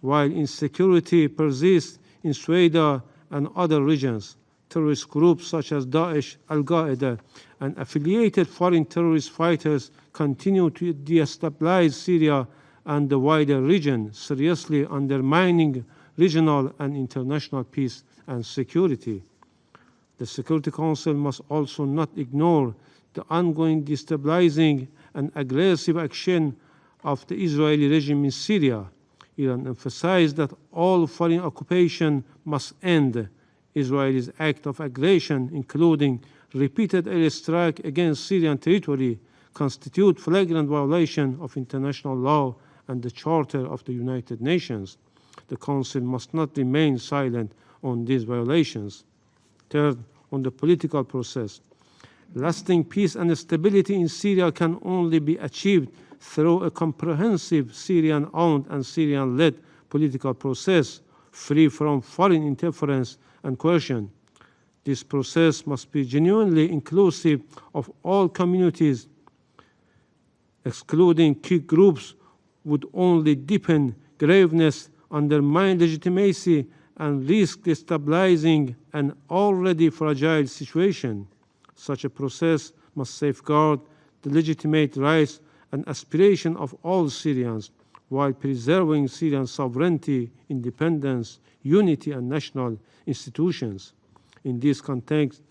while insecurity persists in Syria and other regions. Terrorist groups such as Daesh, Al-Qaeda, and affiliated foreign terrorist fighters continue to destabilize Syria and the wider region, seriously undermining regional and international peace and security. The Security Council must also not ignore the ongoing destabilizing and aggressive action of the Israeli regime in Syria. Iran emphasized that all foreign occupation must end. Israel's act of aggression, including repeated airstrike against Syrian territory, constitute flagrant violation of international law and the Charter of the United Nations. The Council must not remain silent on these violations. Third, on the political process. Lasting peace and stability in Syria can only be achieved through a comprehensive Syrian-owned and Syrian-led political process, free from foreign interference and coercion. This process must be genuinely inclusive of all communities. Excluding key groups would only deepen graveness, undermine legitimacy, and risk destabilizing an already fragile situation. Such a process must safeguard the legitimate rights and aspirations of all Syrians, while preserving Syrian sovereignty, independence, unity, and national institutions. In this context,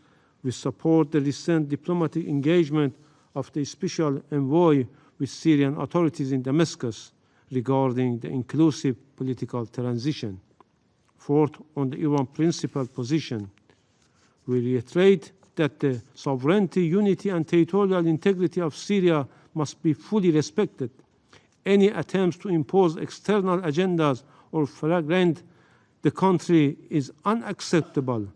we support the recent diplomatic engagement of the Special Envoy with Syrian authorities in Damascus regarding the inclusive political transition. Fourth, on the Iran principal position, we reiterate that the sovereignty, unity, and territorial integrity of Syria must be fully respected. Any attempts to impose external agendas or fragment the country is unacceptable.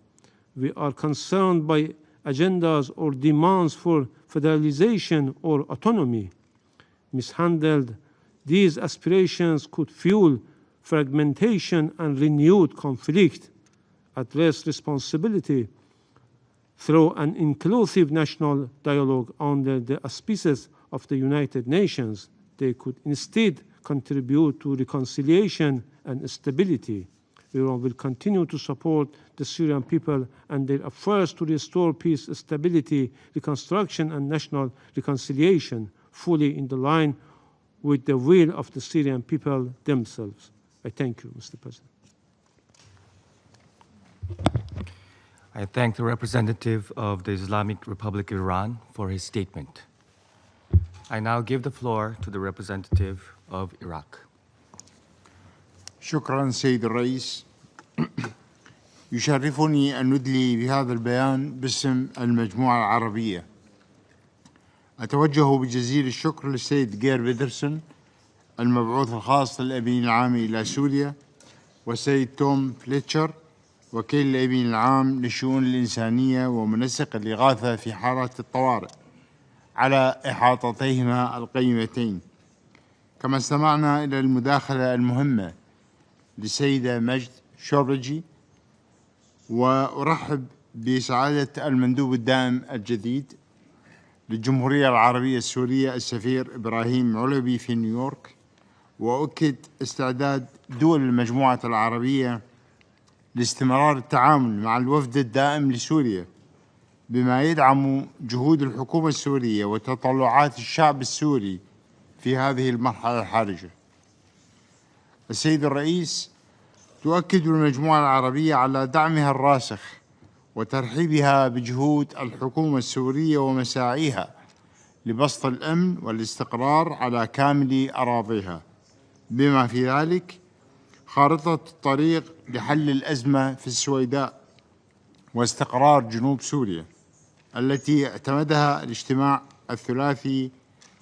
We are concerned by agendas or demands for federalization or autonomy. Mishandled, these aspirations could fuel fragmentation and renewed conflict. Address responsibility through an inclusive national dialogue under the auspices of the United Nations. They could instead contribute to reconciliation and stability. Iran will continue to support the Syrian people and their efforts to restore peace, stability, reconstruction, and national reconciliation, fully in the line with the will of the Syrian people themselves. I thank you, Mr. President. I thank the representative of the Islamic Republic of Iran for his statement. I now give the floor to the representative of Iraq. شكرا سيد الرئيس. يشرفني أن أدلي بهذا البيان باسم المجموعة العربية. أتوجه بجزيل الشكر للسيد جير بيدرسون المبعوث الخاص للأمين العام إلى سوريا، والسيد توم فليتشر وكيل الأمين العام للشؤون الإنسانية ومنسق الإغاثة في حالات الطوارئ على إحاطتيهما القيمتين. كما استمعنا إلى المداخلة المهمة للسيدة مجد شوربجي، وأرحب بسعادة المندوب الدائم الجديد للجمهورية العربية السورية السفير إبراهيم علبي في نيويورك، وأؤكد استعداد دول المجموعة العربية لاستمرار التعامل مع الوفد الدائم لسوريا بما يدعم جهود الحكومة السورية وتطلعات الشعب السوري في هذه المرحلة الحرجة. السيد الرئيس، تؤكد المجموعة العربية على دعمها الراسخ وترحيبها بجهود الحكومة السورية ومساعيها لبسط الأمن والاستقرار على كامل أراضيها، بما في ذلك خارطة الطريق لحل الأزمة في السويداء واستقرار جنوب سوريا التي اعتمدها الاجتماع الثلاثي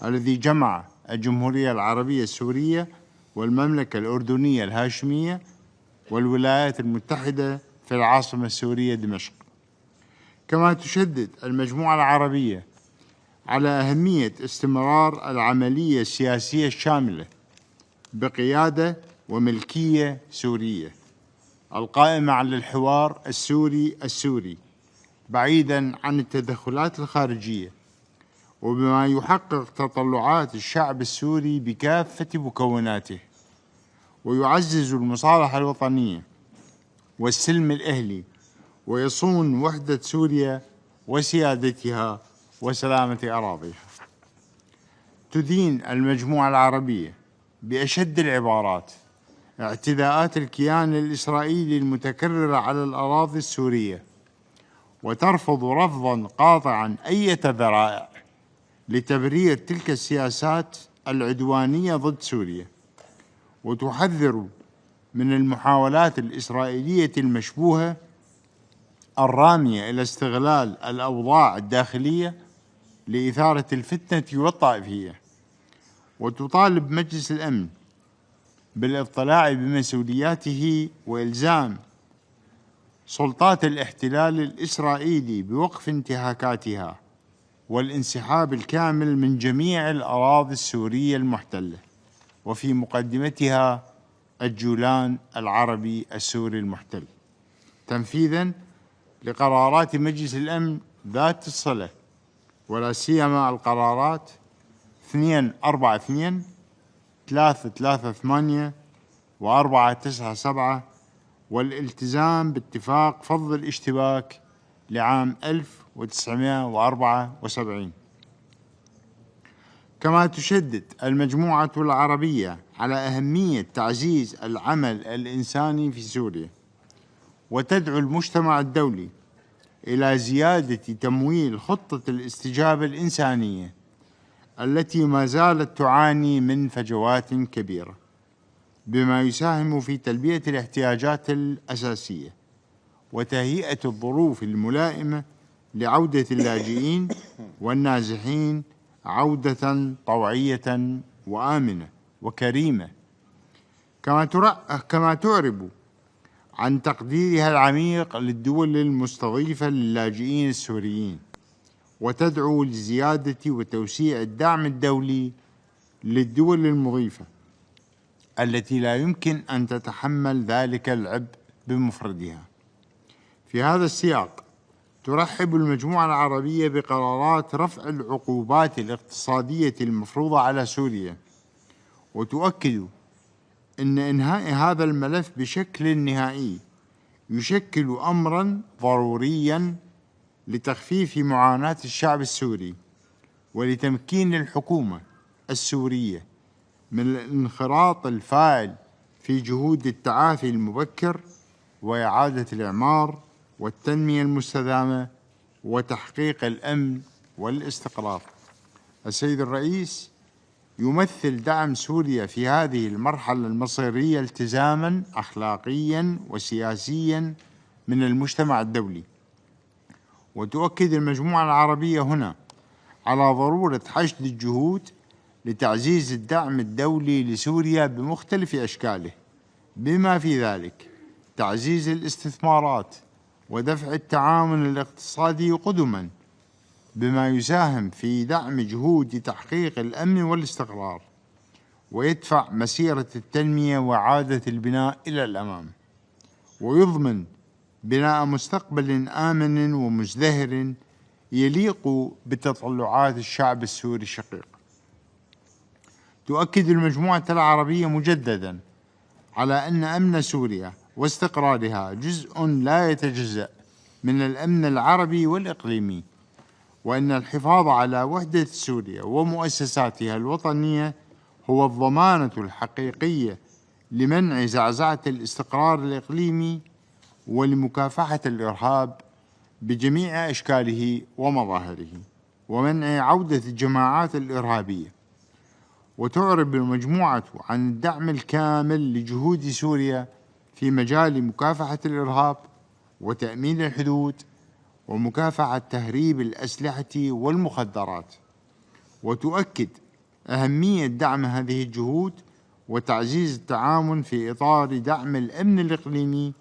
الذي جمع الجمهورية العربية السورية والمملكة الأردنية الهاشمية والولايات المتحدة في العاصمة السورية دمشق. كما تشدد المجموعة العربية على أهمية استمرار العملية السياسية الشاملة بقيادة وملكية سورية القائمة على الحوار السوري بعيداً عن التدخلات الخارجية، وبما يحقق تطلعات الشعب السوري بكافة مكوناته، ويعزز المصالحة الوطنية والسلم الأهلي، ويصون وحدة سوريا وسيادتها وسلامة أراضيها. تدين المجموعة العربية بأشد العبارات اعتداءات الكيان الإسرائيلي المتكررة على الأراضي السورية، وترفض رفضاً قاطعاً أي ذرائع لتبرير تلك السياسات العدوانية ضد سوريا، وتحذر من المحاولات الإسرائيلية المشبوهة الرامية إلى استغلال الأوضاع الداخلية لإثارة الفتنة والطائفية، وتطالب مجلس الأمن بالاطلاع بمسؤولياته وإلزام سلطات الاحتلال الإسرائيلي بوقف انتهاكاتها والانسحاب الكامل من جميع الأراضي السورية المحتلة، وفي مقدمتها الجولان العربي السوري المحتل، تنفيذاً لقرارات مجلس الأمن ذات الصلة، ولا سيما القرارات 242 338 و497 والالتزام باتفاق فض الاشتباك لعام 1974. كما تشدد المجموعة العربية على أهمية تعزيز العمل الإنساني في سوريا، وتدعو المجتمع الدولي إلى زيادة تمويل خطة الاستجابة الإنسانية التي ما زالت تعاني من فجوات كبيرة، بما يساهم في تلبية الاحتياجات الأساسية وتهيئة الظروف الملائمة لعودة اللاجئين والنازحين عودة طوعية وآمنة وكريمة. كما تعرب عن تقديرها العميق للدول المستضيفة للاجئين السوريين، وتدعو لزيادة وتوسيع الدعم الدولي للدول المضيفة التي لا يمكن أن تتحمل ذلك العبء بمفردها. في هذا السياق ترحب المجموعة العربية بقرارات رفع العقوبات الاقتصادية المفروضة على سوريا، وتؤكد أن إنهاء هذا الملف بشكل نهائي يشكل أمراً ضرورياً لتخفيف معاناة الشعب السوري ولتمكين الحكومة السورية من الانخراط الفاعل في جهود التعافي المبكر وإعادة الإعمار والتنمية المستدامة وتحقيق الأمن والاستقرار. السيد الرئيس، يمثل دعم سوريا في هذه المرحلة المصيرية التزاماً أخلاقياً وسياسياً من المجتمع الدولي، وتؤكد المجموعة العربية هنا على ضرورة حشد الجهود لتعزيز الدعم الدولي لسوريا بمختلف أشكاله، بما في ذلك تعزيز الاستثمارات ودفع التعاون الاقتصادي قدماً، بما يساهم في دعم جهود تحقيق الأمن والاستقرار، ويدفع مسيرة التنمية وإعادة البناء إلى الأمام، ويضمن بناء مستقبل آمن ومزدهر يليق بتطلعات الشعب السوري الشقيق. تؤكد المجموعة العربية مجددا على أن أمن سوريا واستقرارها جزء لا يتجزأ من الأمن العربي والإقليمي، وأن الحفاظ على وحدة سوريا ومؤسساتها الوطنية هو الضمانة الحقيقية لمنع زعزعة الاستقرار الإقليمي ولمكافحة الإرهاب بجميع أشكاله ومظاهره، ومنع عودة الجماعات الإرهابية. وتعرب المجموعة عن الدعم الكامل لجهود سوريا في مجال مكافحة الإرهاب وتأمين الحدود ومكافحة تهريب الأسلحة والمخدرات، وتؤكد أهمية دعم هذه الجهود وتعزيز التعاون في إطار دعم الأمن الإقليمي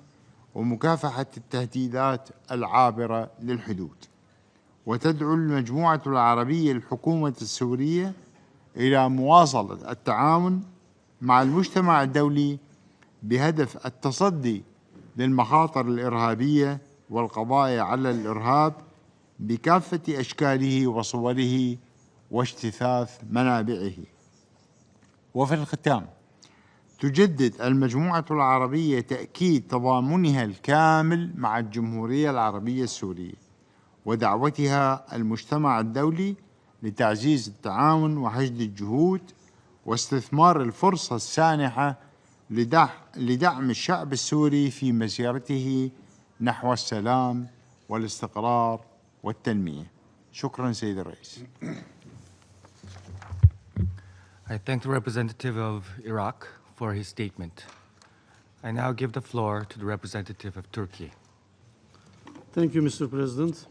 ومكافحة التهديدات العابرة للحدود. وتدعو المجموعة العربية الحكومة السورية إلى مواصلة التعاون مع المجتمع الدولي بهدف التصدي للمخاطر الإرهابية والقضاء على الإرهاب بكافة أشكاله وصوره واجتثاث منابعه. وفي الختام، تجدد المجموعة العربية تأكيد تضامنها الكامل مع الجمهورية العربية السورية ودعوتها المجتمع الدولي لتعزيز التعاون وحشد الجهود واستثمار الفرصة السانحة لدعم الشعب السوري في مسيرته نحو السلام والاستقرار والتنمية. شكرا سيد الرئيس. I thank the representative of Iraq for his statement. I now give the floor to the representative of Turkey. Thank you, Mr. President.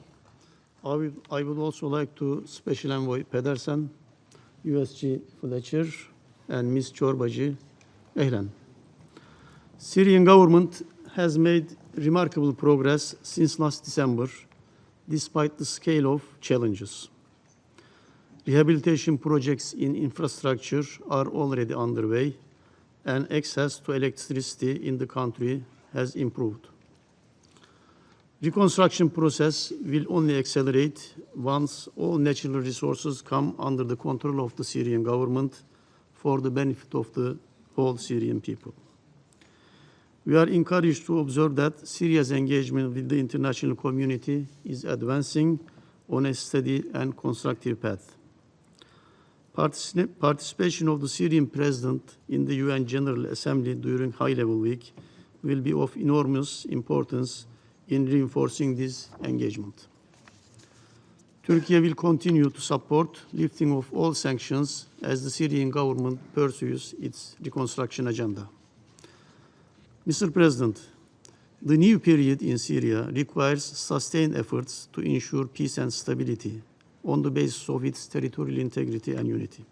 I would also like to Special Envoy Pedersen, USG Fletcher, and Ms. Çorbacı, Ehlen. Syrian government has made remarkable progress since last December, despite the scale of challenges. Rehabilitation projects in infrastructure are already underway, and access to electricity in the country has improved. Reconstruction process will only accelerate once all natural resources come under the control of the Syrian government for the benefit of the whole Syrian people. We are encouraged to observe that Syria's engagement with the international community is advancing on a steady and constructive path. Participation of the Syrian president in the UN General Assembly during high-level week will be of enormous importance in reinforcing this engagement. Turkey will continue to support lifting of all sanctions as the Syrian government pursues its reconstruction agenda. Mr. President, the new period in Syria requires sustained efforts to ensure peace and stability on the basis of its territorial integrity and unity.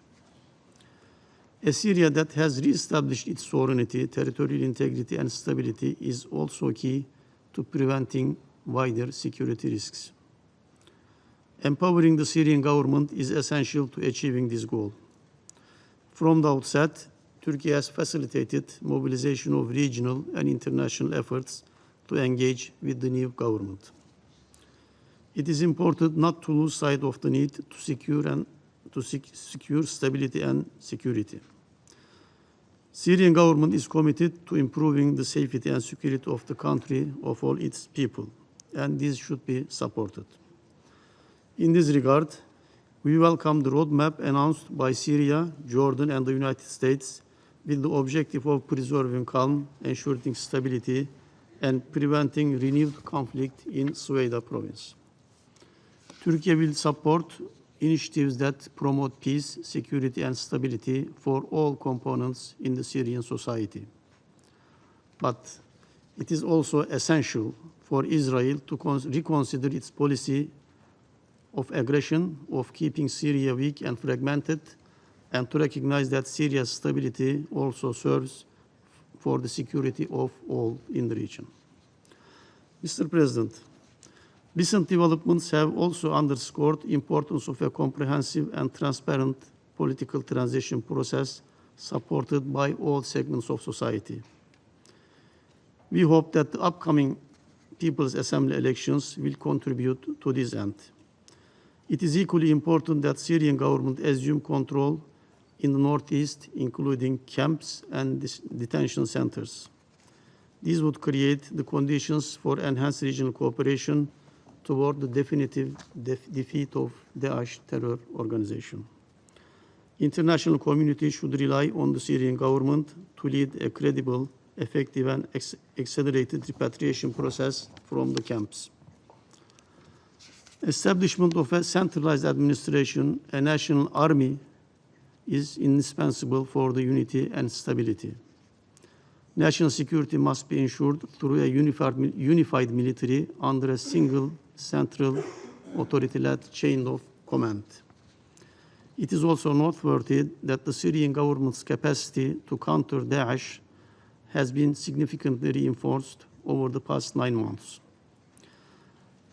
A Syria that has reestablished its sovereignty, territorial integrity, and stability is also key to preventing wider security risks. Empowering the Syrian government is essential to achieving this goal. From the outset, Turkey has facilitated mobilization of regional and international efforts to engage with the new government. It is important not to lose sight of the need to secure stability and security. Syrian government is committed to improving the safety and security of the country of all its people, and this should be supported. In this regard, we welcome the roadmap announced by Syria, Jordan, and the United States with the objective of preserving calm, ensuring stability, and preventing renewed conflict in Sueda province. Turkey will support initiatives that promote peace, security, and stability for all components in the Syrian society. But it is also essential for Israel to reconsider its policy of aggression, of keeping Syria weak and fragmented, and to recognize that Syria's stability also serves for the security of all in the region. Mr. President, recent developments have also underscored the importance of a comprehensive and transparent political transition process supported by all segments of society. We hope that the upcoming People's Assembly elections will contribute to this end. It is equally important that Syrian government assume control in the northeast, including camps and detention centers. These would create the conditions for enhanced regional cooperation toward the definitive defeat of Daesh terror organization. International community should rely on the Syrian government to lead a credible, effective, and accelerated repatriation process from the camps. Establishment of a centralized administration, a national army, is indispensable for the unity and stability. National security must be ensured through a unified military under a single central authority-led chain of command. It is also noteworthy that the Syrian government's capacity to counter Daesh has been significantly reinforced over the past 9 months.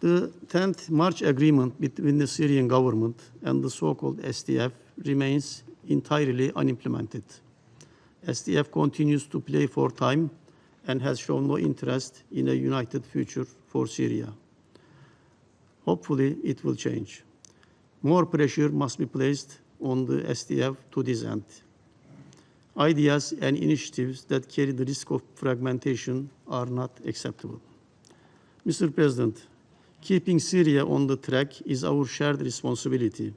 The 10th March agreement between the Syrian government and the so-called SDF remains entirely unimplemented. SDF continues to play for time and has shown no interest in a united future for Syria. Hopefully, it will change. More pressure must be placed on the SDF to this end. Ideas and initiatives that carry the risk of fragmentation are not acceptable. Mr. President, keeping Syria on the track is our shared responsibility.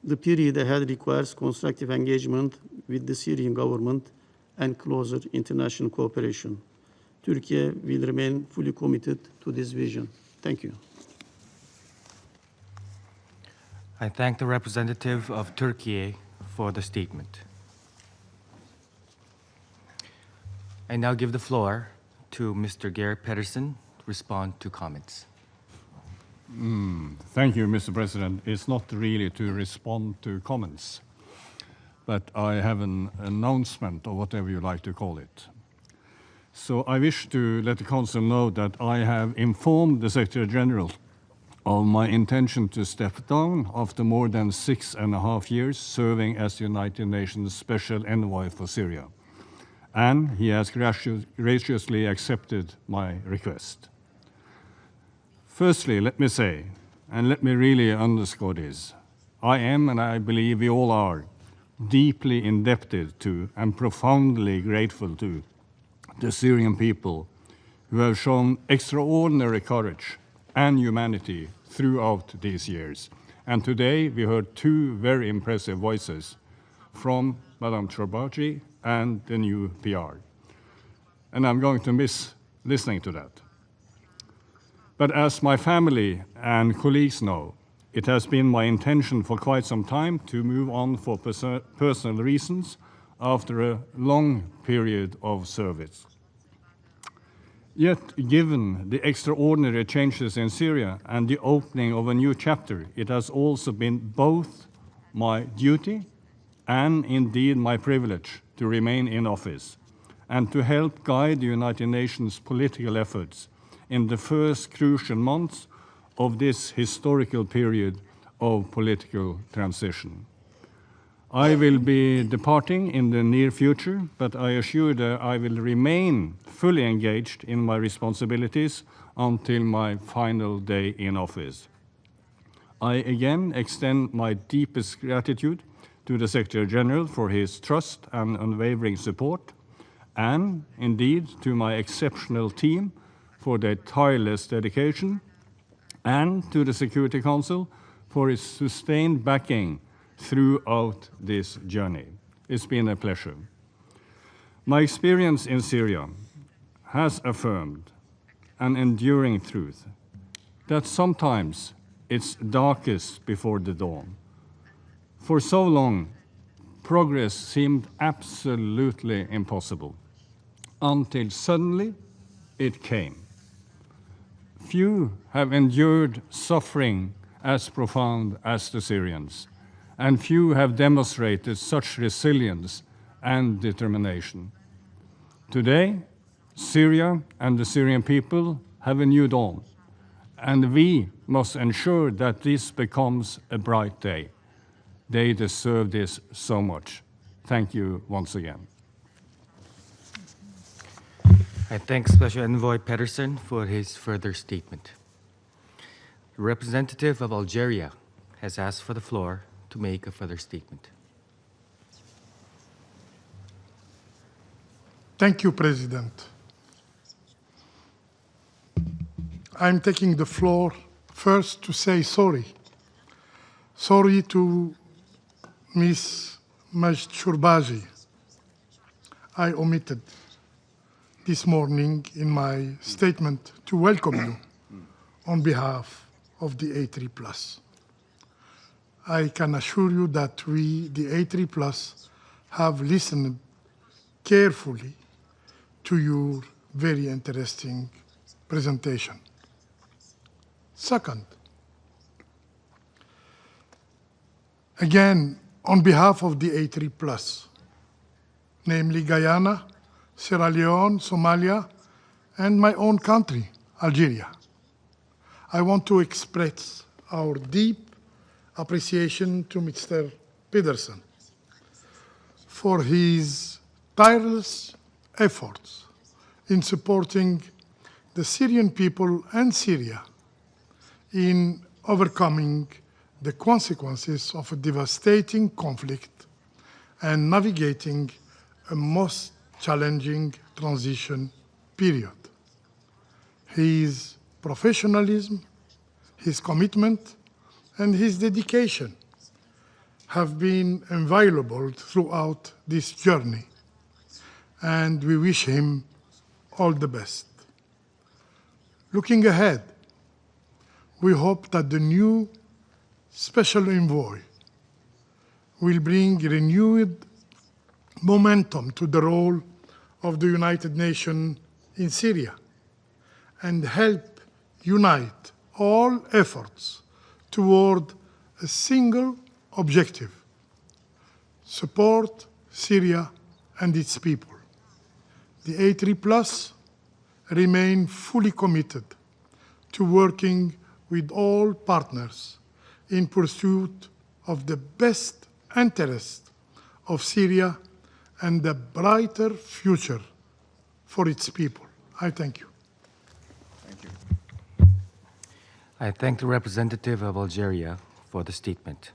The period ahead requires constructive engagement with the Syrian government and closer international cooperation. Turkey will remain fully committed to this vision. Thank you. I thank the representative of Turkey for the statement. I now give the floor to Mr. Geir Pedersen to respond to comments. Thank you, Mr. President. It's not really to respond to comments, but I have an announcement, or whatever you like to call it. So I wish to let the Council know that I have informed the Secretary General of my intention to step down after more than 6.5 years serving as the United Nations Special Envoy for Syria. And he has graciously accepted my request. Firstly, let me say, and let me really underscore this, I am, and I believe we all are, deeply indebted to and profoundly grateful to the Syrian people who have shown extraordinary courage and humanity throughout these years. And today we heard 2 very impressive voices from Madame Chorbachi and the new PR. And I'm going to miss listening to that. But as my family and colleagues know, it has been my intention for quite some time to move on for personal reasons after a long period of service. Yet, given the extraordinary changes in Syria and the opening of a new chapter, it has also been both my duty and indeed my privilege to remain in office and to help guide the United Nations political efforts in the first crucial months of this historical period of political transition. I will be departing in the near future, but I assure that I will remain fully engaged in my responsibilities until my final day in office. I again extend my deepest gratitude to the Secretary General for his trust and unwavering support, and indeed to my exceptional team for their tireless dedication, and to the Security Council for its sustained backing throughout this journey. It's been a pleasure. My experience in Syria has affirmed an enduring truth that sometimes it's darkest before the dawn. For so long, progress seemed absolutely impossible, until suddenly it came. Few have endured suffering as profound as the Syrians, and few have demonstrated such resilience and determination. Today, Syria and the Syrian people have a new dawn, and we must ensure that this becomes a bright day. They deserve this so much. Thank you once again. I thank Special Envoy Pedersen for his further statement. The representative of Algeria has asked for the floor to make a further statement. Thank you, President. I'm taking the floor first to say sorry. Sorry to Ms. Shurbaji. I omitted this morning in my statement to welcome you on behalf of the A3+. I can assure you that we, the A3+, have listened carefully to your very interesting presentation. Second, again, on behalf of the A3+, namely Guyana, Sierra Leone, Somalia, and my own country, Algeria, I want to express our deep appreciation to Mr. Pedersen for his tireless efforts in supporting the Syrian people and Syria in overcoming the consequences of a devastating conflict and navigating a most challenging transition period. His professionalism, his commitment, and his dedication have been invaluable throughout this journey, and we wish him all the best. Looking ahead, we hope that the new Special Envoy will bring renewed momentum to the role of the United Nations in Syria and help unite all efforts toward a single objective: support Syria and its people. The A3+ remain fully committed to working with all partners in pursuit of the best interest of Syria and a brighter future for its people. I thank you. Thank you. I thank the representative of Algeria for the statement.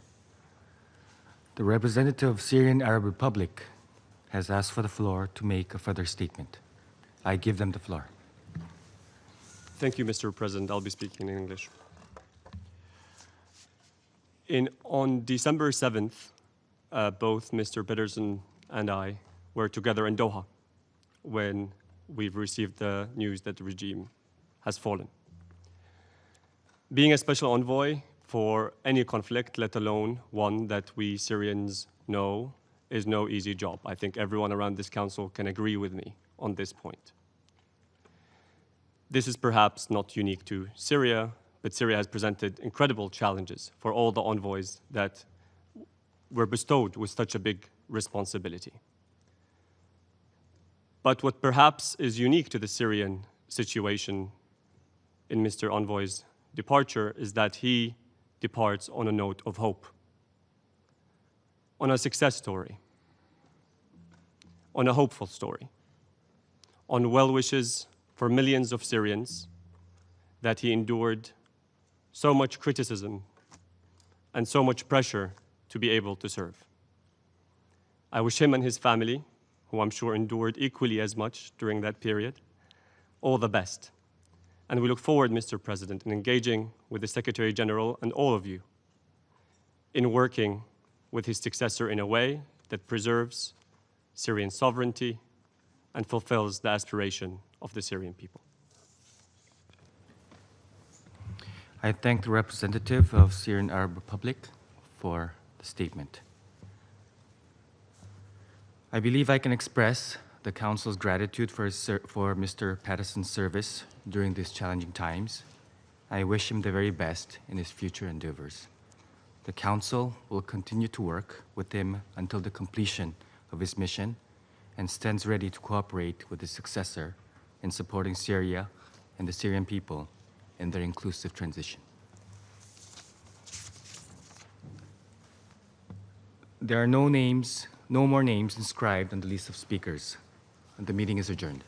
The representative of Syrian Arab Republic has asked for the floor to make a further statement. I give them the floor. Thank you, Mr. President. I'll be speaking in English. On December 7th, both Mr. Pedersen and I were together in Doha when we've received the news that the regime has fallen. Being a special envoy for any conflict, let alone one that we Syrians know, is no easy job. I think everyone around this council can agree with me on this point. This is perhaps not unique to Syria, but Syria has presented incredible challenges for all the envoys that were bestowed with such a big responsibility. But what perhaps is unique to the Syrian situation in Mr. Envoy's departure is that he departs on a note of hope, on a success story, on a hopeful story, on well wishes for millions of Syrians that he endured so much criticism and so much pressure to be able to serve. I wish him and his family, who I'm sure endured equally as much during that period, all the best. And we look forward, Mr. President, in engaging with the Secretary General and all of you in working with his successor in a way that preserves Syrian sovereignty and fulfills the aspiration of the Syrian people. I thank the representative of Syrian Arab Republic for the statement. I believe I can express the Council's gratitude for Mr. Patterson's service during these challenging times. I wish him the very best in his future endeavors. The Council will continue to work with him until the completion of his mission and stands ready to cooperate with his successor in supporting Syria and the Syrian people in their inclusive transition. There are no names No more names inscribed on the list of speakers. And the meeting is adjourned.